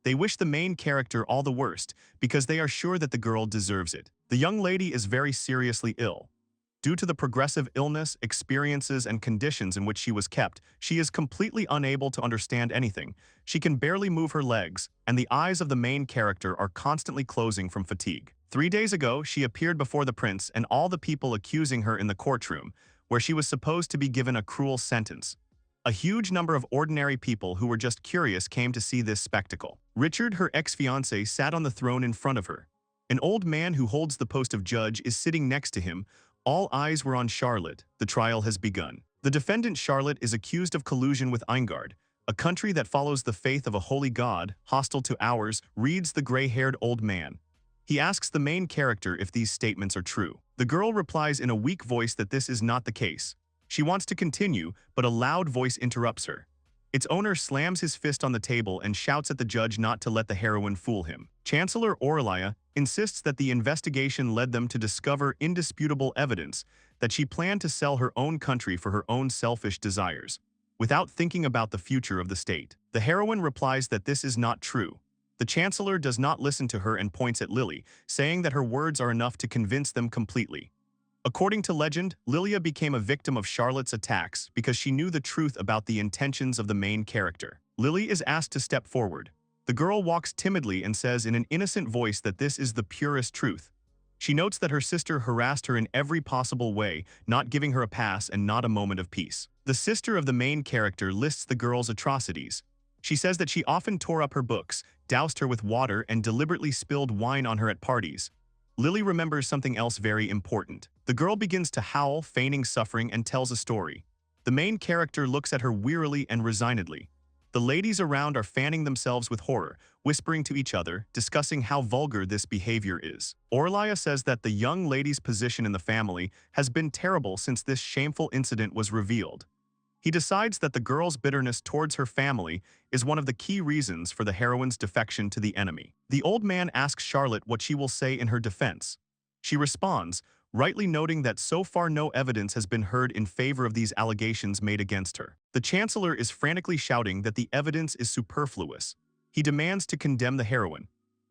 They wish the main character all the worst because they are sure that the girl deserves it. The young lady is very seriously ill. Due to the progressive illness, experiences, and conditions in which she was kept, she is completely unable to understand anything. She can barely move her legs, and the eyes of the main character are constantly closing from fatigue. 3 days ago, she appeared before the prince and all the people accusing her in the courtroom, where she was supposed to be given a cruel sentence. A huge number of ordinary people who were just curious came to see this spectacle. Richard, her ex-fiancé, sat on the throne in front of her. An old man who holds the post of judge is sitting next to him. All eyes were on Charlotte. The trial has begun. The defendant Charlotte is accused of collusion with Eingard, a country that follows the faith of a holy god, hostile to ours, reads the gray-haired old man. He asks the main character if these statements are true. The girl replies in a weak voice that this is not the case. She wants to continue, but a loud voice interrupts her. Its owner slams his fist on the table and shouts at the judge not to let the heroine fool him. Chancellor Lilia insists that the investigation led them to discover indisputable evidence that she planned to sell her own country for her own selfish desires, without thinking about the future of the state. The heroine replies that this is not true. The Chancellor does not listen to her and points at Lily, saying that her words are enough to convince them completely. According to legend, Lilia became a victim of Charlotte's attacks because she knew the truth about the intentions of the main character. Lily is asked to step forward. The girl walks timidly and says in an innocent voice that this is the purest truth. She notes that her sister harassed her in every possible way, not giving her a pass and not a moment of peace. The sister of the main character lists the girl's atrocities. She says that she often tore up her books, doused her with water, and deliberately spilled wine on her at parties. Lily remembers something else very important. The girl begins to howl, feigning suffering, and tells a story. The main character looks at her wearily and resignedly. The ladies around are fanning themselves with horror, whispering to each other, discussing how vulgar this behavior is. Lilia says that the young lady's position in the family has been terrible since this shameful incident was revealed. He decides that the girl's bitterness towards her family is one of the key reasons for the heroine's defection to the enemy. The old man asks Charlotte what she will say in her defense. She responds, rightly noting that so far no evidence has been heard in favor of these allegations made against her. The Chancellor is frantically shouting that the evidence is superfluous. He demands to condemn the heroine.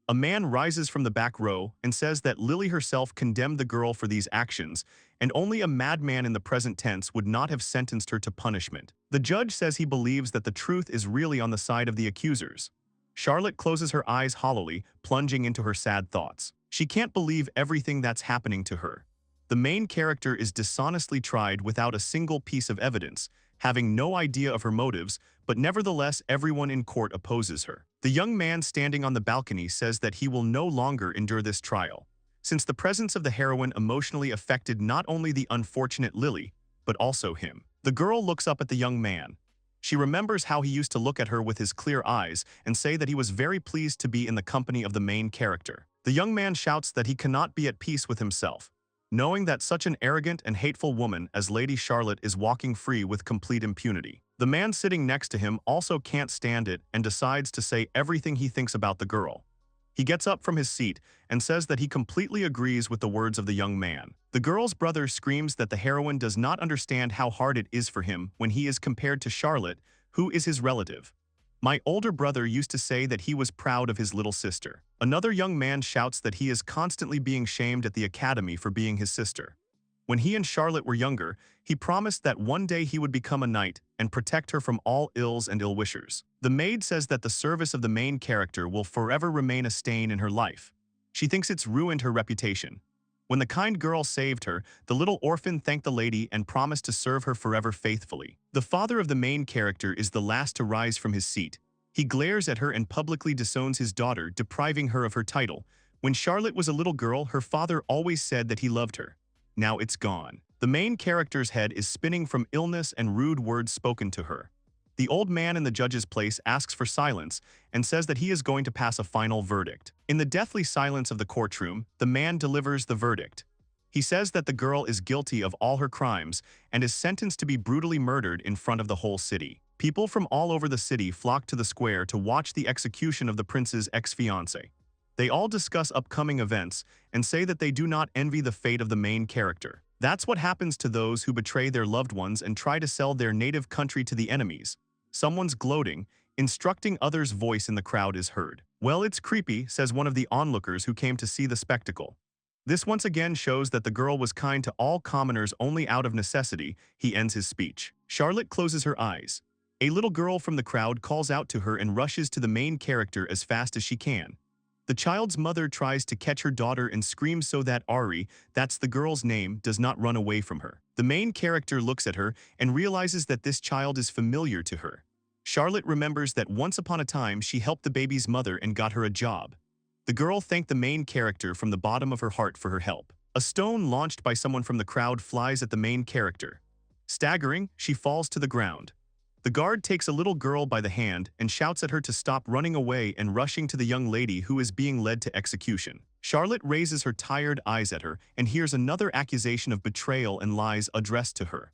A man rises from the back row and says that Lily herself condemned the girl for these actions, and only a madman in the present tense would not have sentenced her to punishment. The judge says he believes that the truth is really on the side of the accusers. Charlotte closes her eyes hollowly, plunging into her sad thoughts. She can't believe everything that's happening to her. The main character is dishonestly tried without a single piece of evidence, having no idea of her motives, but nevertheless everyone in court opposes her. The young man standing on the balcony says that he will no longer endure this trial, since the presence of the heroine emotionally affected not only the unfortunate Lily, but also him. The girl looks up at the young man. She remembers how he used to look at her with his clear eyes and say that he was very pleased to be in the company of the main character. The young man shouts that he cannot be at peace with himself, knowing that such an arrogant and hateful woman as Lady Charlotte is walking free with complete impunity. The man sitting next to him also can't stand it and decides to say everything he thinks about the girl. He gets up from his seat and says that he completely agrees with the words of the young man. The girl's brother screams that the heroine does not understand how hard it is for him when he is compared to Charlotte, who is his relative. My older brother used to say that he was proud of his little sister. Another young man shouts that he is constantly being shamed at the academy for being his sister. When he and Charlotte were younger, he promised that one day he would become a knight and protect her from all ills and ill-wishers. The maid says that the service of the main character will forever remain a stain in her life. She thinks it's ruined her reputation. When the kind girl saved her, the little orphan thanked the lady and promised to serve her forever faithfully. The father of the main character is the last to rise from his seat. He glares at her and publicly disowns his daughter, depriving her of her title. When Charlotte was a little girl, her father always said that he loved her. Now it's gone. The main character's head is spinning from illness and rude words spoken to her. The old man in the judge's place asks for silence and says that he is going to pass a final verdict. In the deathly silence of the courtroom, the man delivers the verdict. He says that the girl is guilty of all her crimes and is sentenced to be brutally murdered in front of the whole city. People from all over the city flock to the square to watch the execution of the prince's ex-fiancée. They all discuss upcoming events and say that they do not envy the fate of the main character. That's what happens to those who betray their loved ones and try to sell their native country to the enemies. Someone's gloating, instructing others' voice in the crowd is heard. Well, it's creepy, says one of the onlookers who came to see the spectacle. This once again shows that the girl was kind to all commoners only out of necessity. He ends his speech. Charlotte closes her eyes. A little girl from the crowd calls out to her and rushes to the main character as fast as she can. The child's mother tries to catch her daughter and screams so that Ari, that's the girl's name, does not run away from her. The main character looks at her and realizes that this child is familiar to her. Charlotte remembers that once upon a time she helped the baby's mother and got her a job. The girl thanked the main character from the bottom of her heart for her help. A stone launched by someone from the crowd flies at the main character. Staggering, she falls to the ground. The guard takes a little girl by the hand and shouts at her to stop running away and rushing to the young lady who is being led to execution. Charlotte raises her tired eyes at her and hears another accusation of betrayal and lies addressed to her.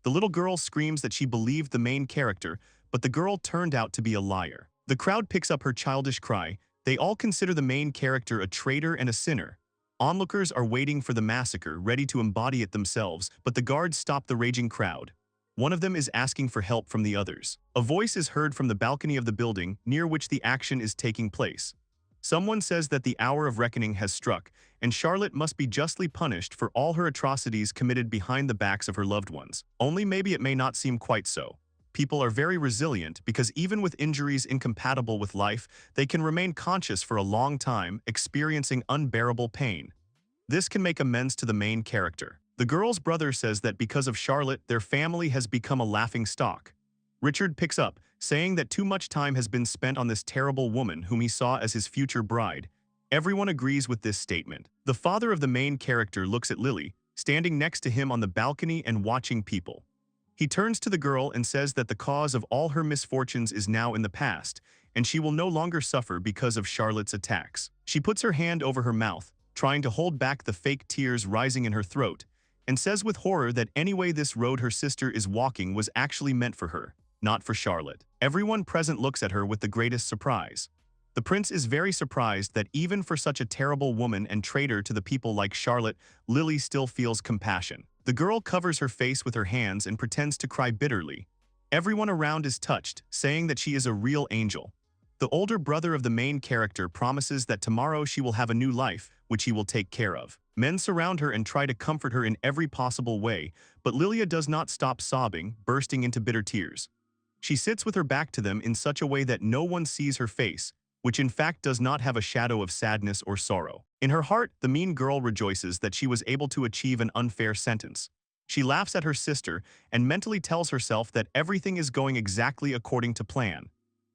The little girl screams that she believed the main character, but the girl turned out to be a liar. The crowd picks up her childish cry. They all consider the main character a traitor and a sinner. Onlookers are waiting for the massacre, ready to embody it themselves, but the guards stop the raging crowd. One of them is asking for help from the others. A voice is heard from the balcony of the building near which the action is taking place. Someone says that the hour of reckoning has struck, and Charlotte must be justly punished for all her atrocities committed behind the backs of her loved ones. Only maybe it may not seem quite so. People are very resilient because even with injuries incompatible with life, they can remain conscious for a long time, experiencing unbearable pain. This can make amends to the main character. The girl's brother says that because of Charlotte, their family has become a laughing stock. Richard picks up, saying that too much time has been spent on this terrible woman whom he saw as his future bride. Everyone agrees with this statement. The father of the main character looks at Lily, standing next to him on the balcony and watching people. He turns to the girl and says that the cause of all her misfortunes is now in the past, and she will no longer suffer because of Charlotte's attacks. She puts her hand over her mouth, trying to hold back the fake tears rising in her throat, and says with horror that anyway this road her sister is walking was actually meant for her, not for Charlotte. Everyone present looks at her with the greatest surprise. The prince is very surprised that even for such a terrible woman and traitor to the people like Charlotte, Lily still feels compassion. The girl covers her face with her hands and pretends to cry bitterly. Everyone around is touched, saying that she is a real angel. The older brother of the main character promises that tomorrow she will have a new life, which he will take care of. Men surround her and try to comfort her in every possible way, but Lilia does not stop sobbing, bursting into bitter tears. She sits with her back to them in such a way that no one sees her face, which in fact does not have a shadow of sadness or sorrow. In her heart, the mean girl rejoices that she was able to achieve an unfair sentence. She laughs at her sister and mentally tells herself that everything is going exactly according to plan.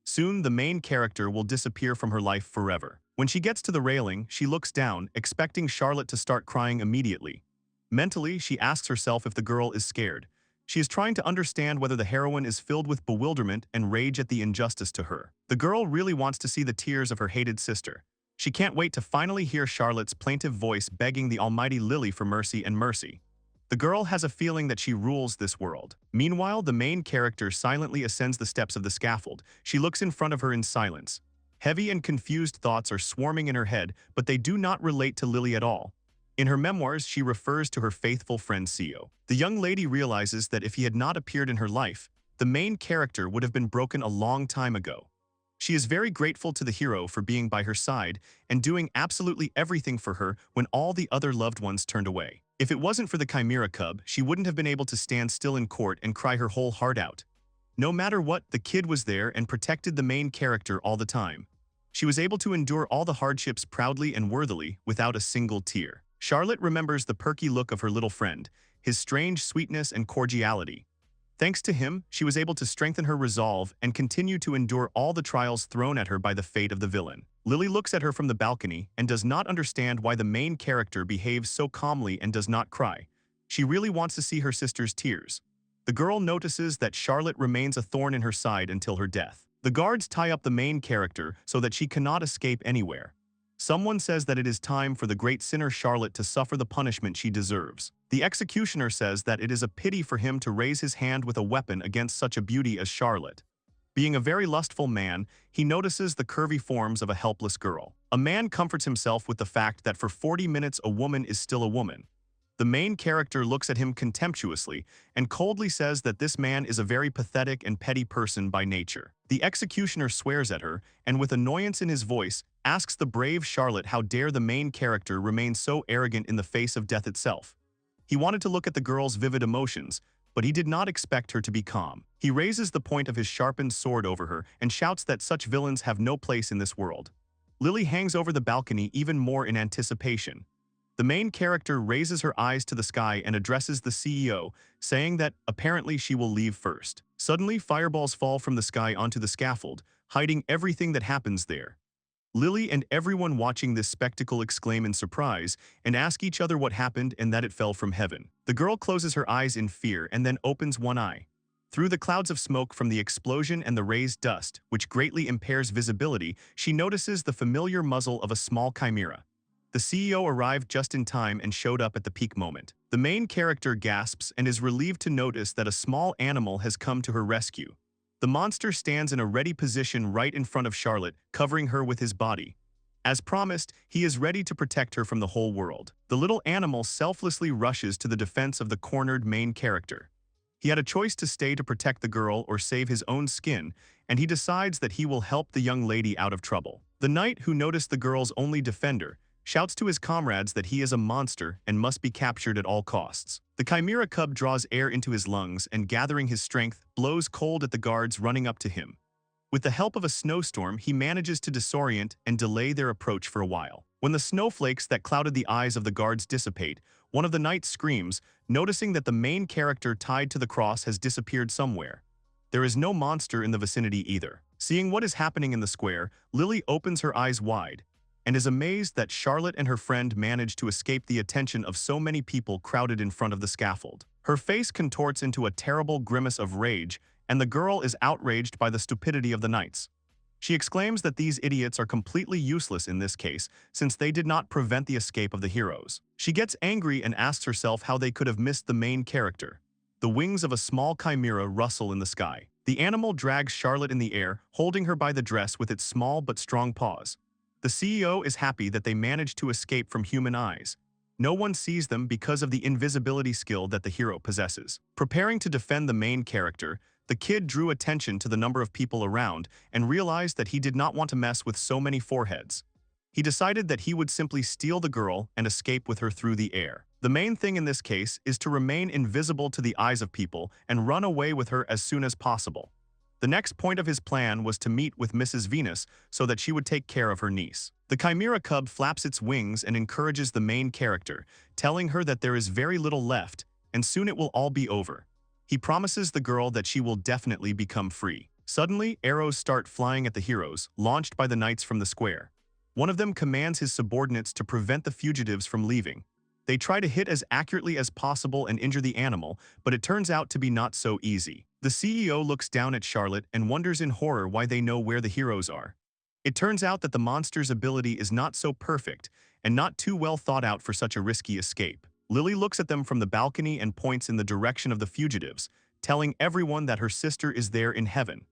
Soon, the main character will disappear from her life forever. When she gets to the railing, she looks down, expecting Charlotte to start crying immediately. Mentally, she asks herself if the girl is scared. She is trying to understand whether the heroine is filled with bewilderment and rage at the injustice to her. The girl really wants to see the tears of her hated sister. She can't wait to finally hear Charlotte's plaintive voice begging the almighty Lily for mercy and mercy. The girl has a feeling that she rules this world. Meanwhile, the main character silently ascends the steps of the scaffold. She looks in front of her in silence. Heavy and confused thoughts are swarming in her head, but they do not relate to Lily at all. In her memoirs, she refers to her faithful friend Seo. The young lady realizes that if he had not appeared in her life, the main character would have been broken a long time ago. She is very grateful to the hero for being by her side and doing absolutely everything for her when all the other loved ones turned away. If it wasn't for the chimera cub, she wouldn't have been able to stand still in court and cry her whole heart out. No matter what, the kid was there and protected the main character all the time. She was able to endure all the hardships proudly and worthily without a single tear. Charlotte remembers the perky look of her little friend, his strange sweetness and cordiality. Thanks to him, she was able to strengthen her resolve and continue to endure all the trials thrown at her by the fate of the villain. Lily looks at her from the balcony and does not understand why the main character behaves so calmly and does not cry. She really wants to see her sister's tears. The girl notices that Charlotte remains a thorn in her side until her death. The guards tie up the main character so that she cannot escape anywhere. Someone says that it is time for the great sinner Charlotte to suffer the punishment she deserves. The executioner says that it is a pity for him to raise his hand with a weapon against such a beauty as Charlotte. Being a very lustful man, he notices the curvy forms of a helpless girl. A man comforts himself with the fact that for 40 minutes a woman is still a woman. The main character looks at him contemptuously and coldly says that this man is a very pathetic and petty person by nature. The executioner swears at her and with annoyance in his voice asks the brave Charlotte how dare the main character remain so arrogant in the face of death itself. He wanted to look at the girl's vivid emotions, but he did not expect her to be calm. He raises the point of his sharpened sword over her and shouts that such villains have no place in this world. Lily hangs over the balcony even more in anticipation. The main character raises her eyes to the sky and addresses the CEO, saying that apparently she will leave first. Suddenly, fireballs fall from the sky onto the scaffold, hiding everything that happens there. Lily and everyone watching this spectacle exclaim in surprise and ask each other what happened and that it fell from heaven. The girl closes her eyes in fear and then opens one eye. Through the clouds of smoke from the explosion and the raised dust, which greatly impairs visibility, she notices the familiar muzzle of a small chimera. The CEO arrived just in time and showed up at the peak moment. The main character gasps and is relieved to notice that a small animal has come to her rescue. The monster stands in a ready position right in front of Charlotte, covering her with his body. As promised, he is ready to protect her from the whole world. The little animal selflessly rushes to the defense of the cornered main character. He had a choice to stay to protect the girl or save his own skin, and he decides that he will help the young lady out of trouble. The knight, who noticed the girl's only defender, shouts to his comrades that he is a monster and must be captured at all costs. The chimera cub draws air into his lungs and, gathering his strength, blows cold at the guards running up to him. With the help of a snowstorm, he manages to disorient and delay their approach for a while. When the snowflakes that clouded the eyes of the guards dissipate, one of the knights screams, noticing that the main character tied to the cross has disappeared somewhere. There is no monster in the vicinity either. Seeing what is happening in the square, Lily opens her eyes wide and is amazed that Charlotte and her friend managed to escape the attention of so many people crowded in front of the scaffold. Her face contorts into a terrible grimace of rage, and the girl is outraged by the stupidity of the knights. She exclaims that these idiots are completely useless in this case, since they did not prevent the escape of the heroes. She gets angry and asks herself how they could have missed the main character. The wings of a small chimera rustle in the sky. The animal drags Charlotte in the air, holding her by the dress with its small but strong paws. The CEO is happy that they managed to escape from human eyes. No one sees them because of the invisibility skill that the hero possesses. Preparing to defend the main character, the kid drew attention to the number of people around and realized that he did not want to mess with so many foreheads. He decided that he would simply steal the girl and escape with her through the air. The main thing in this case is to remain invisible to the eyes of people and run away with her as soon as possible. The next point of his plan was to meet with Mrs. Venus so that she would take care of her niece. The chimera cub flaps its wings and encourages the main character, telling her that there is very little left and soon it will all be over. He promises the girl that she will definitely become free. Suddenly, arrows start flying at the heroes, launched by the knights from the square. One of them commands his subordinates to prevent the fugitives from leaving. They try to hit as accurately as possible and injure the animal, but it turns out to be not so easy. The CEO looks down at Charlotte and wonders in horror why they know where the heroes are. It turns out that the monster's ability is not so perfect and not too well thought out for such a risky escape. Lily looks at them from the balcony and points in the direction of the fugitives, telling everyone that her sister is there in heaven.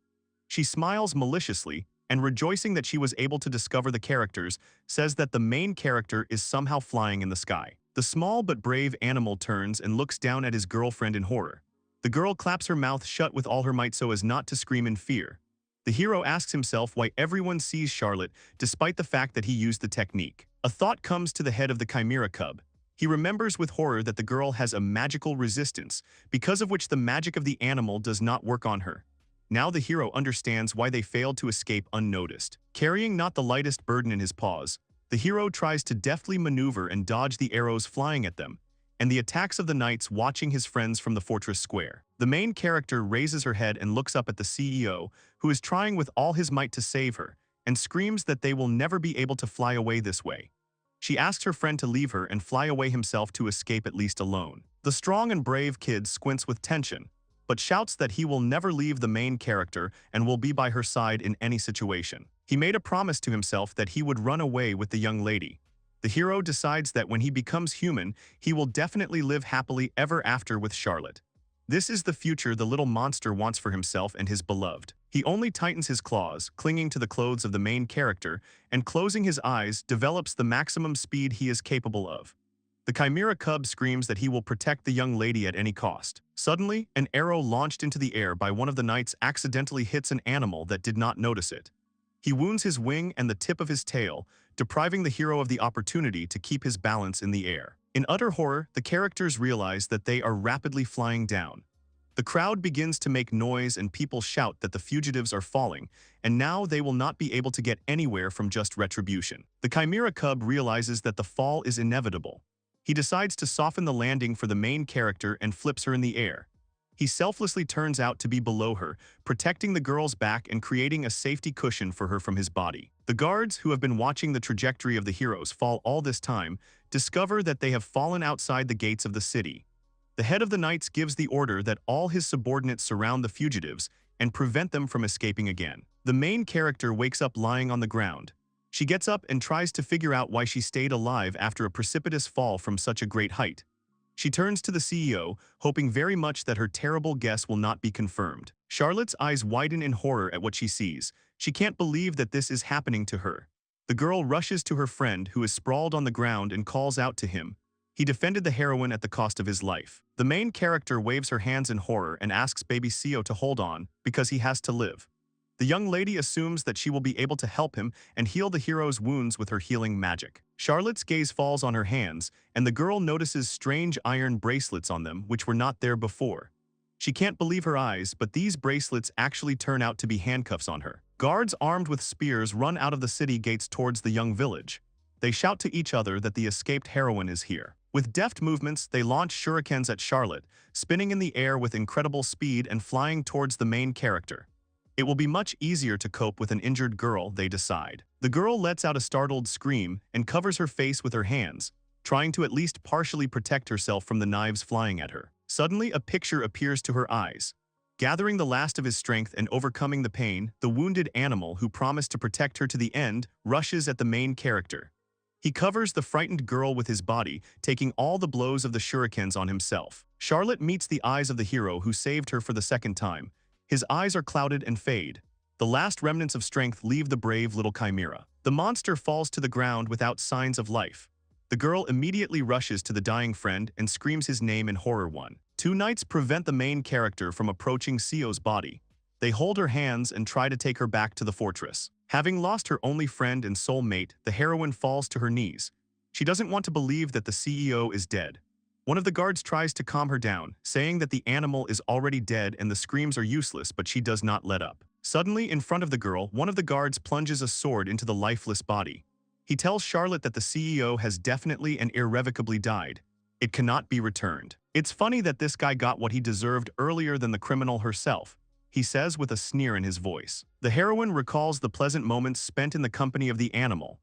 She smiles maliciously and, rejoicing that she was able to discover the characters, says that the main character is somehow flying in the sky. The small but brave animal turns and looks down at his girlfriend in horror. The girl claps her mouth shut with all her might so as not to scream in fear. The hero asks himself why everyone sees Charlotte despite the fact that he used the technique. A thought comes to the head of the chimera cub. He remembers with horror that the girl has a magical resistance, because of which the magic of the animal does not work on her. Now the hero understands why they failed to escape unnoticed. Carrying not the lightest burden in his paws, the hero tries to deftly maneuver and dodge the arrows flying at them, and the attacks of the knights watching his friends from the fortress square. The main character raises her head and looks up at the CEO, who is trying with all his might to save her, and screams that they will never be able to fly away this way. She asks her friend to leave her and fly away himself to escape at least alone. The strong and brave kid squints with tension, but shouts that he will never leave the main character and will be by her side in any situation. He made a promise to himself that he would run away with the young lady. The hero decides that when he becomes human, he will definitely live happily ever after with Charlotte. This is the future the little monster wants for himself and his beloved. He only tightens his claws, clinging to the clothes of the main character, and closing his eyes develops the maximum speed he is capable of. The chimera cub screams that he will protect the young lady at any cost. Suddenly, an arrow launched into the air by one of the knights accidentally hits an animal that did not notice it. He wounds his wing and the tip of his tail, depriving the hero of the opportunity to keep his balance in the air. In utter horror, the characters realize that they are rapidly flying down. The crowd begins to make noise and people shout that the fugitives are falling, and now they will not be able to get anywhere from just retribution. The chimera cub realizes that the fall is inevitable. He decides to soften the landing for the main character and flips her in the air. He selflessly turns out to be below her, protecting the girl's back and creating a safety cushion for her from his body. The guards, who have been watching the trajectory of the heroes fall all this time, discover that they have fallen outside the gates of the city. The head of the knights gives the order that all his subordinates surround the fugitives and prevent them from escaping again. The main character wakes up lying on the ground. She gets up and tries to figure out why she stayed alive after a precipitous fall from such a great height. She turns to the CEO, hoping very much that her terrible guess will not be confirmed. Charlotte's eyes widen in horror at what she sees. She can't believe that this is happening to her. The girl rushes to her friend, who is sprawled on the ground, and calls out to him. He defended the heroine at the cost of his life. The main character waves her hands in horror and asks baby CEO to hold on, because he has to live. The young lady assumes that she will be able to help him and heal the hero's wounds with her healing magic. Charlotte's gaze falls on her hands, and the girl notices strange iron bracelets on them which were not there before. She can't believe her eyes, but these bracelets actually turn out to be handcuffs on her. Guards armed with spears run out of the city gates towards the young village. They shout to each other that the escaped heroine is here. With deft movements, they launch shurikens at Charlotte, spinning in the air with incredible speed and flying towards the main character. It will be much easier to cope with an injured girl, they decide. The girl lets out a startled scream and covers her face with her hands, trying to at least partially protect herself from the knives flying at her. Suddenly, a picture appears to her eyes. Gathering the last of his strength and overcoming the pain, the wounded animal, who promised to protect her to the end, rushes at the main character. He covers the frightened girl with his body, taking all the blows of the shurikens on himself. Charlotte meets the eyes of the hero, who saved her for the second time. His eyes are clouded and fade. The last remnants of strength leave the brave little chimera. The monster falls to the ground without signs of life. The girl immediately rushes to the dying friend and screams his name in horror. Two knights prevent the main character from approaching Sio's body. They hold her hands and try to take her back to the fortress. Having lost her only friend and soulmate, the heroine falls to her knees. She doesn't want to believe that the CEO is dead. One of the guards tries to calm her down, saying that the animal is already dead and the screams are useless, but she does not let up. Suddenly, in front of the girl, one of the guards plunges a sword into the lifeless body. He tells Charlotte that the CEO has definitely and irrevocably died. It cannot be returned. It's funny that this guy got what he deserved earlier than the criminal herself, he says with a sneer in his voice. The heroine recalls the pleasant moments spent in the company of the animal.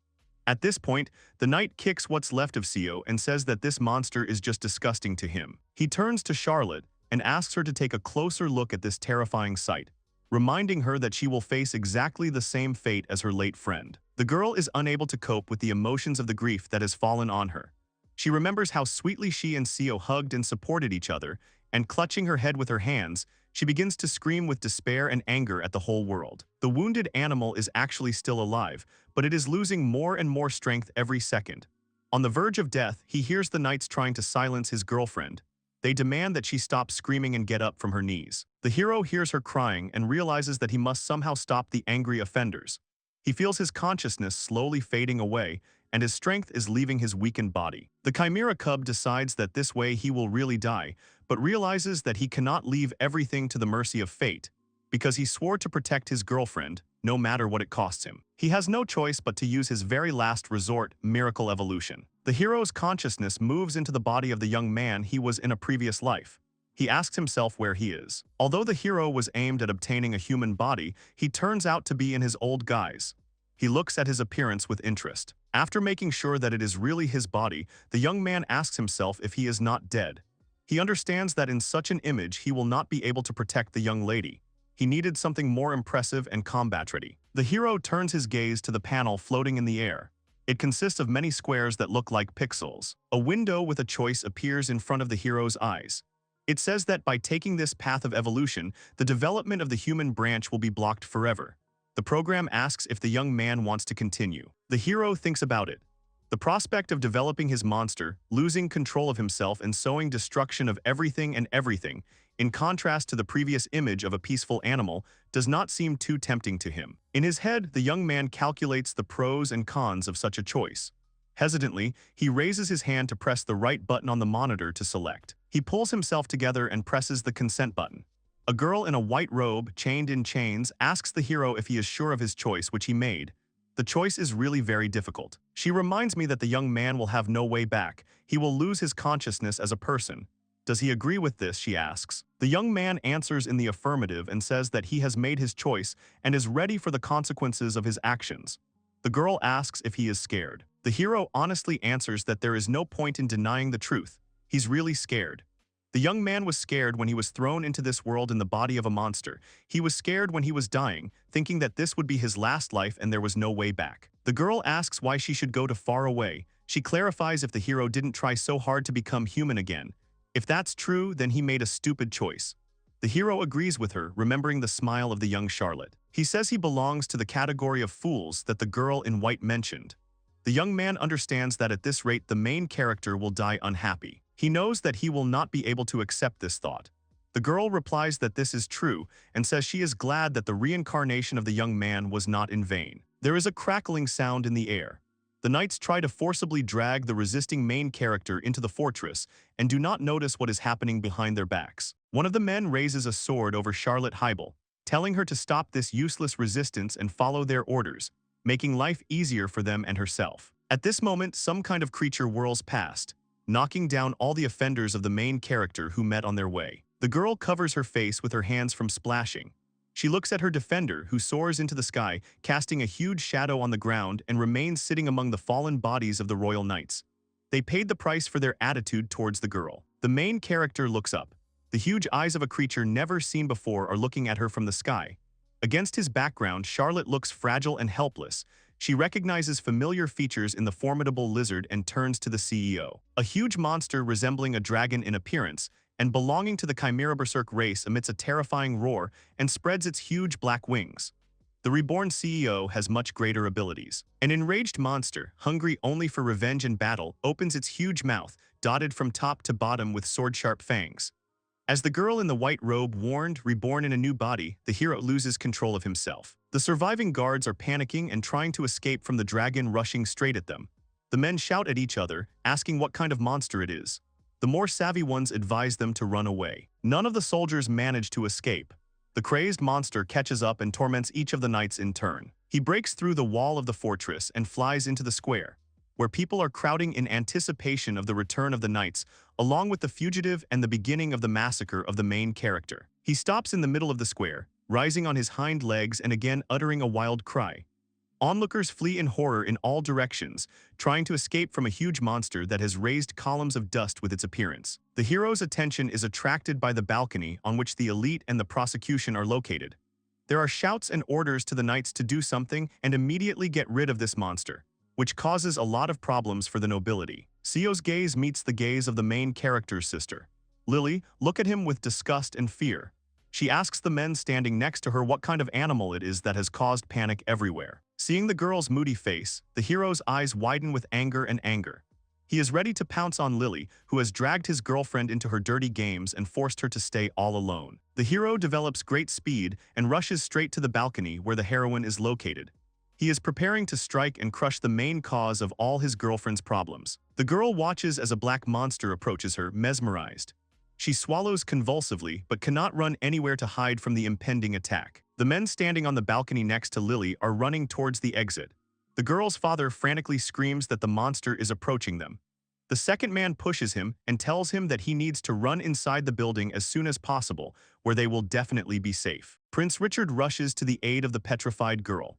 At this point, the knight kicks what's left of Sio and says that this monster is just disgusting to him. He turns to Charlotte and asks her to take a closer look at this terrifying sight. reminding her that she will face exactly the same fate as her late friend. The girl is unable to cope with the emotions of the grief that has fallen on her. She remembers how sweetly she and Seo hugged and supported each other, and clutching her head with her hands, she begins to scream with despair and anger at the whole world. The wounded animal is actually still alive, but it is losing more and more strength every second. On the verge of death, he hears the knights trying to silence his girlfriend. They demand that she stop screaming and get up from her knees. The hero hears her crying and realizes that he must somehow stop the angry offenders. He feels his consciousness slowly fading away, and his strength is leaving his weakened body. The chimera cub decides that this way he will really die, but realizes that he cannot leave everything to the mercy of fate, because he swore to protect his girlfriend, no matter what it costs him. He has no choice but to use his very last resort, miracle evolution. The hero's consciousness moves into the body of the young man he was in a previous life. He asks himself where he is. Although the hero was aimed at obtaining a human body, he turns out to be in his old guise. He looks at his appearance with interest. After making sure that it is really his body, the young man asks himself if he is not dead. He understands that in such an image he will not be able to protect the young lady. He needed something more impressive and combat-ready. The hero turns his gaze to the panel floating in the air. It consists of many squares that look like pixels. A window with a choice appears in front of the hero's eyes. It says that by taking this path of evolution, the development of the human branch will be blocked forever. The program asks if the young man wants to continue. The hero thinks about it. The prospect of developing his monster, losing control of himself and sowing destruction of everything and everything, in contrast to the previous image of a peaceful animal, does not seem too tempting to him. In his head, the young man calculates the pros and cons of such a choice. Hesitantly, he raises his hand to press the right button on the monitor to select. He pulls himself together and presses the consent button. A girl in a white robe, chained in chains, asks the hero if he is sure of his choice, which he made. The choice is really very difficult. She reminds me that the young man will have no way back. He will lose his consciousness as a person. Does he agree with this, she asks. The young man answers in the affirmative and says that he has made his choice and is ready for the consequences of his actions. The girl asks if he is scared. The hero honestly answers that there is no point in denying the truth. He's really scared. The young man was scared when he was thrown into this world in the body of a monster. He was scared when he was dying, thinking that this would be his last life and there was no way back. The girl asks why she should go to far away. She clarifies if the hero didn't try so hard to become human again. If that's true, then he made a stupid choice. The hero agrees with her, remembering the smile of the young Charlotte. He says he belongs to the category of fools that the girl in white mentioned. The young man understands that at this rate the main character will die unhappy. He knows that he will not be able to accept this thought. The girl replies that this is true and says she is glad that the reincarnation of the young man was not in vain. There is a crackling sound in the air. The knights try to forcibly drag the resisting main character into the fortress and do not notice what is happening behind their backs. One of the men raises a sword over Charlotte Hybel, telling her to stop this useless resistance and follow their orders, making life easier for them and herself. At this moment, some kind of creature whirls past, knocking down all the offenders of the main character who met on their way. The girl covers her face with her hands from splashing. She looks at her defender, who soars into the sky, casting a huge shadow on the ground and remains sitting among the fallen bodies of the royal knights. They paid the price for their attitude towards the girl. The main character looks up. The huge eyes of a creature never seen before are looking at her from the sky. Against his background, Charlotte looks fragile and helpless. She recognizes familiar features in the formidable lizard and turns to the CEO. A huge monster resembling a dragon in appearance and belonging to the Chimera Berserk race emits a terrifying roar and spreads its huge black wings. The reborn CEO has much greater abilities. An enraged monster, hungry only for revenge and battle, opens its huge mouth, dotted from top to bottom with sword-sharp fangs. As the girl in the white robe warned, reborn in a new body, the hero loses control of himself. The surviving guards are panicking and trying to escape from the dragon rushing straight at them. The men shout at each other, asking what kind of monster it is. The more savvy ones advise them to run away. None of the soldiers manage to escape. The crazed monster catches up and torments each of the knights in turn. He breaks through the wall of the fortress and flies into the square, where people are crowding in anticipation of the return of the knights, along with the fugitive and the beginning of the massacre of the main character. He stops in the middle of the square, rising on his hind legs and again uttering a wild cry. Onlookers flee in horror in all directions, trying to escape from a huge monster that has raised columns of dust with its appearance. The hero's attention is attracted by the balcony on which the elite and the prosecution are located. There are shouts and orders to the knights to do something and immediately get rid of this monster, which causes a lot of problems for the nobility. Sio's gaze meets the gaze of the main character's sister. Lily, look at him with disgust and fear. She asks the men standing next to her what kind of animal it is that has caused panic everywhere. Seeing the girl's moody face, the hero's eyes widen with anger. He is ready to pounce on Lily, who has dragged his girlfriend into her dirty games and forced her to stay all alone. The hero develops great speed and rushes straight to the balcony where the heroine is located. He is preparing to strike and crush the main cause of all his girlfriend's problems. The girl watches as a black monster approaches her, mesmerized. She swallows convulsively but cannot run anywhere to hide from the impending attack. The men standing on the balcony next to Lily are running towards the exit. The girl's father frantically screams that the monster is approaching them. The second man pushes him and tells him that he needs to run inside the building as soon as possible, where they will definitely be safe. Prince Richard rushes to the aid of the petrified girl.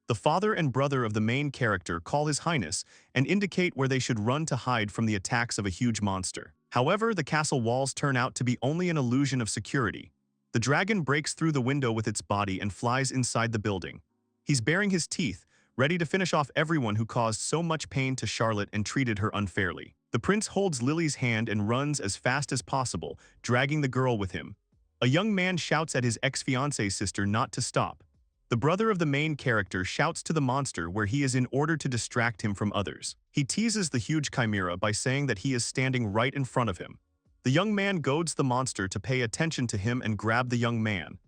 The father and brother of the main character call His Highness and indicate where they should run to hide from the attacks of a huge monster. However, the castle walls turn out to be only an illusion of security. The dragon breaks through the window with its body and flies inside the building. He's baring his teeth, ready to finish off everyone who caused so much pain to Charlotte and treated her unfairly. The prince holds Lily's hand and runs as fast as possible, dragging the girl with him. A young man shouts at his ex-fiancee's sister not to stop. The brother of the main character shouts to the monster where he is in order to distract him from others. He teases the huge chimera by saying that he is standing right in front of him. The young man goads the monster to pay attention to him and grab the young man.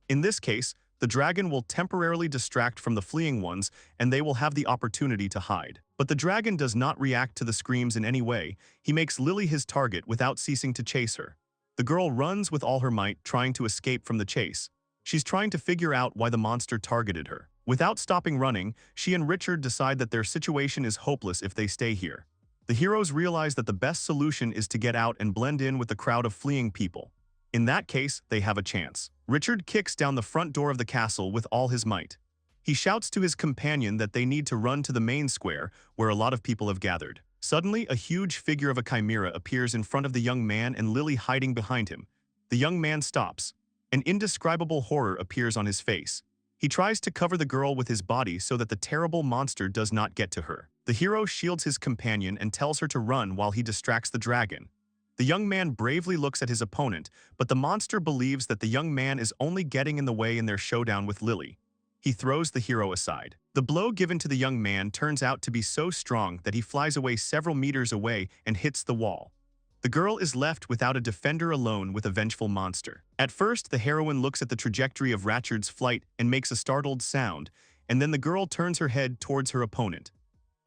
In this case, the dragon will temporarily distract from the fleeing ones and they will have the opportunity to hide. But the dragon does not react to the screams in any way. He makes Lily his target without ceasing to chase her. The girl runs with all her might, trying to escape from the chase. She's trying to figure out why the monster targeted her. Without stopping running, she and Richard decide that their situation is hopeless if they stay here. The heroes realize that the best solution is to get out and blend in with the crowd of fleeing people. In that case, they have a chance. Richard kicks down the front door of the castle with all his might. He shouts to his companion that they need to run to the main square, where a lot of people have gathered. Suddenly, a huge figure of a chimera appears in front of the young man and Lily hiding behind him. The young man stops. An indescribable horror appears on his face. He tries to cover the girl with his body so that the terrible monster does not get to her. The hero shields his companion and tells her to run while he distracts the dragon. The young man bravely looks at his opponent, but the monster believes that the young man is only getting in the way in their showdown with Lily. He throws the hero aside. The blow given to the young man turns out to be so strong that he flies away several meters away and hits the wall. The girl is left without a defender alone with a vengeful monster. At first, the heroine looks at the trajectory of Richard's flight and makes a startled sound, and then the girl turns her head towards her opponent.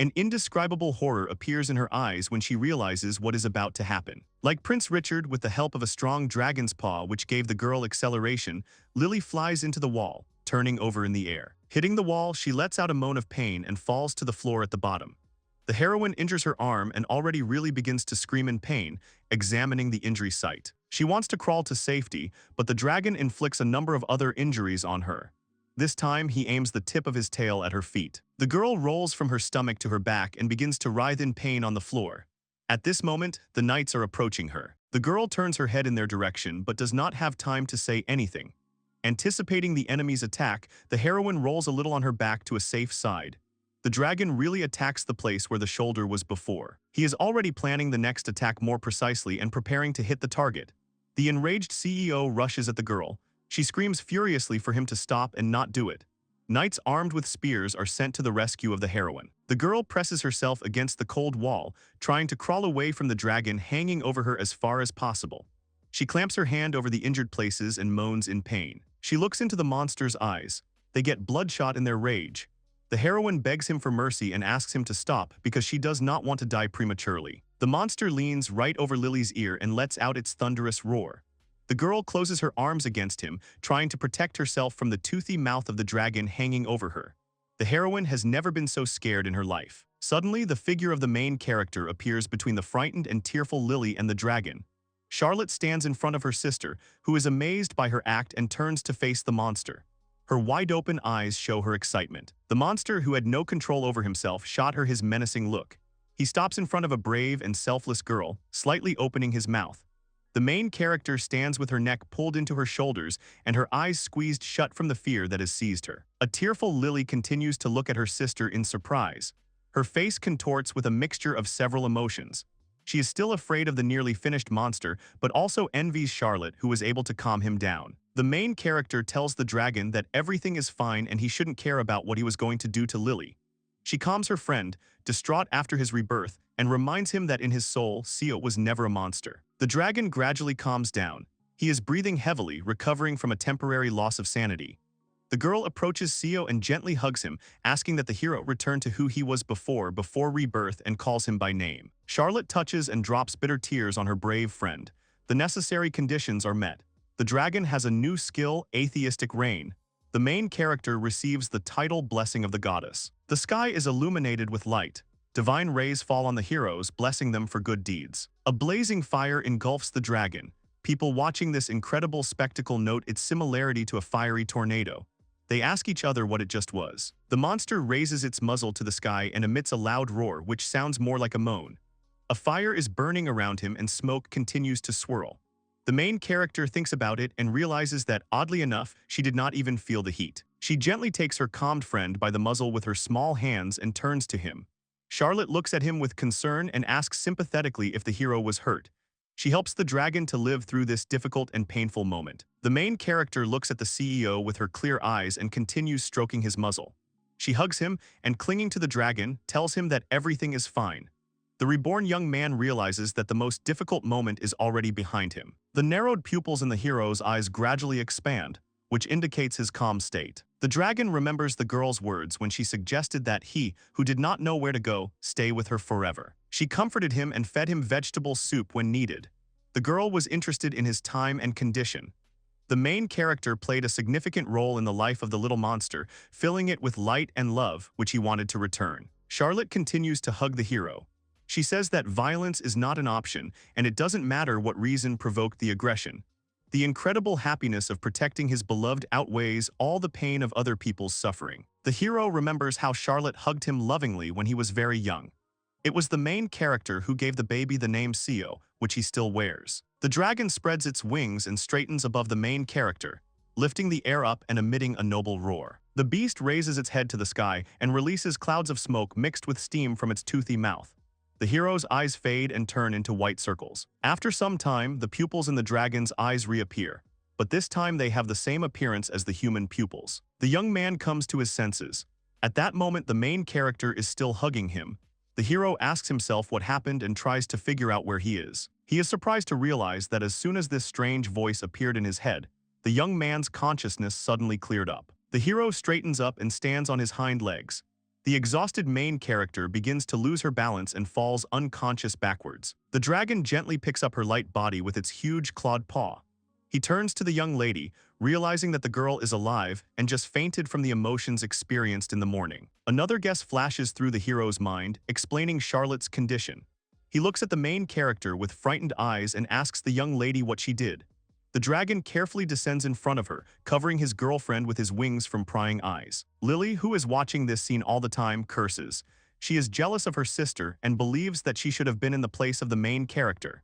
An indescribable horror appears in her eyes when she realizes what is about to happen. Like Prince Richard, with the help of a strong dragon's paw which gave the girl acceleration, Lily flies into the wall, turning over in the air. Hitting the wall, she lets out a moan of pain and falls to the floor at the bottom. The heroine injures her arm and already really begins to scream in pain, examining the injury site. She wants to crawl to safety, but the dragon inflicts a number of other injuries on her. This time, he aims the tip of his tail at her feet. The girl rolls from her stomach to her back and begins to writhe in pain on the floor. At this moment, the knights are approaching her. The girl turns her head in their direction but does not have time to say anything. Anticipating the enemy's attack, the heroine rolls a little on her back to a safe side. The dragon really attacks the place where the shoulder was before. He is already planning the next attack more precisely and preparing to hit the target. The enraged CEO rushes at the girl. She screams furiously for him to stop and not do it. Knights armed with spears are sent to the rescue of the heroine. The girl presses herself against the cold wall, trying to crawl away from the dragon hanging over her as far as possible. She clamps her hand over the injured places and moans in pain. She looks into the monster's eyes. They get bloodshot in their rage. The heroine begs him for mercy and asks him to stop because she does not want to die prematurely. The monster leans right over Lily's ear and lets out its thunderous roar. The girl closes her arms against him, trying to protect herself from the toothy mouth of the dragon hanging over her. The heroine has never been so scared in her life. Suddenly, the figure of the main character appears between the frightened and tearful Lily and the dragon. Charlotte stands in front of her sister, who is amazed by her act and turns to face the monster. Her wide-open eyes show her excitement. The monster, who had no control over himself, shot her his menacing look. He stops in front of a brave and selfless girl, slightly opening his mouth. The main character stands with her neck pulled into her shoulders and her eyes squeezed shut from the fear that has seized her. A tearful Lily continues to look at her sister in surprise. Her face contorts with a mixture of several emotions. She is still afraid of the nearly finished monster, but also envies Charlotte, who was able to calm him down. The main character tells the dragon that everything is fine and he shouldn't care about what he was going to do to Lily. She calms her friend, distraught after his rebirth, and reminds him that in his soul, Seo was never a monster. The dragon gradually calms down. He is breathing heavily, recovering from a temporary loss of sanity. The girl approaches Seo and gently hugs him, asking that the hero return to who he was before rebirth, and calls him by name. Charlotte touches and drops bitter tears on her brave friend. The necessary conditions are met. The dragon has a new skill, atheistic reign. The main character receives the title Blessing of the Goddess. The sky is illuminated with light. Divine rays fall on the heroes, blessing them for good deeds. A blazing fire engulfs the dragon. People watching this incredible spectacle note its similarity to a fiery tornado. They ask each other what it just was. The monster raises its muzzle to the sky and emits a loud roar, which sounds more like a moan. A fire is burning around him and smoke continues to swirl. The main character thinks about it and realizes that, oddly enough, she did not even feel the heat. She gently takes her calmed friend by the muzzle with her small hands and turns to him. Charlotte looks at him with concern and asks sympathetically if the hero was hurt. She helps the dragon to live through this difficult and painful moment. The main character looks at the CEO with her clear eyes and continues stroking his muzzle. She hugs him and, clinging to the dragon, tells him that everything is fine. The reborn young man realizes that the most difficult moment is already behind him. The narrowed pupils in the hero's eyes gradually expand, which indicates his calm state. The dragon remembers the girl's words when she suggested that he, who did not know where to go, stay with her forever. She comforted him and fed him vegetable soup when needed. The girl was interested in his time and condition. The main character played a significant role in the life of the little monster, filling it with light and love, which he wanted to return. Charlotte continues to hug the hero. She says that violence is not an option, and it doesn't matter what reason provoked the aggression. The incredible happiness of protecting his beloved outweighs all the pain of other people's suffering. The hero remembers how Charlotte hugged him lovingly when he was very young. It was the main character who gave the baby the name Seo, which he still wears. The dragon spreads its wings and straightens above the main character, lifting the air up and emitting a noble roar. The beast raises its head to the sky and releases clouds of smoke mixed with steam from its toothy mouth. The hero's eyes fade and turn into white circles. After some time, the pupils in the dragon's eyes reappear, but this time they have the same appearance as the human pupils. The young man comes to his senses. At that moment, the main character is still hugging him. The hero asks himself what happened and tries to figure out where he is. He is surprised to realize that as soon as this strange voice appeared in his head, the young man's consciousness suddenly cleared up. The hero straightens up and stands on his hind legs. The exhausted main character begins to lose her balance and falls unconscious backwards. The dragon gently picks up her light body with its huge clawed paw. He turns to the young lady, realizing that the girl is alive and just fainted from the emotions experienced in the morning. Another guess flashes through the hero's mind, explaining Charlotte's condition. He looks at the main character with frightened eyes and asks the young lady what she did. The dragon carefully descends in front of her, covering his girlfriend with his wings from prying eyes. Lily, who is watching this scene all the time, curses. She is jealous of her sister and believes that she should have been in the place of the main character.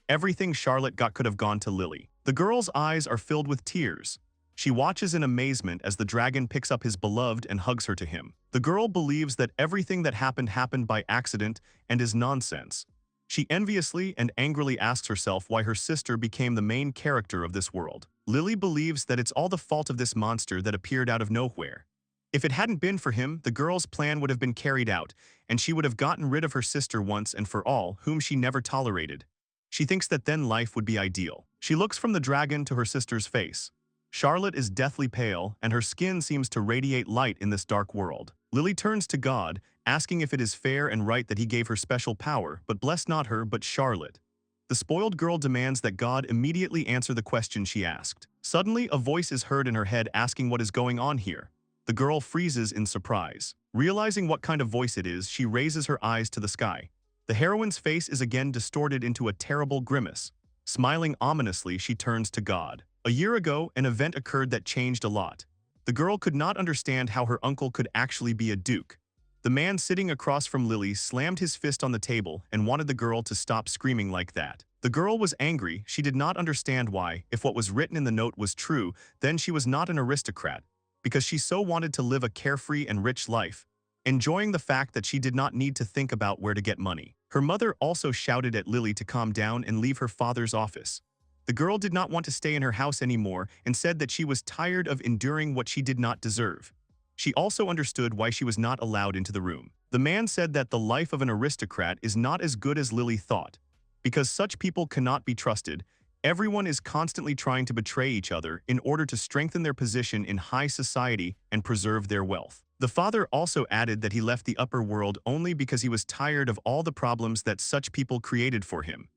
Everything Charlotte got could have gone to Lily. The girl's eyes are filled with tears. She watches in amazement as the dragon picks up his beloved and hugs her to him. The girl believes that everything that happened by accident and is nonsense. She enviously and angrily asks herself why her sister became the main character of this world. Lily believes that it's all the fault of this monster that appeared out of nowhere. If it hadn't been for him, the girl's plan would have been carried out, and she would have gotten rid of her sister once and for all, whom she never tolerated. She thinks that then life would be ideal. She looks from the dragon to her sister's face. Charlotte is deathly pale, and her skin seems to radiate light in this dark world. Lily turns to God, asking if it is fair and right that he gave her special power, but bless not her but Charlotte. The spoiled girl demands that God immediately answer the question she asked. Suddenly, a voice is heard in her head asking what is going on here. The girl freezes in surprise. Realizing what kind of voice it is, she raises her eyes to the sky. The heroine's face is again distorted into a terrible grimace. Smiling ominously, she turns to God. A year ago, an event occurred that changed a lot. The girl could not understand how her uncle could actually be a duke. The man sitting across from Lily slammed his fist on the table and wanted the girl to stop screaming like that. The girl was angry. She did not understand why, if what was written in the note was true, then she was not an aristocrat, because she so wanted to live a carefree and rich life, enjoying the fact that she did not need to think about where to get money. Her mother also shouted at Lily to calm down and leave her father's office. The girl did not want to stay in her house anymore and said that she was tired of enduring what she did not deserve. She also understood why she was not allowed into the room. The man said that the life of an aristocrat is not as good as Lily thought, because such people cannot be trusted. Everyone is constantly trying to betray each other in order to strengthen their position in high society and preserve their wealth. The father also added that he left the upper world only because he was tired of all the problems that such people created for him.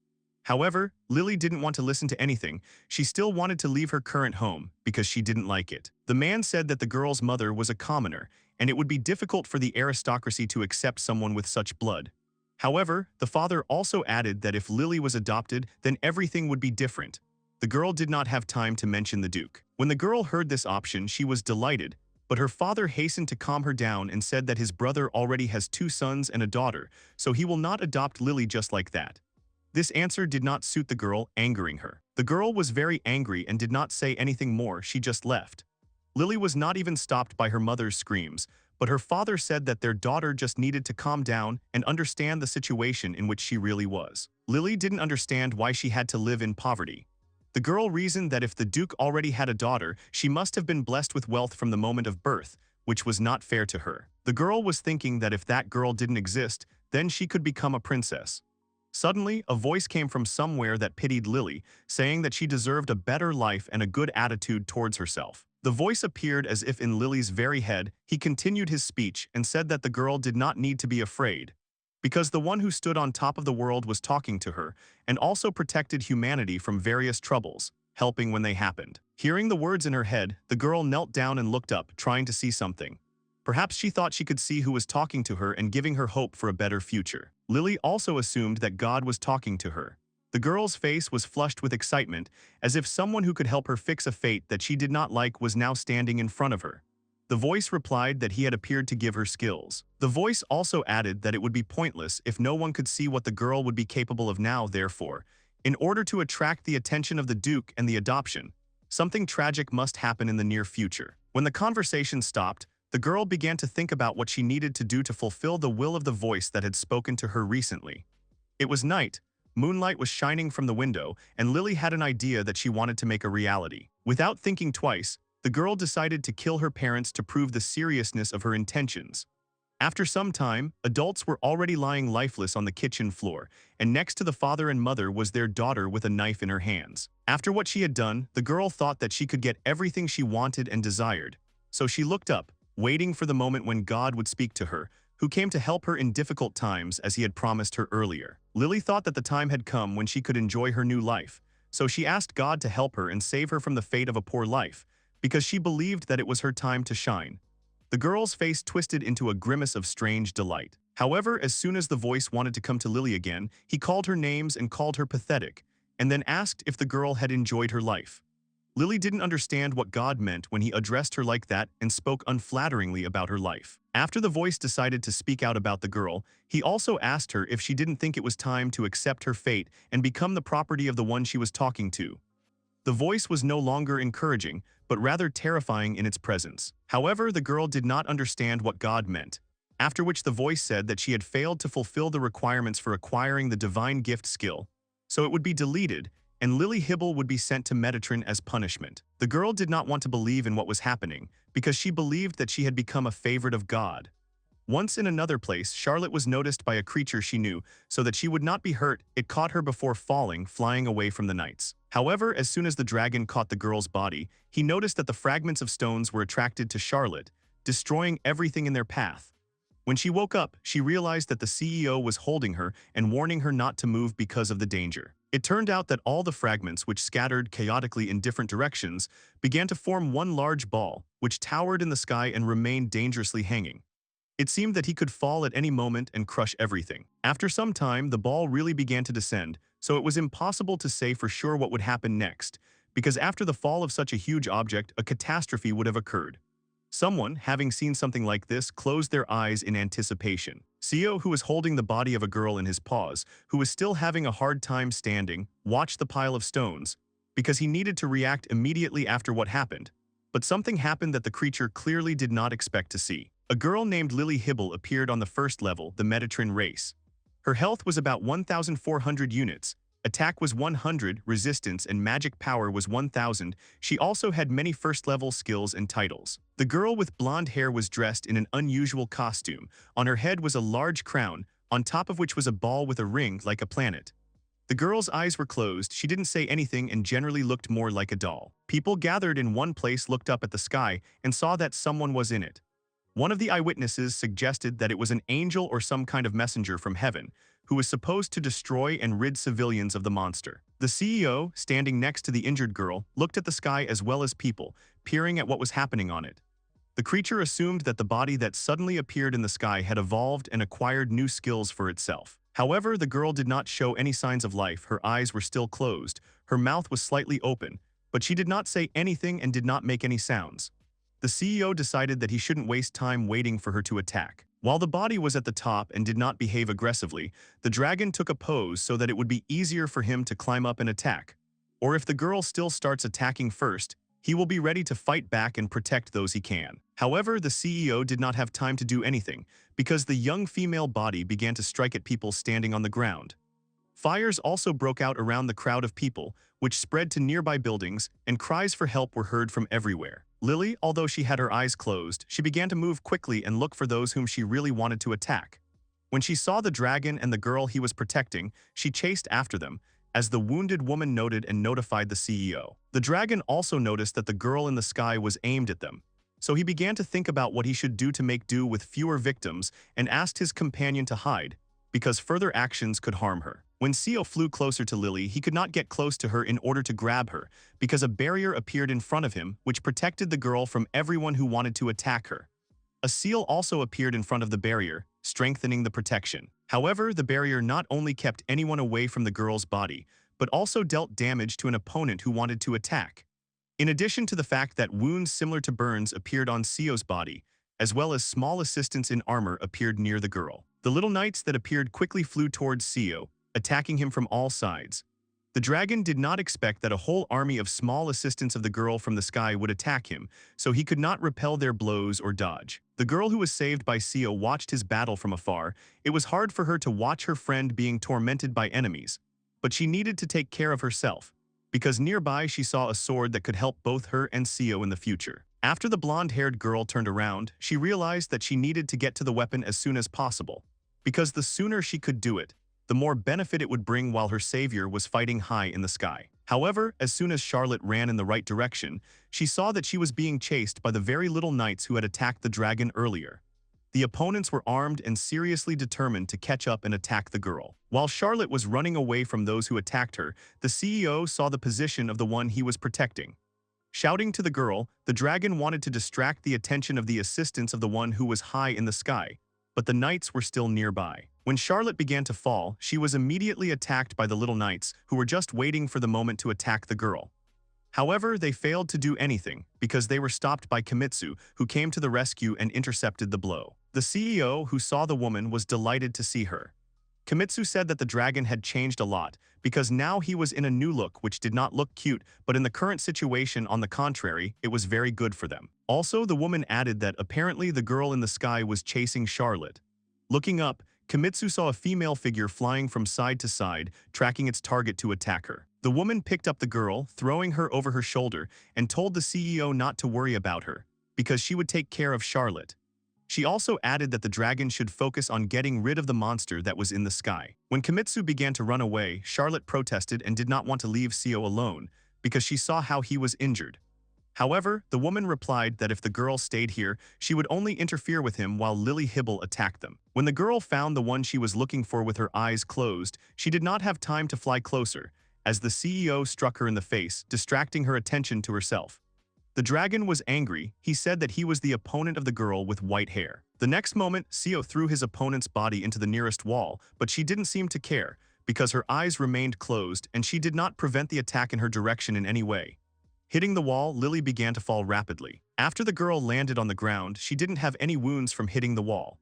However, Lily didn't want to listen to anything. She still wanted to leave her current home because she didn't like it. The man said that the girl's mother was a commoner, and it would be difficult for the aristocracy to accept someone with such blood. However, the father also added that if Lily was adopted, then everything would be different. The girl did not have time to mention the Duke. When the girl heard this option, she was delighted, but her father hastened to calm her down and said that his brother already has 2 sons and a daughter, so he will not adopt Lily just like that. This answer did not suit the girl, angering her. The girl was very angry and did not say anything more. She just left. Lily was not even stopped by her mother's screams, but her father said that their daughter just needed to calm down and understand the situation in which she really was. Lily didn't understand why she had to live in poverty. The girl reasoned that if the Duke already had a daughter, she must have been blessed with wealth from the moment of birth, which was not fair to her. The girl was thinking that if that girl didn't exist, then she could become a princess. Suddenly, a voice came from somewhere that pitied Lily, saying that she deserved a better life and a good attitude towards herself. The voice appeared as if in Lily's very head. He continued his speech and said that the girl did not need to be afraid, because the one who stood on top of the world was talking to her and also protected humanity from various troubles, helping when they happened. Hearing the words in her head, the girl knelt down and looked up, trying to see something. Perhaps she thought she could see who was talking to her and giving her hope for a better future. Lily also assumed that God was talking to her. The girl's face was flushed with excitement, as if someone who could help her fix a fate that she did not like was now standing in front of her. The voice replied that he had appeared to give her skills. The voice also added that it would be pointless if no one could see what the girl would be capable of now. Therefore, in order to attract the attention of the Duke and the adoption, something tragic must happen in the near future. When the conversation stopped, the girl began to think about what she needed to do to fulfill the will of the voice that had spoken to her recently. It was night, moonlight was shining from the window, and Lily had an idea that she wanted to make a reality. Without thinking twice, the girl decided to kill her parents to prove the seriousness of her intentions. After some time, adults were already lying lifeless on the kitchen floor, and next to the father and mother was their daughter with a knife in her hands. After what she had done, the girl thought that she could get everything she wanted and desired. So she looked up, waiting for the moment when God would speak to her, who came to help her in difficult times as he had promised her earlier. Lily thought that the time had come when she could enjoy her new life, so she asked God to help her and save her from the fate of a poor life, because she believed that it was her time to shine. The girl's face twisted into a grimace of strange delight. However, as soon as the voice wanted to come to Lily again, he called her names and called her pathetic, and then asked if the girl had enjoyed her life. Lily didn't understand what God meant when he addressed her like that and spoke unflatteringly about her life. After the voice decided to speak out about the girl, he also asked her if she didn't think it was time to accept her fate and become the property of the one she was talking to. The voice was no longer encouraging, but rather terrifying in its presence. However, the girl did not understand what God meant, after which the voice said that she had failed to fulfill the requirements for acquiring the divine gift skill, so it would be deleted, and Lily Hibble would be sent to Metatron as punishment. The girl did not want to believe in what was happening, because she believed that she had become a favorite of God. Once in another place, Charlotte was noticed by a creature she knew, so that she would not be hurt. It caught her before falling, flying away from the knights. However, as soon as the dragon caught the girl's body, he noticed that the fragments of stones were attracted to Charlotte, destroying everything in their path. When she woke up, she realized that the CEO was holding her and warning her not to move because of the danger. It turned out that all the fragments, which scattered chaotically in different directions, began to form one large ball, which towered in the sky and remained dangerously hanging. It seemed that he could fall at any moment and crush everything. After some time, the ball really began to descend, so it was impossible to say for sure what would happen next, because after the fall of such a huge object, a catastrophe would have occurred. Someone, having seen something like this, closed their eyes in anticipation. Seo, who was holding the body of a girl in his paws, who was still having a hard time standing, watched the pile of stones, because he needed to react immediately after what happened. But something happened that the creature clearly did not expect to see. A girl named Lily Hibble appeared on the first level, the Metatron race. Her health was about 1,400 units, attack was 100, resistance and magic power was 1,000. She also had many first-level skills and titles. The girl with blonde hair was dressed in an unusual costume. On her head was a large crown, on top of which was a ball with a ring like a planet. The girl's eyes were closed, she didn't say anything and generally looked more like a doll. People gathered in one place looked up at the sky and saw that someone was in it. One of the eyewitnesses suggested that it was an angel or some kind of messenger from heaven, who was supposed to destroy and rid civilians of the monster. The CEO, standing next to the injured girl, looked at the sky as well as people, peering at what was happening on it. The creature assumed that the body that suddenly appeared in the sky had evolved and acquired new skills for itself. However, the girl did not show any signs of life, her eyes were still closed, her mouth was slightly open, but she did not say anything and did not make any sounds. The CEO decided that he shouldn't waste time waiting for her to attack. While the body was at the top and did not behave aggressively, the dragon took a pose so that it would be easier for him to climb up and attack. Or if the girl still starts attacking first, he will be ready to fight back and protect those he can. However, the CEO did not have time to do anything, because the young female body began to strike at people standing on the ground. Fires also broke out around the crowd of people, which spread to nearby buildings, and cries for help were heard from everywhere. Lily, although she had her eyes closed, she began to move quickly and look for those whom she really wanted to attack. When she saw the dragon and the girl he was protecting, she chased after them, as the wounded woman noted and notified the CEO. The dragon also noticed that the girl in the sky was aimed at them, so he began to think about what he should do to make do with fewer victims and asked his companion to hide, because further actions could harm her. When Seo flew closer to Lily, he could not get close to her in order to grab her, because a barrier appeared in front of him which protected the girl from everyone who wanted to attack her. A seal also appeared in front of the barrier, strengthening the protection. However, the barrier not only kept anyone away from the girl's body, but also dealt damage to an opponent who wanted to attack. In addition to the fact that wounds similar to burns appeared on Seo's body, as well as small assistants in armor appeared near the girl. The little knights that appeared quickly flew towards Seo, attacking him from all sides. The dragon did not expect that a whole army of small assistants of the girl from the sky would attack him, so he could not repel their blows or dodge. The girl who was saved by Seo watched his battle from afar. It was hard for her to watch her friend being tormented by enemies, but she needed to take care of herself, because nearby she saw a sword that could help both her and Seo in the future. After the blonde-haired girl turned around, she realized that she needed to get to the weapon as soon as possible, because the sooner she could do it, the more benefit it would bring while her savior was fighting high in the sky. However, as soon as Charlotte ran in the right direction, she saw that she was being chased by the very little knights who had attacked the dragon earlier. The opponents were armed and seriously determined to catch up and attack the girl. While Charlotte was running away from those who attacked her, the CEO saw the position of the one he was protecting. Shouting to the girl, the dragon wanted to distract the attention of the assistants of the one who was high in the sky, but the knights were still nearby. When Charlotte began to fall, she was immediately attacked by the little knights, who were just waiting for the moment to attack the girl. However, they failed to do anything, because they were stopped by Kimitsu, who came to the rescue and intercepted the blow. The CEO, who saw the woman, was delighted to see her. Kimitsu said that the dragon had changed a lot, because now he was in a new look which did not look cute, but in the current situation, on the contrary, it was very good for them. Also, the woman added that apparently the girl in the sky was chasing Charlotte. Looking up, Kimitsu saw a female figure flying from side to side, tracking its target to attack her. The woman picked up the girl, throwing her over her shoulder, and told the CEO not to worry about her, because she would take care of Charlotte. She also added that the dragon should focus on getting rid of the monster that was in the sky. When Kimitsu began to run away, Charlotte protested and did not want to leave Seo alone, because she saw how he was injured. However, the woman replied that if the girl stayed here, she would only interfere with him while Lily Hibble attacked them. When the girl found the one she was looking for with her eyes closed, she did not have time to fly closer, as the CEO struck her in the face, distracting her attention to herself. The dragon was angry. He said that he was the opponent of the girl with white hair. The next moment, Seo threw his opponent's body into the nearest wall, but she didn't seem to care, because her eyes remained closed and she did not prevent the attack in her direction in any way. Hitting the wall, Lily began to fall rapidly. After the girl landed on the ground, she didn't have any wounds from hitting the wall.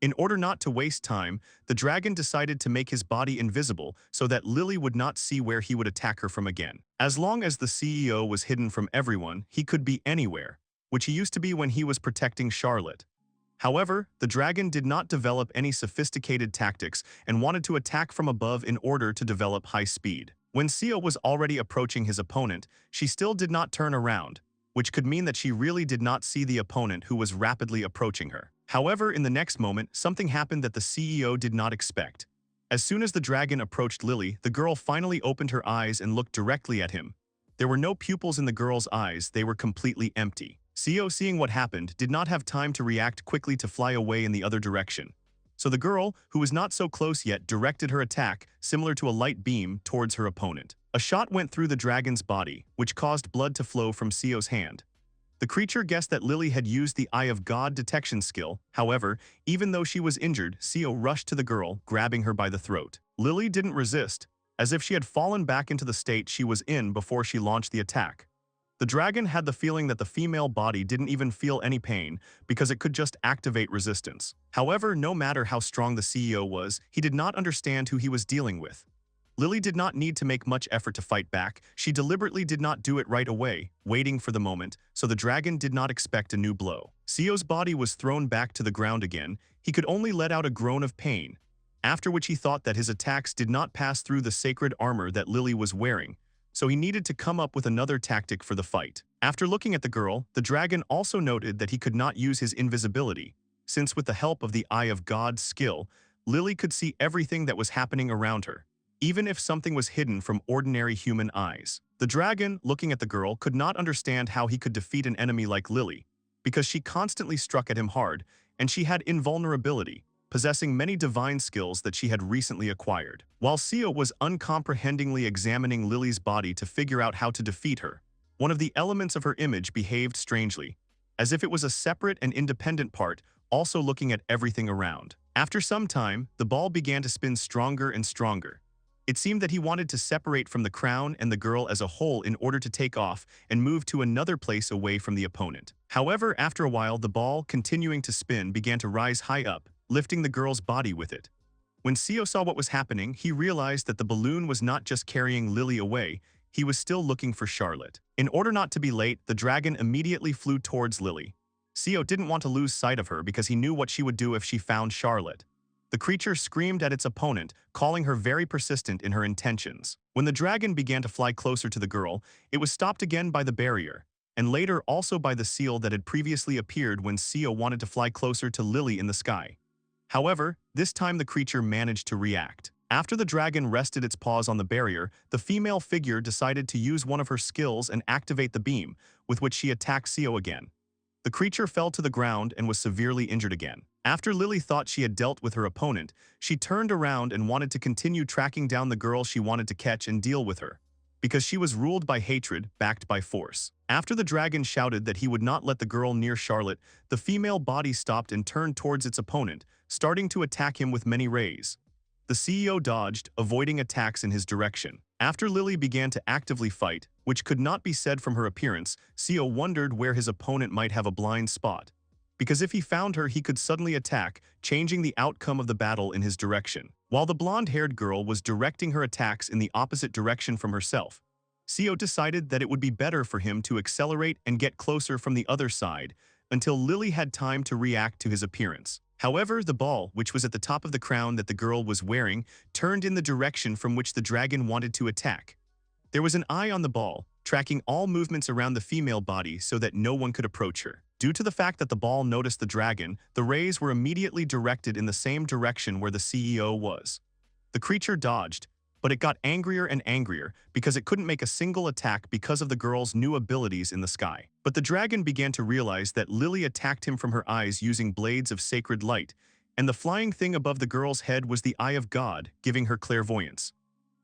In order not to waste time, the dragon decided to make his body invisible so that Lily would not see where he would attack her from again. As long as the CEO was hidden from everyone, he could be anywhere, which he used to be when he was protecting Charlotte. However, the dragon did not develop any sophisticated tactics and wanted to attack from above in order to develop high speed. When Seo was already approaching his opponent, she still did not turn around, which could mean that she really did not see the opponent who was rapidly approaching her. However, in the next moment, something happened that the CEO did not expect. As soon as the dragon approached Lily, the girl finally opened her eyes and looked directly at him. There were no pupils in the girl's eyes, they were completely empty. Seo, seeing what happened, did not have time to react quickly to fly away in the other direction. So the girl, who was not so close yet, directed her attack, similar to a light beam, towards her opponent. A shot went through the dragon's body, which caused blood to flow from Seo's hand. The creature guessed that Lily had used the Eye of God detection skill. However, even though she was injured, Seo rushed to the girl, grabbing her by the throat. Lily didn't resist, as if she had fallen back into the state she was in before she launched the attack. The dragon had the feeling that the female body didn't even feel any pain because it could just activate resistance. However, no matter how strong the CEO was, he did not understand who he was dealing with. Lily did not need to make much effort to fight back. She deliberately did not do it right away, waiting for the moment, so the dragon did not expect a new blow. Seo's body was thrown back to the ground again. He could only let out a groan of pain, after which he thought that his attacks did not pass through the sacred armor that Lily was wearing, so he needed to come up with another tactic for the fight. After looking at the girl, the dragon also noted that he could not use his invisibility, since with the help of the Eye of God's skill, Lily could see everything that was happening around her, even if something was hidden from ordinary human eyes. The dragon, looking at the girl, could not understand how he could defeat an enemy like Lily, because she constantly struck at him hard, and she had invulnerability, possessing many divine skills that she had recently acquired. While Seo was uncomprehendingly examining Lily's body to figure out how to defeat her, one of the elements of her image behaved strangely, as if it was a separate and independent part, also looking at everything around. After some time, the ball began to spin stronger and stronger. It seemed that he wanted to separate from the crown and the girl as a whole in order to take off and move to another place away from the opponent. However, after a while, the ball, continuing to spin, began to rise high up, lifting the girl's body with it. When Seo saw what was happening, he realized that the balloon was not just carrying Lily away, he was still looking for Charlotte. In order not to be late, the dragon immediately flew towards Lily. Seo didn't want to lose sight of her because he knew what she would do if she found Charlotte. The creature screamed at its opponent, calling her very persistent in her intentions. When the dragon began to fly closer to the girl, it was stopped again by the barrier, and later also by the seal that had previously appeared when Seo wanted to fly closer to Lily in the sky. However, this time the creature managed to react. After the dragon rested its paws on the barrier, the female figure decided to use one of her skills and activate the beam, with which she attacked Seo again. The creature fell to the ground and was severely injured again. After Lily thought she had dealt with her opponent, she turned around and wanted to continue tracking down the girl she wanted to catch and deal with her, because she was ruled by hatred, backed by force. After the dragon shouted that he would not let the girl near Charlotte, the female body stopped and turned towards its opponent, starting to attack him with many rays. The CEO dodged, avoiding attacks in his direction. After Lily began to actively fight, which could not be said from her appearance, Seo wondered where his opponent might have a blind spot, because if he found her, he could suddenly attack, changing the outcome of the battle in his direction. While the blonde-haired girl was directing her attacks in the opposite direction from herself, Seo decided that it would be better for him to accelerate and get closer from the other side until Lily had time to react to his appearance. However, the ball, which was at the top of the crown that the girl was wearing, turned in the direction from which the dragon wanted to attack. There was an eye on the ball, tracking all movements around the female body so that no one could approach her. Due to the fact that the ball noticed the dragon, the rays were immediately directed in the same direction where the CEO was. The creature dodged, but it got angrier and angrier because it couldn't make a single attack because of the girl's new abilities in the sky. But the dragon began to realize that Lily attacked him from her eyes using blades of sacred light, and the flying thing above the girl's head was the Eye of God, giving her clairvoyance.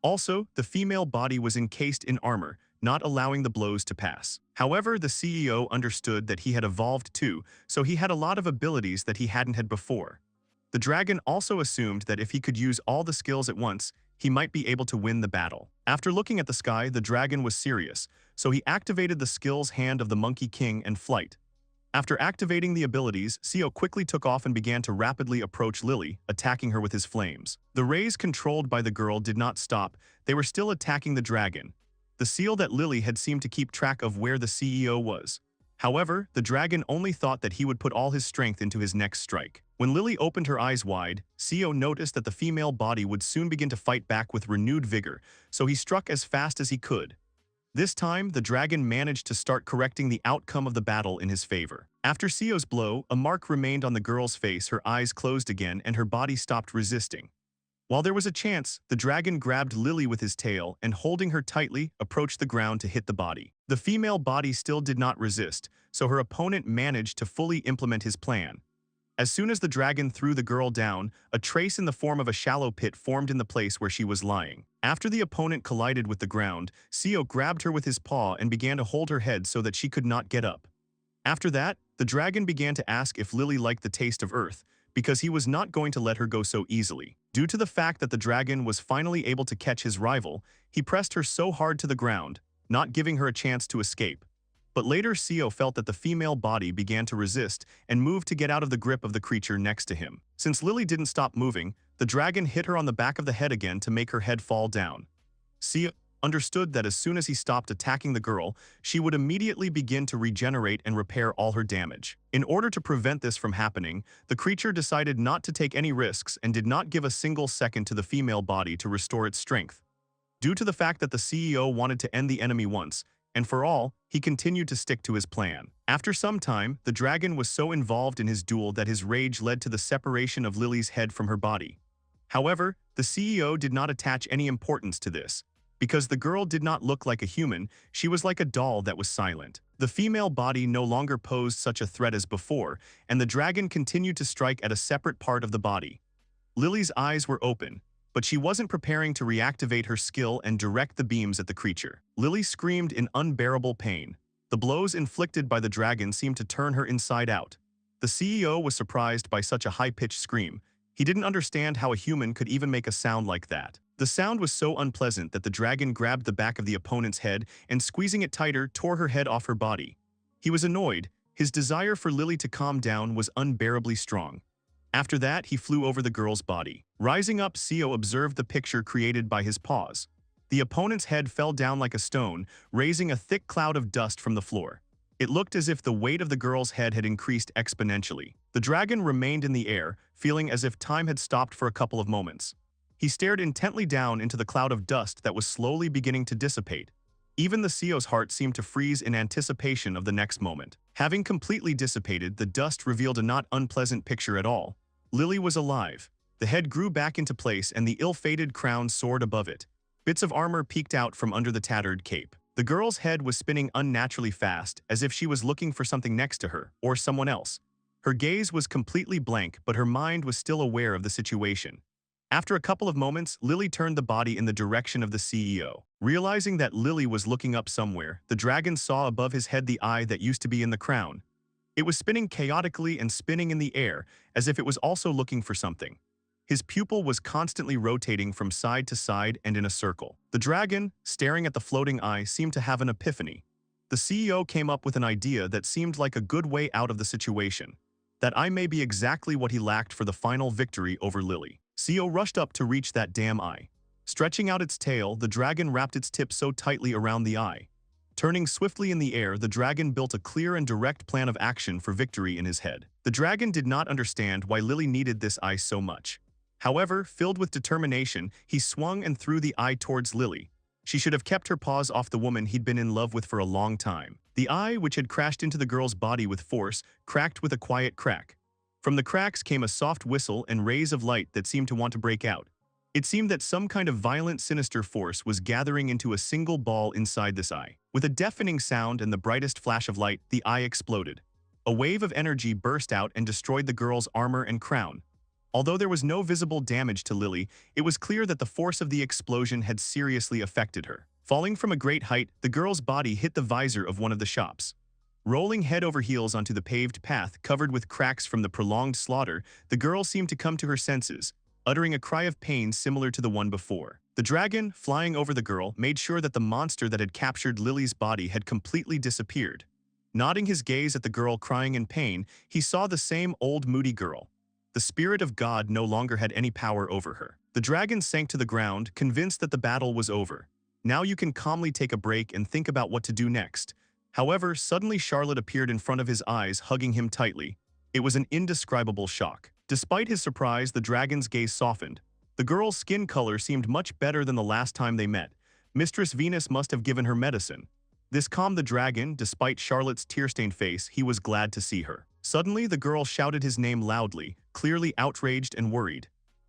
Also, the female body was encased in armor, not allowing the blows to pass. However, the CEO understood that he had evolved too, so he had a lot of abilities that he hadn't had before. The dragon also assumed that if he could use all the skills at once, he might be able to win the battle. After looking at the sky, the dragon was serious, so he activated the skills hand of the Monkey King and flight. After activating the abilities, Seo quickly took off and began to rapidly approach Lily, attacking her with his flames. The rays controlled by the girl did not stop, they were still attacking the dragon. The seal that Lily had seemed to keep track of where the CEO was. However, the dragon only thought that he would put all his strength into his next strike. When Lily opened her eyes wide, Seo noticed that the female body would soon begin to fight back with renewed vigor, so he struck as fast as he could. This time, the dragon managed to start correcting the outcome of the battle in his favor. After Seo's blow, a mark remained on the girl's face, her eyes closed again, and her body stopped resisting. While there was a chance, the dragon grabbed Lily with his tail and, holding her tightly, approached the ground to hit the body. The female body still did not resist, so her opponent managed to fully implement his plan. As soon as the dragon threw the girl down, a trace in the form of a shallow pit formed in the place where she was lying. After the opponent collided with the ground, Seo grabbed her with his paw and began to hold her head so that she could not get up. After that, the dragon began to ask if Lily liked the taste of earth, because he was not going to let her go so easily. Due to the fact that the dragon was finally able to catch his rival, he pressed her so hard to the ground, not giving her a chance to escape. But later Seo felt that the female body began to resist and moved to get out of the grip of the creature next to him. Since Lily didn't stop moving, the dragon hit her on the back of the head again to make her head fall down. Seo understood that as soon as he stopped attacking the girl, she would immediately begin to regenerate and repair all her damage. In order to prevent this from happening, the creature decided not to take any risks and did not give a single second to the female body to restore its strength. Due to the fact that the CEO wanted to end the enemy once and for all, he continued to stick to his plan. After some time, the dragon was so involved in his duel that his rage led to the separation of Lily's head from her body. However, the CEO did not attach any importance to this. Because the girl did not look like a human, she was like a doll that was silent. The female body no longer posed such a threat as before, and the dragon continued to strike at a separate part of the body. Lily's eyes were open, but she wasn't preparing to reactivate her skill and direct the beams at the creature. Lily screamed in unbearable pain. The blows inflicted by the dragon seemed to turn her inside out. The CEO was surprised by such a high-pitched scream. He didn't understand how a human could even make a sound like that. The sound was so unpleasant that the dragon grabbed the back of the opponent's head and, squeezing it tighter, tore her head off her body. He was annoyed. His desire for Lily to calm down was unbearably strong. After that, he flew over the girl's body. Rising up, Seo observed the picture created by his paws. The opponent's head fell down like a stone, raising a thick cloud of dust from the floor. It looked as if the weight of the girl's head had increased exponentially. The dragon remained in the air, feeling as if time had stopped for a couple of moments. He stared intently down into the cloud of dust that was slowly beginning to dissipate. Even the CEO's heart seemed to freeze in anticipation of the next moment. Having completely dissipated, the dust revealed a not unpleasant picture at all. Lily was alive. The head grew back into place and the ill-fated crown soared above it. Bits of armor peeked out from under the tattered cape. The girl's head was spinning unnaturally fast, as if she was looking for something next to her, or someone else. Her gaze was completely blank, but her mind was still aware of the situation. After a couple of moments, Lily turned the body in the direction of the CEO. Realizing that Lily was looking up somewhere, the dragon saw above his head the eye that used to be in the crown. It was spinning chaotically and spinning in the air, as if it was also looking for something. His pupil was constantly rotating from side to side and in a circle. The dragon, staring at the floating eye, seemed to have an epiphany. The CEO came up with an idea that seemed like a good way out of the situation. That eye may be exactly what he lacked for the final victory over Lily. CEO rushed up to reach that damn eye. Stretching out its tail, the dragon wrapped its tip so tightly around the eye. Turning swiftly in the air, the dragon built a clear and direct plan of action for victory in his head. The dragon did not understand why Lily needed this eye so much. However, filled with determination, he swung and threw the eye towards Lily. She should have kept her paws off the woman he'd been in love with for a long time. The eye, which had crashed into the girl's body with force, cracked with a quiet crack. From the cracks came a soft whistle and rays of light that seemed to want to break out. It seemed that some kind of violent, sinister force was gathering into a single ball inside this eye. With a deafening sound and the brightest flash of light, the eye exploded. A wave of energy burst out and destroyed the girl's armor and crown. Although there was no visible damage to Lily, it was clear that the force of the explosion had seriously affected her. Falling from a great height, the girl's body hit the visor of one of the shops. Rolling head over heels onto the paved path covered with cracks from the prolonged slaughter, the girl seemed to come to her senses, uttering a cry of pain similar to the one before. The dragon, flying over the girl, made sure that the monster that had captured Lily's body had completely disappeared. Nodding his gaze at the girl crying in pain, he saw the same old moody girl. The spirit of God no longer had any power over her. The dragon sank to the ground, convinced that the battle was over. Now you can calmly take a break and think about what to do next. However, suddenly Charlotte appeared in front of his eyes, hugging him tightly. It was an indescribable shock. Despite his surprise, the dragon's gaze softened. The girl's skin color seemed much better than the last time they met. Mistress Venus must have given her medicine. This calmed the dragon. Despite Charlotte's tear-stained face, he was glad to see her. Suddenly, the girl shouted his name loudly, clearly outraged and worried.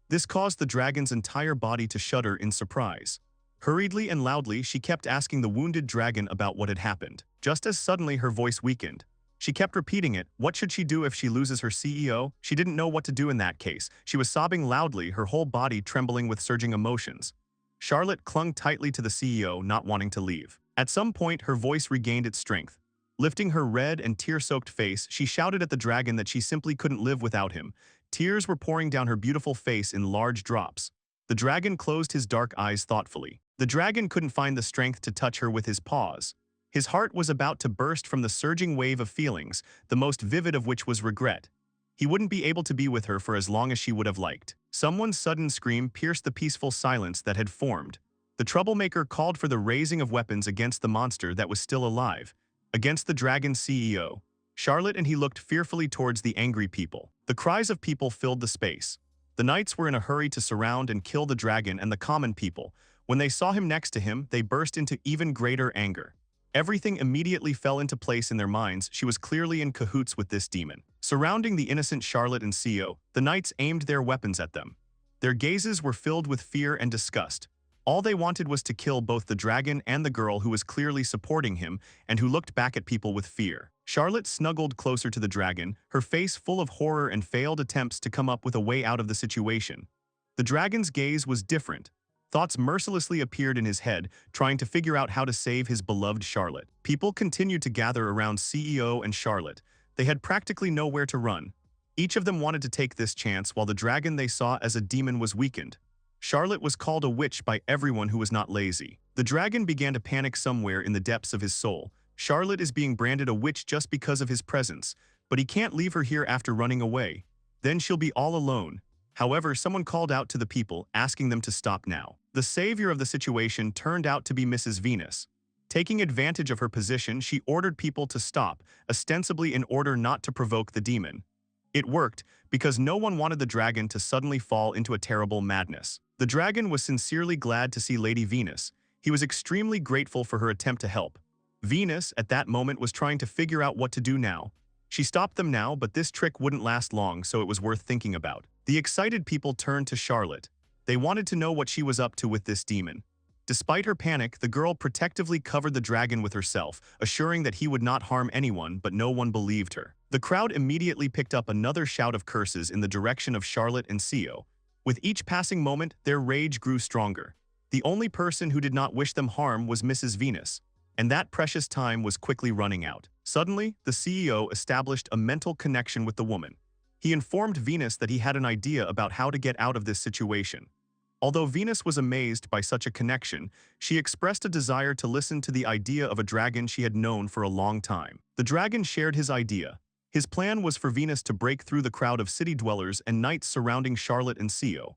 This caused the dragon's entire body to shudder in surprise. Hurriedly and loudly, she kept asking the wounded dragon about what had happened. Just as suddenly her voice weakened. She kept repeating it. What should she do if she loses her CEO? She didn't know what to do in that case. She was sobbing loudly, her whole body trembling with surging emotions. Charlotte clung tightly to the CEO, not wanting to leave. At some point, her voice regained its strength. Lifting her red and tear-soaked face, she shouted at the dragon that she simply couldn't live without him. Tears were pouring down her beautiful face in large drops. The dragon closed his dark eyes thoughtfully. The dragon couldn't find the strength to touch her with his paws. His heart was about to burst from the surging wave of feelings, the most vivid of which was regret. He wouldn't be able to be with her for as long as she would have liked. Someone's sudden scream pierced the peaceful silence that had formed. The troublemaker called for the raising of weapons against the monster that was still alive, against the dragon's CEO. Charlotte and he looked fearfully towards the angry people. The cries of people filled the space. The knights were in a hurry to surround and kill the dragon and the common people. When they saw him next to him, they burst into even greater anger. Everything immediately fell into place in their minds. She was clearly in cahoots with this demon. Surrounding the innocent Charlotte and CEO, the knights aimed their weapons at them. Their gazes were filled with fear and disgust. All they wanted was to kill both the dragon and the girl who was clearly supporting him and who looked back at people with fear. Charlotte snuggled closer to the dragon, her face full of horror and failed attempts to come up with a way out of the situation. The dragon's gaze was different. Thoughts mercilessly appeared in his head, trying to figure out how to save his beloved Charlotte. People continued to gather around CEO and Charlotte. They had practically nowhere to run. Each of them wanted to take this chance while the dragon they saw as a demon was weakened. Charlotte was called a witch by everyone who was not lazy. The dragon began to panic somewhere in the depths of his soul. Charlotte is being branded a witch just because of his presence, but he can't leave her here after running away. Then she'll be all alone. However, someone called out to the people, asking them to stop now. The savior of the situation turned out to be Mrs. Venus. Taking advantage of her position, she ordered people to stop, ostensibly in order not to provoke the demon. It worked, because no one wanted the dragon to suddenly fall into a terrible madness. The dragon was sincerely glad to see Lady Venus. He was extremely grateful for her attempt to help. Venus, at that moment, was trying to figure out what to do now. She stopped them now, but this trick wouldn't last long, so it was worth thinking about. The excited people turned to Charlotte. They wanted to know what she was up to with this demon. Despite her panic, the girl protectively covered the dragon with herself, assuring that he would not harm anyone, but no one believed her. The crowd immediately picked up another shout of curses in the direction of Charlotte and CEO. With each passing moment, their rage grew stronger. The only person who did not wish them harm was Mrs. Venus, and that precious time was quickly running out. Suddenly, the CEO established a mental connection with the woman. He informed Venus that he had an idea about how to get out of this situation. Although Venus was amazed by such a connection, she expressed a desire to listen to the idea of a dragon she had known for a long time. The dragon shared his idea. His plan was for Venus to break through the crowd of city dwellers and knights surrounding Charlotte and CEO.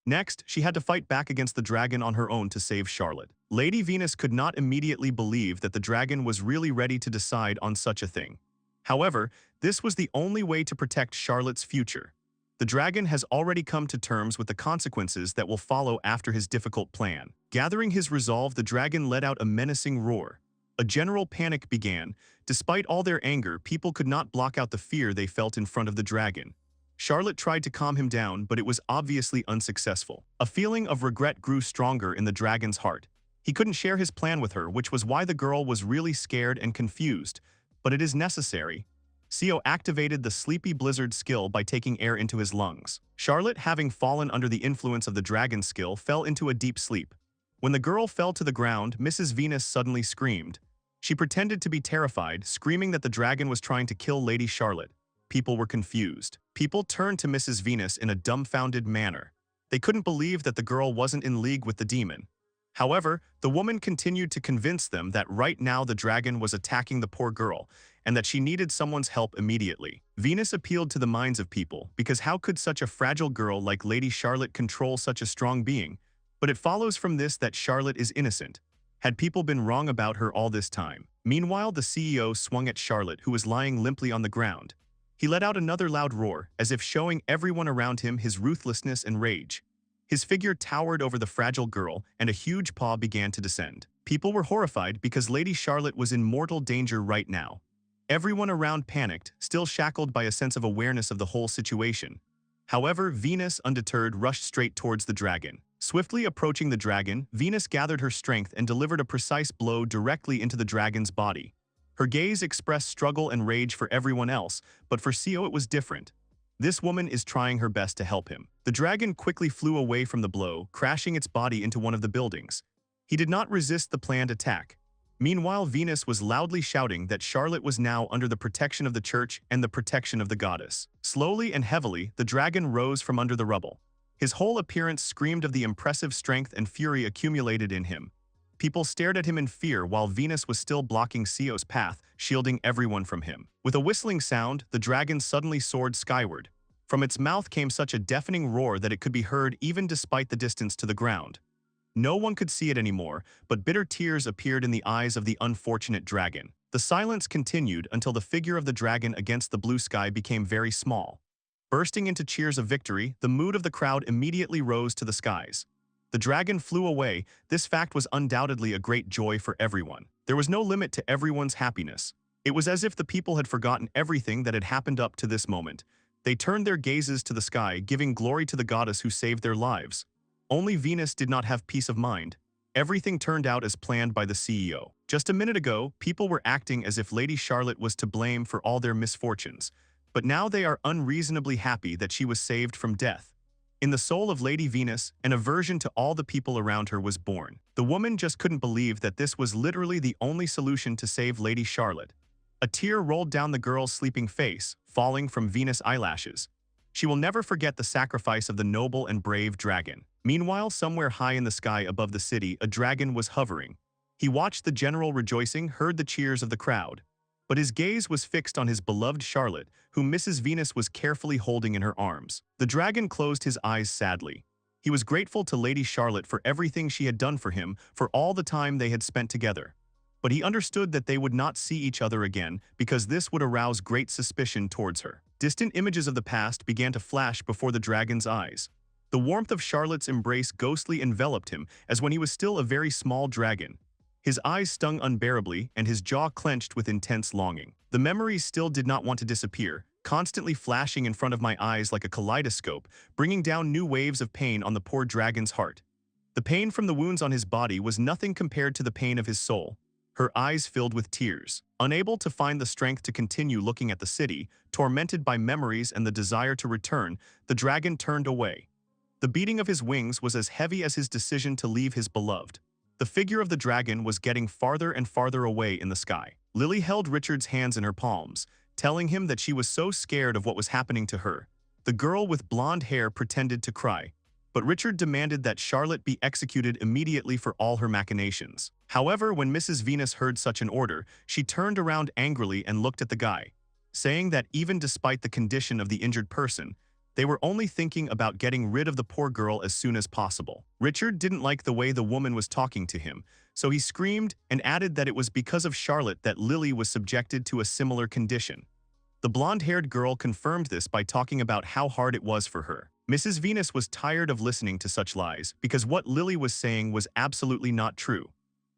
Next, she had to fight back against the dragon on her own to save Charlotte. Lady Venus could not immediately believe that the dragon was really ready to decide on such a thing. However, this was the only way to protect Charlotte's future. The dragon has already come to terms with the consequences that will follow after his difficult plan. Gathering his resolve, the dragon let out a menacing roar. A general panic began. Despite all their anger, people could not block out the fear they felt in front of the dragon. Charlotte tried to calm him down, but it was obviously unsuccessful. A feeling of regret grew stronger in the dragon's heart. He couldn't share his plan with her, which was why the girl was really scared and confused. But it is necessary. CEO activated the Sleepy Blizzard skill by taking air into his lungs. Charlotte, having fallen under the influence of the dragon skill, fell into a deep sleep. When the girl fell to the ground, Mrs. Venus suddenly screamed. She pretended to be terrified, screaming that the dragon was trying to kill Lady Charlotte. People were confused. People turned to Mrs. Venus in a dumbfounded manner. They couldn't believe that the girl wasn't in league with the demon. However, the woman continued to convince them that right now the dragon was attacking the poor girl and that she needed someone's help immediately. Venus appealed to the minds of people because how could such a fragile girl like Lady Charlotte control such a strong being? But it follows from this that Charlotte is innocent. Had people been wrong about her all this time? Meanwhile, the CEO swung at Charlotte, who was lying limply on the ground. He let out another loud roar, as if showing everyone around him his ruthlessness and rage. His figure towered over the fragile girl, and a huge paw began to descend. People were horrified because Lady Charlotte was in mortal danger right now. Everyone around panicked, still shackled by a sense of awareness of the whole situation. However, Venus, undeterred, rushed straight towards the dragon. Swiftly approaching the dragon, Venus gathered her strength and delivered a precise blow directly into the dragon's body. Her gaze expressed struggle and rage for everyone else, but for Seo it was different. This woman is trying her best to help him. The dragon quickly flew away from the blow, crashing its body into one of the buildings. He did not resist the planned attack. Meanwhile, Venus was loudly shouting that Charlotte was now under the protection of the church and the protection of the goddess. Slowly and heavily, the dragon rose from under the rubble. His whole appearance screamed of the impressive strength and fury accumulated in him. People stared at him in fear while Venus was still blocking Seo's path, shielding everyone from him. With a whistling sound, the dragon suddenly soared skyward. From its mouth came such a deafening roar that it could be heard even despite the distance to the ground. No one could see it anymore, but bitter tears appeared in the eyes of the unfortunate dragon. The silence continued until the figure of the dragon against the blue sky became very small. Bursting into cheers of victory, the mood of the crowd immediately rose to the skies. The dragon flew away. This fact was undoubtedly a great joy for everyone. There was no limit to everyone's happiness. It was as if the people had forgotten everything that had happened up to this moment. They turned their gazes to the sky, giving glory to the goddess who saved their lives. Only Venus did not have peace of mind. Everything turned out as planned by the CEO. Just a minute ago, people were acting as if Lady Charlotte was to blame for all their misfortunes. But now they are unreasonably happy that she was saved from death. In the soul of Lady Venus, an aversion to all the people around her was born. The woman just couldn't believe that this was literally the only solution to save Lady Charlotte. A tear rolled down the girl's sleeping face, falling from Venus' eyelashes. She will never forget the sacrifice of the noble and brave dragon. Meanwhile, somewhere high in the sky above the city, a dragon was hovering. He watched the general rejoicing, heard the cheers of the crowd. But his gaze was fixed on his beloved Charlotte, whom Mrs. Venus was carefully holding in her arms. The dragon closed his eyes sadly. He was grateful to Lady Charlotte for everything she had done for him, for all the time they had spent together. But he understood that they would not see each other again because this would arouse great suspicion towards her. Distant images of the past began to flash before the dragon's eyes. The warmth of Charlotte's embrace ghostly enveloped him as when he was still a very small dragon. His eyes stung unbearably and his jaw clenched with intense longing. The memories still did not want to disappear, constantly flashing in front of my eyes like a kaleidoscope, bringing down new waves of pain on the poor dragon's heart. The pain from the wounds on his body was nothing compared to the pain of his soul. Her eyes filled with tears. Unable to find the strength to continue looking at the city, tormented by memories and the desire to return, the dragon turned away. The beating of his wings was as heavy as his decision to leave his beloved. The figure of the dragon was getting farther and farther away in the sky. Lily held Richard's hands in her palms, telling him that she was so scared of what was happening to her. The girl with blonde hair pretended to cry, but Richard demanded that Charlotte be executed immediately for all her machinations. However, when Mrs. Venus heard such an order, she turned around angrily and looked at the guy, saying that even despite the condition of the injured person, they were only thinking about getting rid of the poor girl as soon as possible. Richard didn't like the way the woman was talking to him, so he screamed and added that it was because of Charlotte that Lily was subjected to a similar condition. The blonde-haired girl confirmed this by talking about how hard it was for her. Mrs. Venus was tired of listening to such lies because what Lily was saying was absolutely not true.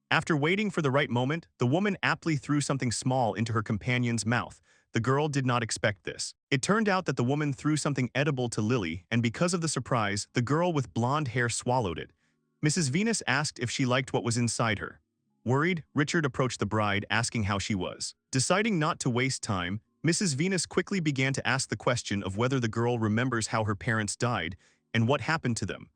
After waiting for the right moment, the woman aptly threw something small into her companion's mouth. The girl did not expect this. It turned out that the woman threw something edible to Lily, and because of the surprise, the girl with blonde hair swallowed it. Mrs. Venus asked if she liked what was inside her. Worried, Richard approached the bride, asking how she was. Deciding not to waste time, Mrs. Venus quickly began to ask the question of whether the girl remembers how her parents died and what happened to them.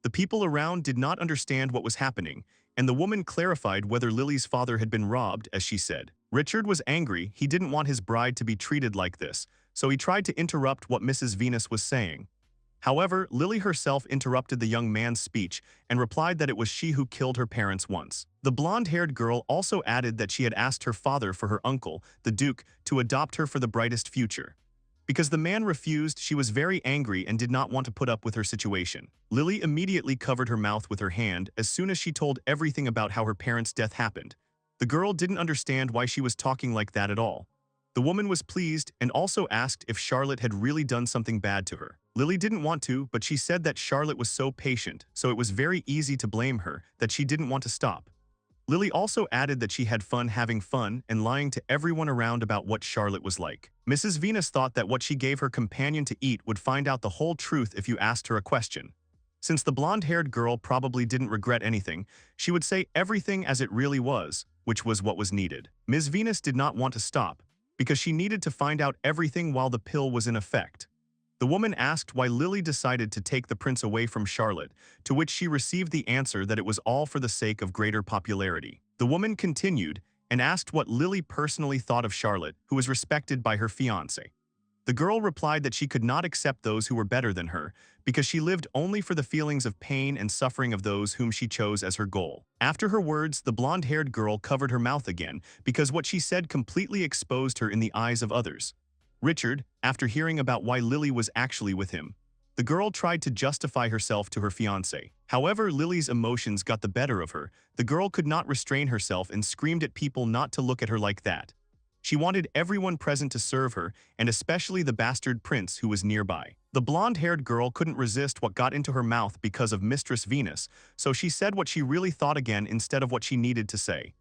The people around did not understand what was happening, and the woman clarified whether Lily's father had been robbed, as she said. Richard was angry. He didn't want his bride to be treated like this, so he tried to interrupt what Mrs. Venus was saying. However, Lily herself interrupted the young man's speech and replied that it was she who killed her parents once. The blonde-haired girl also added that she had asked her father for her uncle, the Duke, to adopt her for the brightest future. Because the man refused, she was very angry and did not want to put up with her situation. Lily immediately covered her mouth with her hand as soon as she told everything about how her parents' death happened. The girl didn't understand why she was talking like that at all. The woman was pleased and also asked if Charlotte had really done something bad to her. Lily didn't want to, but she said that Charlotte was so patient, so it was very easy to blame her, that she didn't want to stop. Lily also added that she had fun having fun and lying to everyone around about what Charlotte was like. Mrs. Venus thought that what she gave her companion to eat would find out the whole truth if you asked her a question. Since the blonde-haired girl probably didn't regret anything, she would say everything as it really was, which was what was needed. Ms. Venus did not want to stop, because she needed to find out everything while the pill was in effect. The woman asked why Lily decided to take the prince away from Charlotte, to which she received the answer that it was all for the sake of greater popularity. The woman continued and asked what Lily personally thought of Charlotte, who was respected by her fiancé. The girl replied that she could not accept those who were better than her, because she lived only for the feelings of pain and suffering of those whom she chose as her goal. After her words, the blonde-haired girl covered her mouth again, because what she said completely exposed her in the eyes of others. Richard, after hearing about why Lily was actually with him, the girl tried to justify herself to her fiancé. However, Lily's emotions got the better of her. The girl could not restrain herself and screamed at people not to look at her like that. She wanted everyone present to serve her, and especially the bastard prince who was nearby. The blonde-haired girl couldn't resist what got into her mouth because of Mistress Venus, so she said what she really thought again instead of what she needed to say.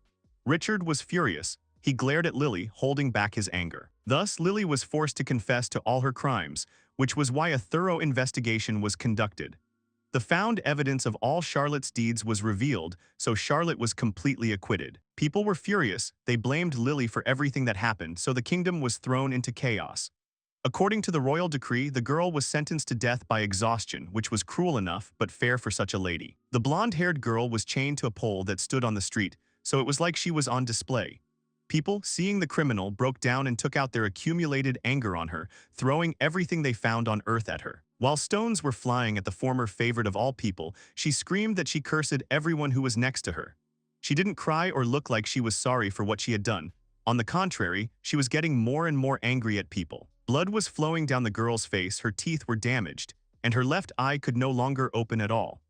Richard was furious. He glared at Lily, holding back his anger. Thus, Lily was forced to confess to all her crimes, which was why a thorough investigation was conducted. The found evidence of all Charlotte's deeds was revealed, so Charlotte was completely acquitted. People were furious. They blamed Lily for everything that happened, so the kingdom was thrown into chaos. According to the royal decree, the girl was sentenced to death by exhaustion, which was cruel enough, but fair for such a lady. The blonde-haired girl was chained to a pole that stood on the street, so it was like she was on display. People, seeing the criminal, broke down and took out their accumulated anger on her, throwing everything they found on earth at her. While stones were flying at the former favorite of all people, she screamed that she cursed everyone who was next to her. She didn't cry or look like she was sorry for what she had done. On the contrary, she was getting more and more angry at people. Blood was flowing down the girl's face, her teeth were damaged, and her left eye could no longer open at all.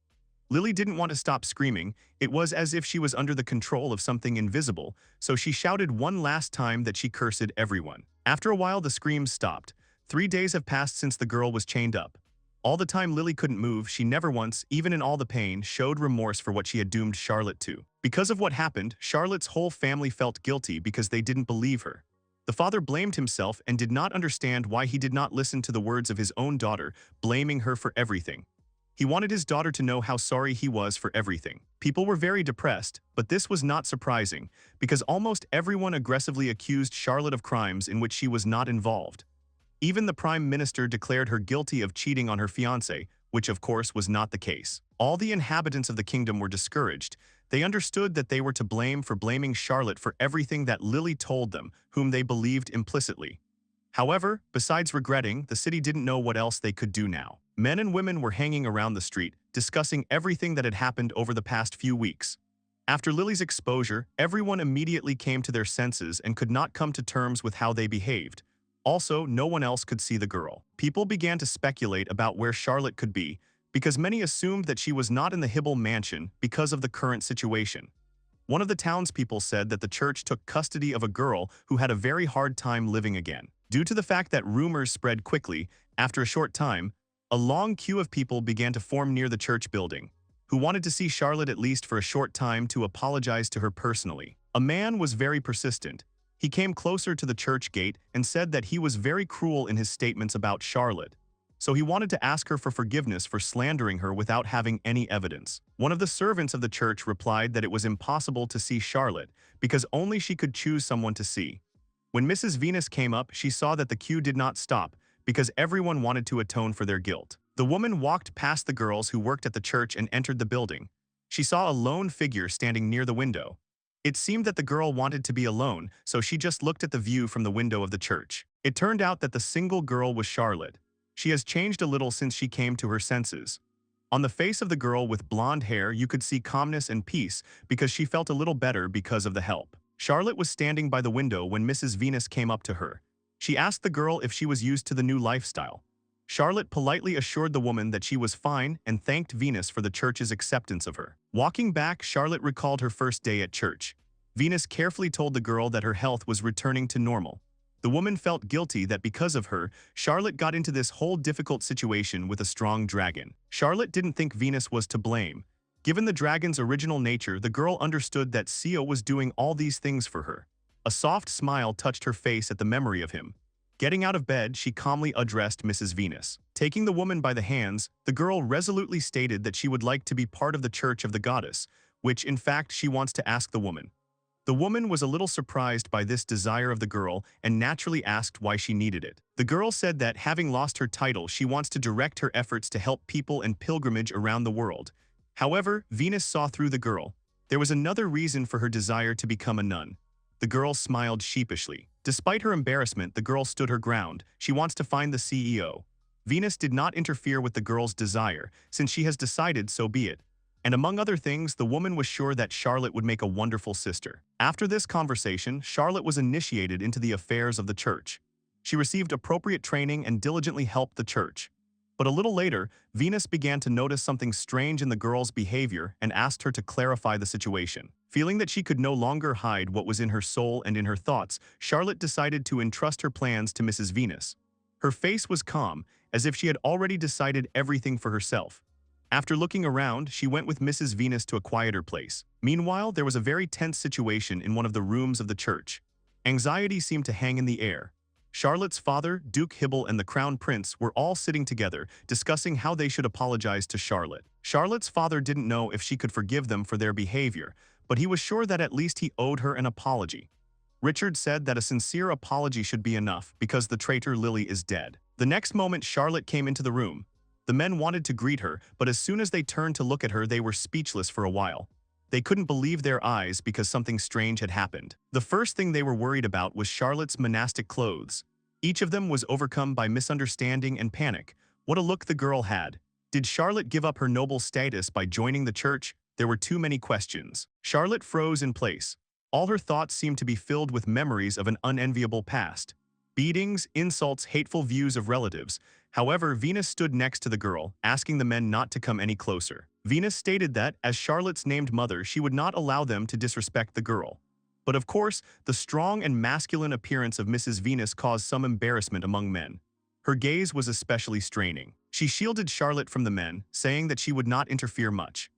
Lily didn't want to stop screaming. It was as if she was under the control of something invisible, so she shouted one last time that she cursed everyone. After a while, the screams stopped. 3 days have passed since the girl was chained up. All the time Lily couldn't move, she never once, even in all the pain, showed remorse for what she had doomed Charlotte to. Because of what happened, Charlotte's whole family felt guilty because they didn't believe her. The father blamed himself and did not understand why he did not listen to the words of his own daughter, blaming her for everything. He wanted his daughter to know how sorry he was for everything. People were very depressed, but this was not surprising, because almost everyone aggressively accused Charlotte of crimes in which she was not involved. Even the Prime Minister declared her guilty of cheating on her fiancé, which of course was not the case. All the inhabitants of the kingdom were discouraged. They understood that they were to blame for blaming Charlotte for everything that Lily told them, whom they believed implicitly. However, besides regretting, the city didn't know what else they could do now. Men and women were hanging around the street, discussing everything that had happened over the past few weeks. After Lily's exposure, everyone immediately came to their senses and could not come to terms with how they behaved. Also, no one else could see the girl. People began to speculate about where Charlotte could be, because many assumed that she was not in the Hibble mansion because of the current situation. One of the townspeople said that the church took custody of a girl who had a very hard time living again. Due to the fact that rumors spread quickly, after a short time, a long queue of people began to form near the church building, who wanted to see Charlotte at least for a short time to apologize to her personally. A man was very persistent. He came closer to the church gate and said that he was very cruel in his statements about Charlotte, so he wanted to ask her for forgiveness for slandering her without having any evidence. One of the servants of the church replied that it was impossible to see Charlotte because only she could choose someone to see. When Mrs. Venus came up, she saw that the queue did not stop because everyone wanted to atone for their guilt. The woman walked past the girls who worked at the church and entered the building. She saw a lone figure standing near the window. It seemed that the girl wanted to be alone, so she just looked at the view from the window of the church. It turned out that the single girl was Charlotte. She has changed a little since she came to her senses. On the face of the girl with blonde hair, you could see calmness and peace because she felt a little better because of the help. Charlotte was standing by the window when Mrs. Venus came up to her. She asked the girl if she was used to the new lifestyle. Charlotte politely assured the woman that she was fine and thanked Venus for the church's acceptance of her. Walking back, Charlotte recalled her first day at church. Venus carefully told the girl that her health was returning to normal. The woman felt guilty that because of her, Charlotte got into this whole difficult situation with a strong dragon. Charlotte didn't think Venus was to blame. Given the dragon's original nature, the girl understood that Seo was doing all these things for her. A soft smile touched her face at the memory of him. Getting out of bed, she calmly addressed Mrs. Venus. Taking the woman by the hands, the girl resolutely stated that she would like to be part of the Church of the Goddess, which, in fact, she wants to ask the woman. The woman was a little surprised by this desire of the girl and naturally asked why she needed it. The girl said that, having lost her title, she wants to direct her efforts to help people and pilgrimage around the world. However, Venus saw through the girl. There was another reason for her desire to become a nun. The girl smiled sheepishly. Despite her embarrassment, the girl stood her ground. She wants to find the CEO. Venus did not interfere with the girl's desire, since she has decided so be it. And among other things, the woman was sure that Charlotte would make a wonderful sister. After this conversation, Charlotte was initiated into the affairs of the church. She received appropriate training and diligently helped the church. But a little later, Venus began to notice something strange in the girl's behavior and asked her to clarify the situation. Feeling that she could no longer hide what was in her soul and in her thoughts, Charlotte decided to entrust her plans to Mrs. Venus. Her face was calm, as if she had already decided everything for herself. After looking around, she went with Mrs. Venus to a quieter place. Meanwhile, there was a very tense situation in one of the rooms of the church. Anxiety seemed to hang in the air. Charlotte's father, Duke Hybel, and the Crown Prince were all sitting together, discussing how they should apologize to Charlotte. Charlotte's father didn't know if she could forgive them for their behavior, but he was sure that at least he owed her an apology. Richard said that a sincere apology should be enough because the traitor Lily is dead. The next moment, Charlotte came into the room. The men wanted to greet her, but as soon as they turned to look at her, they were speechless for a while. They couldn't believe their eyes because something strange had happened. The first thing they were worried about was Charlotte's monastic clothes. Each of them was overcome by misunderstanding and panic. What a look the girl had. Did Charlotte give up her noble status by joining the church? There were too many questions. Charlotte froze in place. All her thoughts seemed to be filled with memories of an unenviable past. Beatings, insults, hateful views of relatives. However, Venus stood next to the girl, asking the men not to come any closer. Venus stated that, as Charlotte's named mother, she would not allow them to disrespect the girl. But of course, the strong and masculine appearance of Mrs. Venus caused some embarrassment among men. Her gaze was especially straining. She shielded Charlotte from the men, saying that she would not interfere much.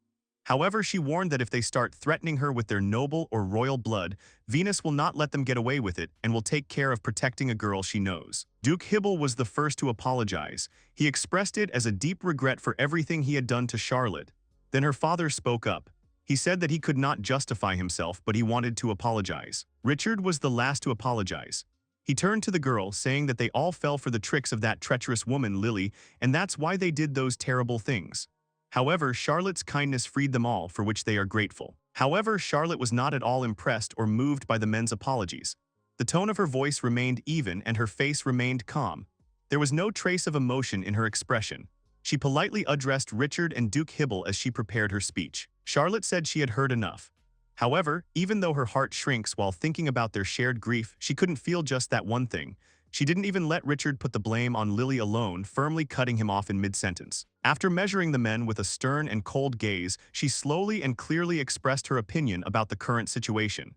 However, she warned that if they start threatening her with their noble or royal blood, Venus will not let them get away with it and will take care of protecting a girl she knows. Duke Hybel was the first to apologize. He expressed it as a deep regret for everything he had done to Charlotte. Then her father spoke up. He said that he could not justify himself, but he wanted to apologize. Richard was the last to apologize. He turned to the girl, saying that they all fell for the tricks of that treacherous woman, Lily, and that's why they did those terrible things. However, Charlotte's kindness freed them all, for which they are grateful. However, Charlotte was not at all impressed or moved by the men's apologies. The tone of her voice remained even and her face remained calm. There was no trace of emotion in her expression. She politely addressed Richard and Duke Hybel as she prepared her speech. Charlotte said she had heard enough. However, even though her heart shrinks while thinking about their shared grief, she couldn't feel just that one thing. She didn't even let Richard put the blame on Lily alone, firmly cutting him off in mid-sentence. After measuring the men with a stern and cold gaze, she slowly and clearly expressed her opinion about the current situation.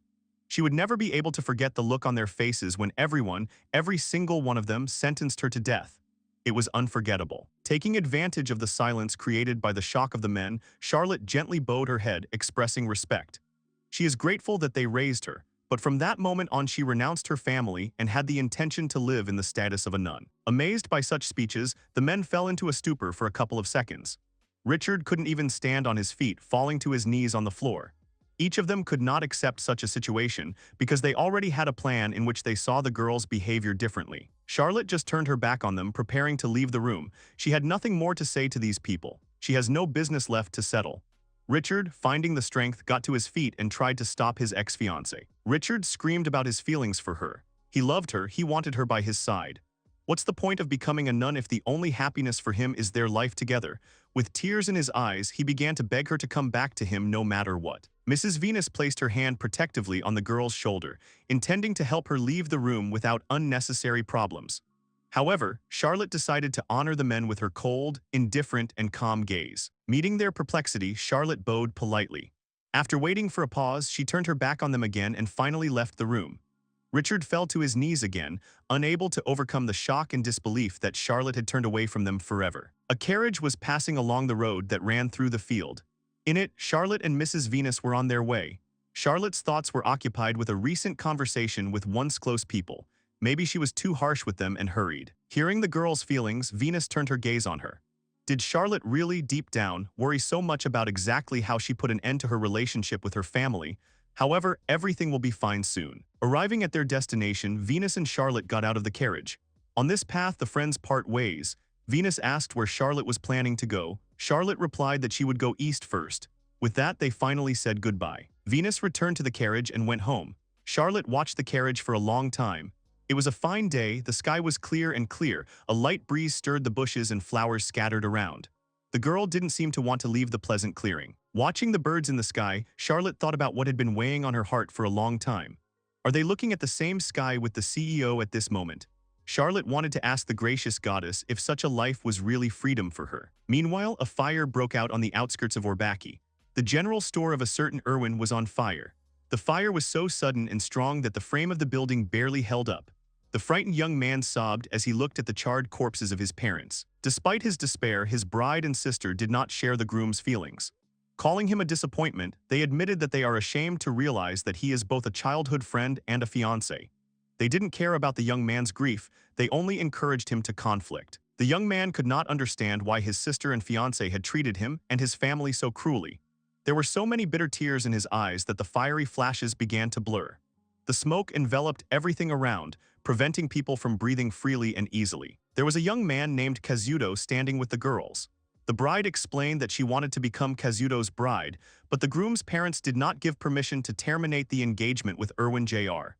She would never be able to forget the look on their faces when every single one of them, sentenced her to death. It was unforgettable. Taking advantage of the silence created by the shock of the men, Charlotte gently bowed her head, expressing respect. She is grateful that they raised her, but from that moment on she renounced her family and had the intention to live in the status of a nun. Amazed by such speeches, the men fell into a stupor for a couple of seconds. Richard couldn't even stand on his feet, falling to his knees on the floor. Each of them could not accept such a situation because they already had a plan in which they saw the girl's behavior differently. Charlotte just turned her back on them, preparing to leave the room. She had nothing more to say to these people. She has no business left to settle. Richard, finding the strength, got to his feet and tried to stop his ex-fiancée. Richard screamed about his feelings for her. He loved her, he wanted her by his side. What's the point of becoming a nun if the only happiness for him is their life together? With tears in his eyes, he began to beg her to come back to him no matter what. Mrs. Venus placed her hand protectively on the girl's shoulder, intending to help her leave the room without unnecessary problems. However, Charlotte decided to honor the men with her cold, indifferent, and calm gaze. Meeting their perplexity, Charlotte bowed politely. After waiting for a pause, she turned her back on them again and finally left the room. Richard fell to his knees again, unable to overcome the shock and disbelief that Charlotte had turned away from them forever. A carriage was passing along the road that ran through the field. In it, Charlotte and Mrs. Venus were on their way. Charlotte's thoughts were occupied with a recent conversation with once close people. Maybe she was too harsh with them and hurried. Hearing the girl's feelings, Venus turned her gaze on her. Did Charlotte really, deep down, worry so much about exactly how she put an end to her relationship with her family? However, everything will be fine soon. Arriving at their destination, Venus and Charlotte got out of the carriage. On this path, the friends part ways. Venus asked where Charlotte was planning to go. Charlotte replied that she would go east first. With that, they finally said goodbye. Venus returned to the carriage and went home. Charlotte watched the carriage for a long time. It was a fine day, the sky was clear and clear, a light breeze stirred the bushes and flowers scattered around. The girl didn't seem to want to leave the pleasant clearing. Watching the birds in the sky, Charlotte thought about what had been weighing on her heart for a long time. Are they looking at the same sky with the CEO at this moment? Charlotte wanted to ask the gracious goddess if such a life was really freedom for her. Meanwhile, a fire broke out on the outskirts of Orbaki. The general store of a certain Irwin was on fire. The fire was so sudden and strong that the frame of the building barely held up. The frightened young man sobbed as he looked at the charred corpses of his parents. Despite his despair, his bride and sister did not share the groom's feelings. Calling him a disappointment, they admitted that they are ashamed to realize that he is both a childhood friend and a fiancé. They didn't care about the young man's grief, they only encouraged him to conflict. The young man could not understand why his sister and fiancé had treated him and his family so cruelly. There were so many bitter tears in his eyes that the fiery flashes began to blur. The smoke enveloped everything around, preventing people from breathing freely and easily. There was a young man named Kazuto standing with the girls. The bride explained that she wanted to become Kazuto's bride, but the groom's parents did not give permission to terminate the engagement with Irwin Jr.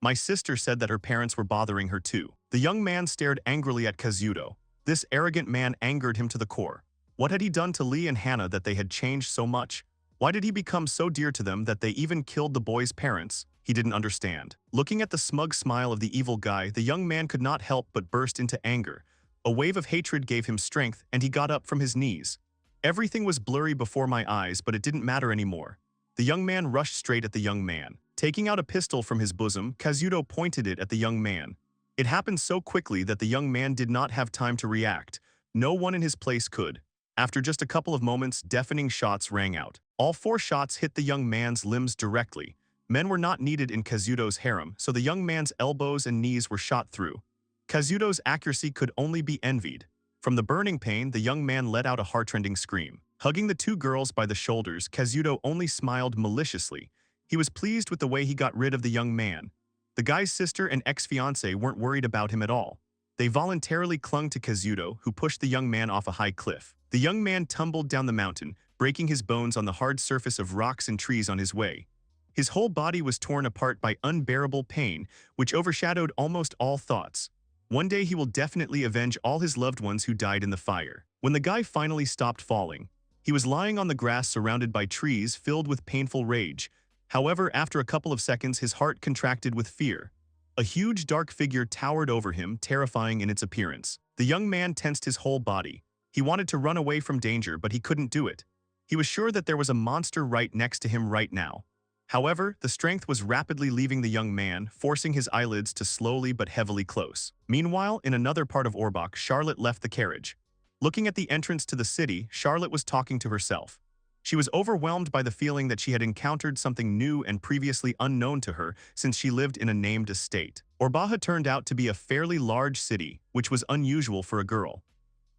My sister said that her parents were bothering her too. The young man stared angrily at Kazuto. This arrogant man angered him to the core. What had he done to Lee and Hannah that they had changed so much? Why did he become so dear to them that they even killed the boy's parents? He didn't understand. Looking at the smug smile of the evil guy, the young man could not help but burst into anger. A wave of hatred gave him strength, and he got up from his knees. Everything was blurry before my eyes, but it didn't matter anymore. The young man rushed straight at the young man. Taking out a pistol from his bosom, Kazuto pointed it at the young man. It happened so quickly that the young man did not have time to react. No one in his place could. After just a couple of moments, deafening shots rang out. All 4 shots hit the young man's limbs directly. Men were not needed in Kazuto's harem, so the young man's elbows and knees were shot through. Kazuto's accuracy could only be envied. From the burning pain, the young man let out a heartrending scream. Hugging the 2 girls by the shoulders, Kazuto only smiled maliciously. He was pleased with the way he got rid of the young man. The guy's sister and ex-fiancé weren't worried about him at all. They voluntarily clung to Kazuto, who pushed the young man off a high cliff. The young man tumbled down the mountain, breaking his bones on the hard surface of rocks and trees on his way. His whole body was torn apart by unbearable pain, which overshadowed almost all thoughts. One day he will definitely avenge all his loved ones who died in the fire. When the guy finally stopped falling, he was lying on the grass surrounded by trees filled with painful rage. However, after a couple of seconds, his heart contracted with fear. A huge dark figure towered over him, terrifying in its appearance. The young man tensed his whole body. He wanted to run away from danger, but he couldn't do it. He was sure that there was a monster right next to him right now. However, the strength was rapidly leaving the young man, forcing his eyelids to slowly but heavily close. Meanwhile, in another part of Orbach, Charlotte left the carriage. Looking at the entrance to the city, Charlotte was talking to herself. She was overwhelmed by the feeling that she had encountered something new and previously unknown to her since she lived in a named estate. Orbaha turned out to be a fairly large city, which was unusual for a girl.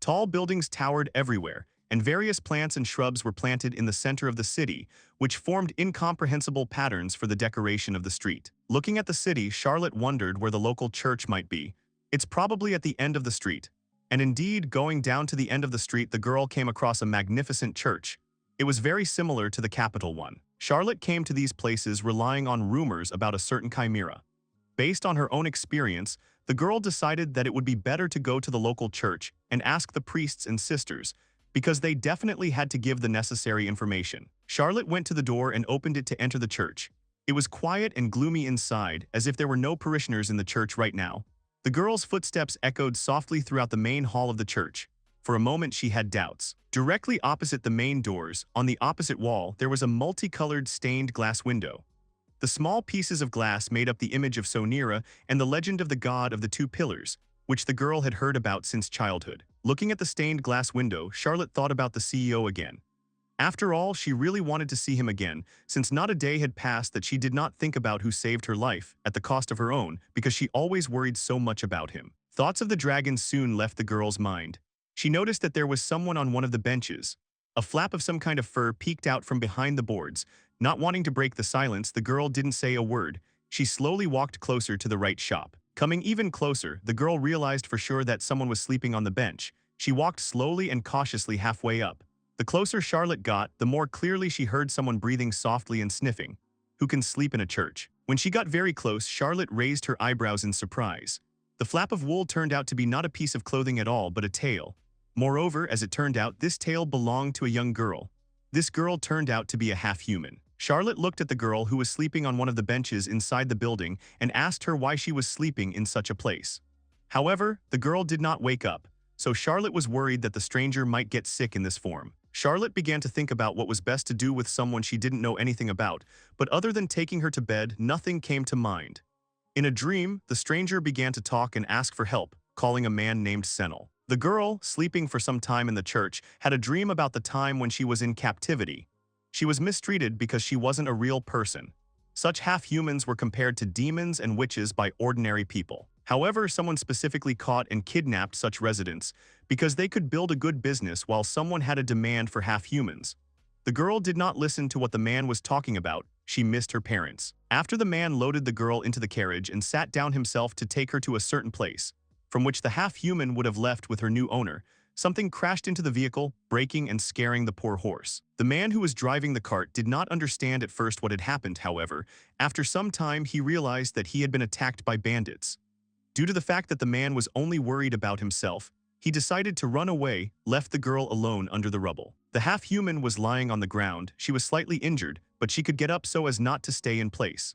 Tall buildings towered everywhere, and various plants and shrubs were planted in the center of the city, which formed incomprehensible patterns for the decoration of the street. Looking at the city, Charlotte wondered where the local church might be. It's probably at the end of the street. And indeed, going down to the end of the street, the girl came across a magnificent church. It was very similar to the capital one. Charlotte came to these places relying on rumors about a certain chimera. Based on her own experience, the girl decided that it would be better to go to the local church and ask the priests and sisters, because they definitely had to give the necessary information. Charlotte went to the door and opened it to enter the church. It was quiet and gloomy inside, as if there were no parishioners in the church right now. The girl's footsteps echoed softly throughout the main hall of the church. For a moment she had doubts. Directly opposite the main doors, on the opposite wall, there was a multicolored stained glass window. The small pieces of glass made up the image of Sonira and the legend of the god of the two pillars, which the girl had heard about since childhood. Looking at the stained glass window, Charlotte thought about the CEO again. After all, she really wanted to see him again, since not a day had passed that she did not think about who saved her life, at the cost of her own, because she always worried so much about him. Thoughts of the dragon soon left the girl's mind. She noticed that there was someone on one of the benches. A flap of some kind of fur peeked out from behind the boards. Not wanting to break the silence, the girl didn't say a word. She slowly walked closer to the right shop. Coming even closer, the girl realized for sure that someone was sleeping on the bench. She walked slowly and cautiously halfway up. The closer Charlotte got, the more clearly she heard someone breathing softly and sniffing. Who can sleep in a church? When she got very close, Charlotte raised her eyebrows in surprise. The flap of wool turned out to be not a piece of clothing at all, but a tail. Moreover, as it turned out, this tail belonged to a young girl. This girl turned out to be a half-human. Charlotte looked at the girl who was sleeping on one of the benches inside the building and asked her why she was sleeping in such a place. However, the girl did not wake up, so Charlotte was worried that the stranger might get sick in this form. Charlotte began to think about what was best to do with someone she didn't know anything about, but other than taking her to bed, nothing came to mind. In a dream, the stranger began to talk and ask for help, calling a man named Senel. The girl, sleeping for some time in the church, had a dream about the time when she was in captivity. She was mistreated because she wasn't a real person. Such half-humans were compared to demons and witches by ordinary people. However, someone specifically caught and kidnapped such residents because they could build a good business while someone had a demand for half-humans. The girl did not listen to what the man was talking about. She missed her parents. After the man loaded the girl into the carriage and sat down himself to take her to a certain place, from which the half-human would have left with her new owner, something crashed into the vehicle, breaking and scaring the poor horse. The man who was driving the cart did not understand at first what had happened, however. After some time, he realized that he had been attacked by bandits. Due to the fact that the man was only worried about himself, he decided to run away, left the girl alone under the rubble. The half-human was lying on the ground. She was slightly injured, but she could get up so as not to stay in place.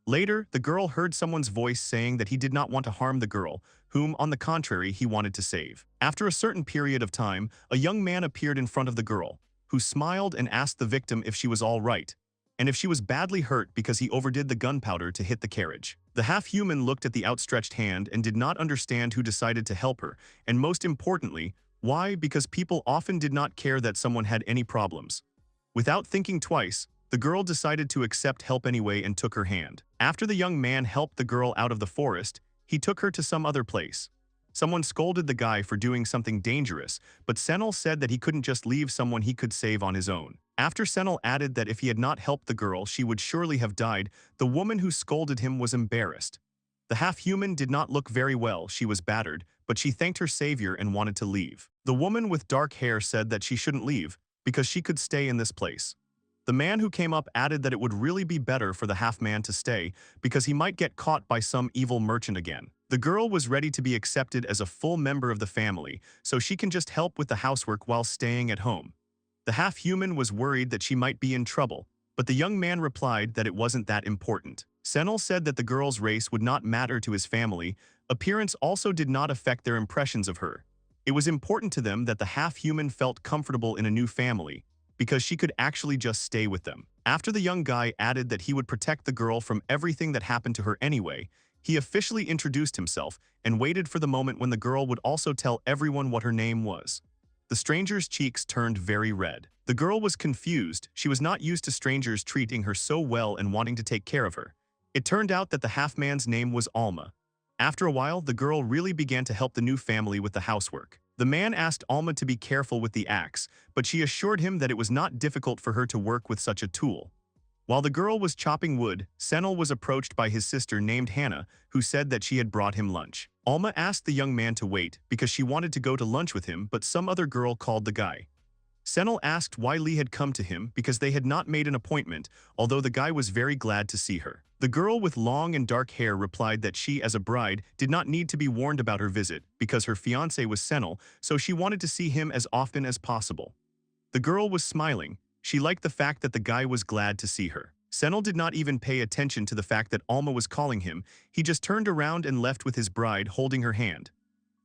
Later, the girl heard someone's voice saying that he did not want to harm the girl, whom, on the contrary, he wanted to save. After a certain period of time, a young man appeared in front of the girl, who smiled and asked the victim if she was all right, and if she was badly hurt because he overdid the gunpowder to hit the carriage. The half-human looked at the outstretched hand and did not understand who decided to help her, and most importantly, why, because people often did not care that someone had any problems. Without thinking twice, the girl decided to accept help anyway and took her hand. After the young man helped the girl out of the forest, he took her to some other place. Someone scolded the guy for doing something dangerous, but Senel said that he couldn't just leave someone he could save on his own. After Senel added that if he had not helped the girl, she would surely have died, the woman who scolded him was embarrassed. The half-human did not look very well. She was battered, but she thanked her savior and wanted to leave. The woman with dark hair said that she shouldn't leave, because she could stay in this place. The man who came up added that it would really be better for the half-man to stay, because he might get caught by some evil merchant again. The girl was ready to be accepted as a full member of the family, so she can just help with the housework while staying at home. The half-human was worried that she might be in trouble, but the young man replied that it wasn't that important. Senel said that the girl's race would not matter to his family. Appearance also did not affect their impressions of her. It was important to them that the half-human felt comfortable in a new family, because she could actually just stay with them. After the young guy added that he would protect the girl from everything that happened to her anyway, he officially introduced himself and waited for the moment when the girl would also tell everyone what her name was. The stranger's cheeks turned very red. The girl was confused. She was not used to strangers treating her so well and wanting to take care of her. It turned out that the half-man's name was Alma. After a while, the girl really began to help the new family with the housework. The man asked Alma to be careful with the axe, but she assured him that it was not difficult for her to work with such a tool. While the girl was chopping wood, Senel was approached by his sister named Hannah, who said that she had brought him lunch. Alma asked the young man to wait because she wanted to go to lunch with him, but some other girl called the guy. Senel asked why Lee had come to him because they had not made an appointment, although the guy was very glad to see her. The girl with long and dark hair replied that she, as a bride, did not need to be warned about her visit because her fiancé was Senel, so she wanted to see him as often as possible. The girl was smiling. She liked the fact that the guy was glad to see her. Senel did not even pay attention to the fact that Alma was calling him. He just turned around and left with his bride holding her hand.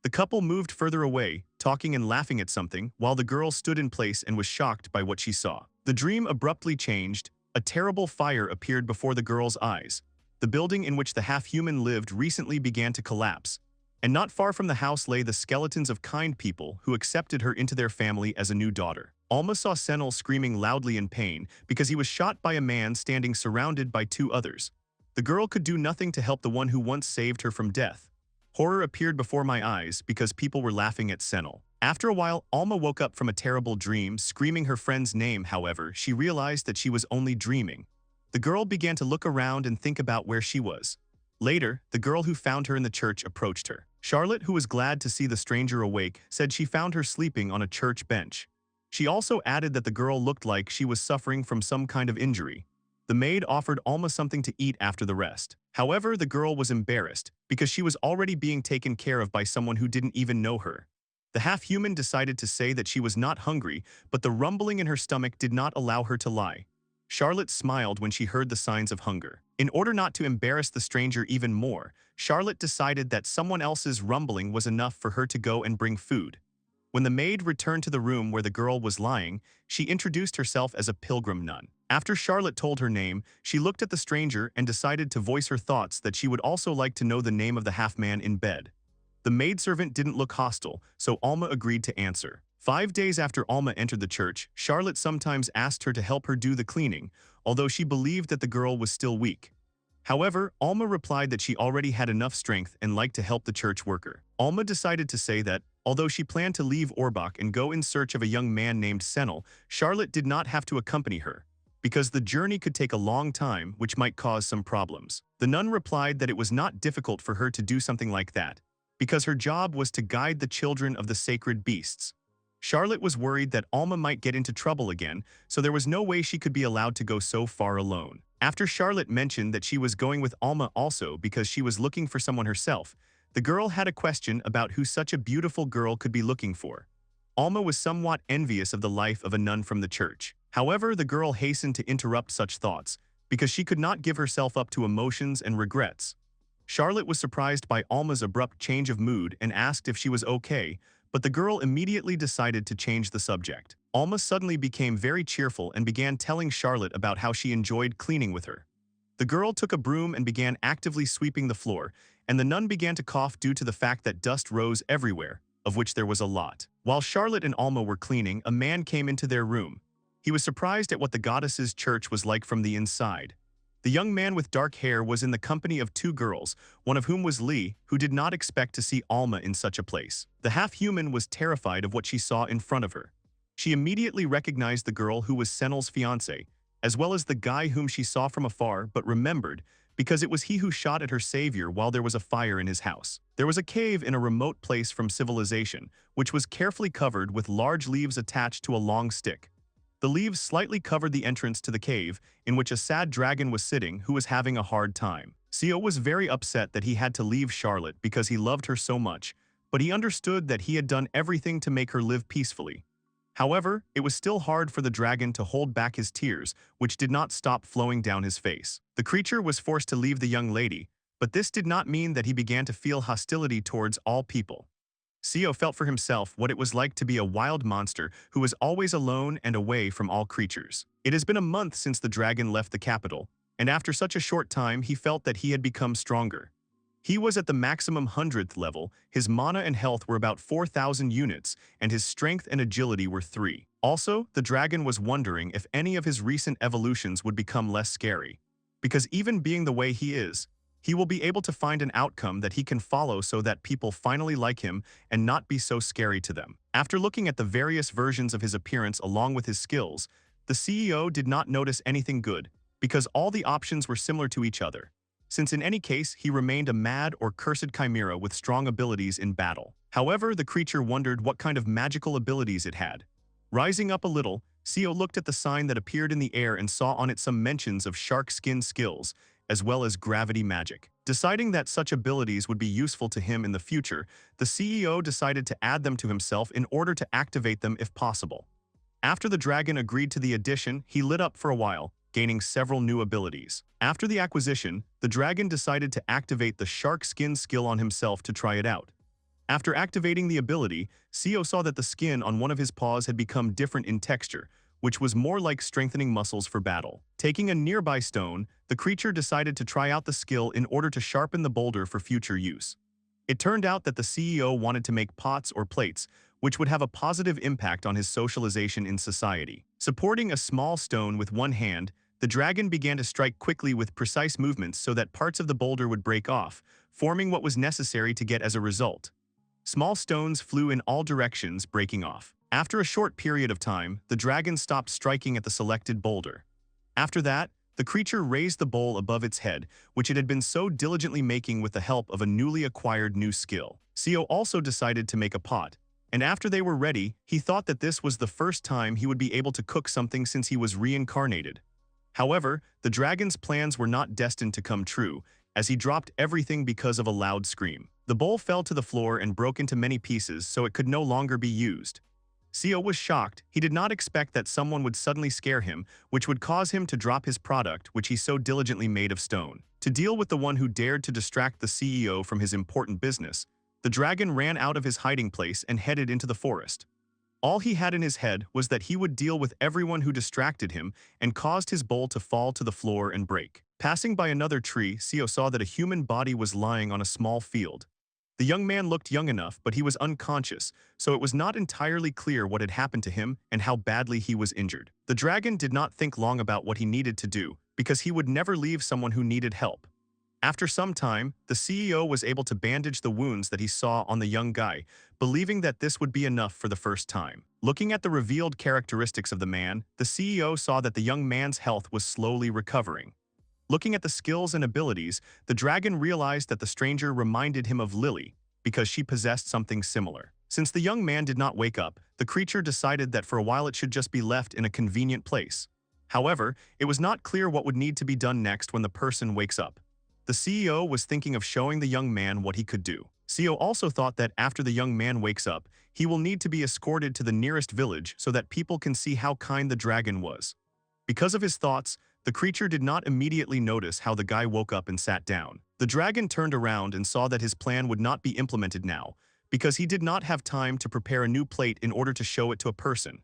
The couple moved further away, talking and laughing at something, while the girl stood in place and was shocked by what she saw. The dream abruptly changed. A terrible fire appeared before the girl's eyes. The building in which the half-human lived recently began to collapse, and not far from the house lay the skeletons of kind people who accepted her into their family as a new daughter. Alma saw Senel screaming loudly in pain because he was shot by a man standing surrounded by two others. The girl could do nothing to help the one who once saved her from death. Horror appeared before my eyes because people were laughing at Senel. After a while, Alma woke up from a terrible dream, screaming her friend's name. However, she realized that she was only dreaming. The girl began to look around and think about where she was. Later, the girl who found her in the church approached her. Charlotte, who was glad to see the stranger awake, said she found her sleeping on a church bench. She also added that the girl looked like she was suffering from some kind of injury. The maid offered Alma something to eat after the rest. However, the girl was embarrassed because she was already being taken care of by someone who didn't even know her. The half-human decided to say that she was not hungry, but the rumbling in her stomach did not allow her to lie. Charlotte smiled when she heard the signs of hunger. In order not to embarrass the stranger even more, Charlotte decided that someone else's rumbling was enough for her to go and bring food. When the maid returned to the room where the girl was lying, she introduced herself as a pilgrim nun. After Charlotte told her name, she looked at the stranger and decided to voice her thoughts that she would also like to know the name of the half-man in bed. The maidservant didn't look hostile, so Alma agreed to answer. 5 days after Alma entered the church, Charlotte sometimes asked her to help her do the cleaning, although she believed that the girl was still weak. However, Alma replied that she already had enough strength and liked to help the church worker. Alma decided to say that, although she planned to leave Orbach and go in search of a young man named Senel, Charlotte did not have to accompany her, because the journey could take a long time, which might cause some problems. The nun replied that it was not difficult for her to do something like that, because her job was to guide the children of the sacred beasts. Charlotte was worried that Alma might get into trouble again, so there was no way she could be allowed to go so far alone. After Charlotte mentioned that she was going with Alma also because she was looking for someone herself, the girl had a question about who such a beautiful girl could be looking for. Alma was somewhat envious of the life of a nun from the church. However, the girl hastened to interrupt such thoughts because she could not give herself up to emotions and regrets. Charlotte was surprised by Alma's abrupt change of mood and asked if she was okay, but the girl immediately decided to change the subject. Alma suddenly became very cheerful and began telling Charlotte about how she enjoyed cleaning with her. The girl took a broom and began actively sweeping the floor, and the nun began to cough due to the fact that dust rose everywhere, of which there was a lot. While Charlotte and Alma were cleaning, a man came into their room. He was surprised at what the goddess's church was like from the inside. The young man with dark hair was in the company of two girls, one of whom was Lee, who did not expect to see Alma in such a place. The half-human was terrified of what she saw in front of her. She immediately recognized the girl who was Senel's fiancé, as well as the guy whom she saw from afar but remembered, because it was he who shot at her savior while there was a fire in his house. There was a cave in a remote place from civilization, which was carefully covered with large leaves attached to a long stick. The leaves slightly covered the entrance to the cave, in which a sad dragon was sitting who was having a hard time. Seo was very upset that he had to leave Charlotte because he loved her so much, but he understood that he had done everything to make her live peacefully. However, it was still hard for the dragon to hold back his tears, which did not stop flowing down his face. The creature was forced to leave the young lady, but this did not mean that he began to feel hostility towards all people. Seo felt for himself what it was like to be a wild monster who was always alone and away from all creatures. It has been a month since the dragon left the capital, and after such a short time he felt that he had become stronger. He was at the maximum 100th level, his mana and health were about 4,000 units, and his strength and agility were 3. Also, the dragon was wondering if any of his recent evolutions would become less scary. Because even being the way he is, he will be able to find an outcome that he can follow so that people finally like him and not be so scary to them. After looking at the various versions of his appearance along with his skills, the CEO did not notice anything good, because all the options were similar to each other. Since in any case he remained a mad or cursed chimera with strong abilities in battle. However, the creature wondered what kind of magical abilities it had. Rising up a little, Seo looked at the sign that appeared in the air and saw on it some mentions of shark skin skills, as well as gravity magic. Deciding that such abilities would be useful to him in the future, the CEO decided to add them to himself in order to activate them if possible. After the dragon agreed to the addition, he lit up for a while, gaining several new abilities. After the acquisition, the dragon decided to activate the shark skin skill on himself to try it out. After activating the ability, CEO saw that the skin on one of his paws had become different in texture, which was more like strengthening muscles for battle. Taking a nearby stone, the creature decided to try out the skill in order to sharpen the boulder for future use. It turned out that the CEO wanted to make pots or plates, which would have a positive impact on his socialization in society. Supporting a small stone with one hand, the dragon began to strike quickly with precise movements so that parts of the boulder would break off, forming what was necessary to get as a result. Small stones flew in all directions, breaking off. After a short period of time, the dragon stopped striking at the selected boulder. After that, the creature raised the bowl above its head, which it had been so diligently making with the help of a newly acquired new skill. CEO also decided to make a pot, and after they were ready, he thought that this was the first time he would be able to cook something since he was reincarnated. However, the dragon's plans were not destined to come true, as he dropped everything because of a loud scream. The bowl fell to the floor and broke into many pieces, so it could no longer be used. CEO was shocked. He did not expect that someone would suddenly scare him, which would cause him to drop his product, which he so diligently made of stone. To deal with the one who dared to distract the CEO from his important business, the dragon ran out of his hiding place and headed into the forest. All he had in his head was that he would deal with everyone who distracted him and caused his bowl to fall to the floor and break. Passing by another tree, CEO saw that a human body was lying on a small field. The young man looked young enough, but he was unconscious, so it was not entirely clear what had happened to him and how badly he was injured. The dragon did not think long about what he needed to do, because he would never leave someone who needed help. After some time, the CEO was able to bandage the wounds that he saw on the young guy, believing that this would be enough for the first time. Looking at the revealed characteristics of the man, the CEO saw that the young man's health was slowly recovering. Looking at the skills and abilities, the dragon realized that the stranger reminded him of Lily, because she possessed something similar. Since the young man did not wake up, the creature decided that for a while it should just be left in a convenient place. However, it was not clear what would need to be done next when the person wakes up. The CEO was thinking of showing the young man what he could do. CEO also thought that after the young man wakes up, he will need to be escorted to the nearest village so that people can see how kind the dragon was. Because of his thoughts, the creature did not immediately notice how the guy woke up and sat down. The dragon turned around and saw that his plan would not be implemented now, because he did not have time to prepare a new plate in order to show it to a person.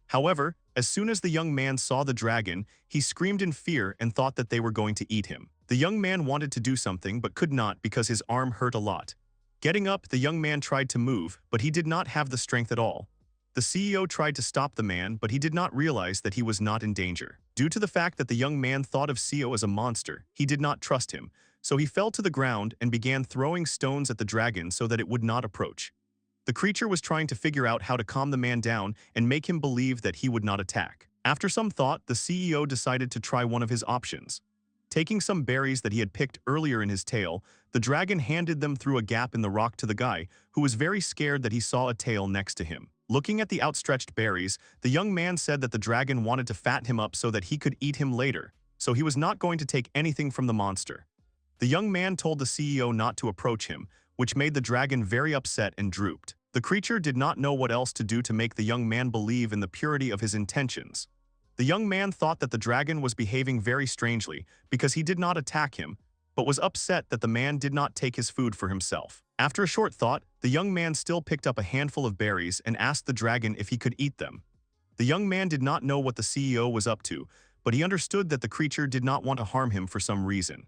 However, as soon as the young man saw the dragon, he screamed in fear and thought that they were going to eat him. The young man wanted to do something but could not because his arm hurt a lot. Getting up, the young man tried to move, but he did not have the strength at all. The CEO tried to stop the man, but he did not realize that he was not in danger. Due to the fact that the young man thought of CEO as a monster, he did not trust him, so he fell to the ground and began throwing stones at the dragon so that it would not approach. The creature was trying to figure out how to calm the man down and make him believe that he would not attack. After some thought, the CEO decided to try one of his options. Taking some berries that he had picked earlier in his tail, the dragon handed them through a gap in the rock to the guy, who was very scared that he saw a tail next to him. Looking at the outstretched berries, the young man said that the dragon wanted to fatten him up so that he could eat him later, so he was not going to take anything from the monster. The young man told the CEO not to approach him, which made the dragon very upset and drooped. The creature did not know what else to do to make the young man believe in the purity of his intentions. The young man thought that the dragon was behaving very strangely because he did not attack him, but was upset that the man did not take his food for himself. After a short thought, the young man still picked up a handful of berries and asked the dragon if he could eat them. The young man did not know what the CEO was up to, but he understood that the creature did not want to harm him for some reason.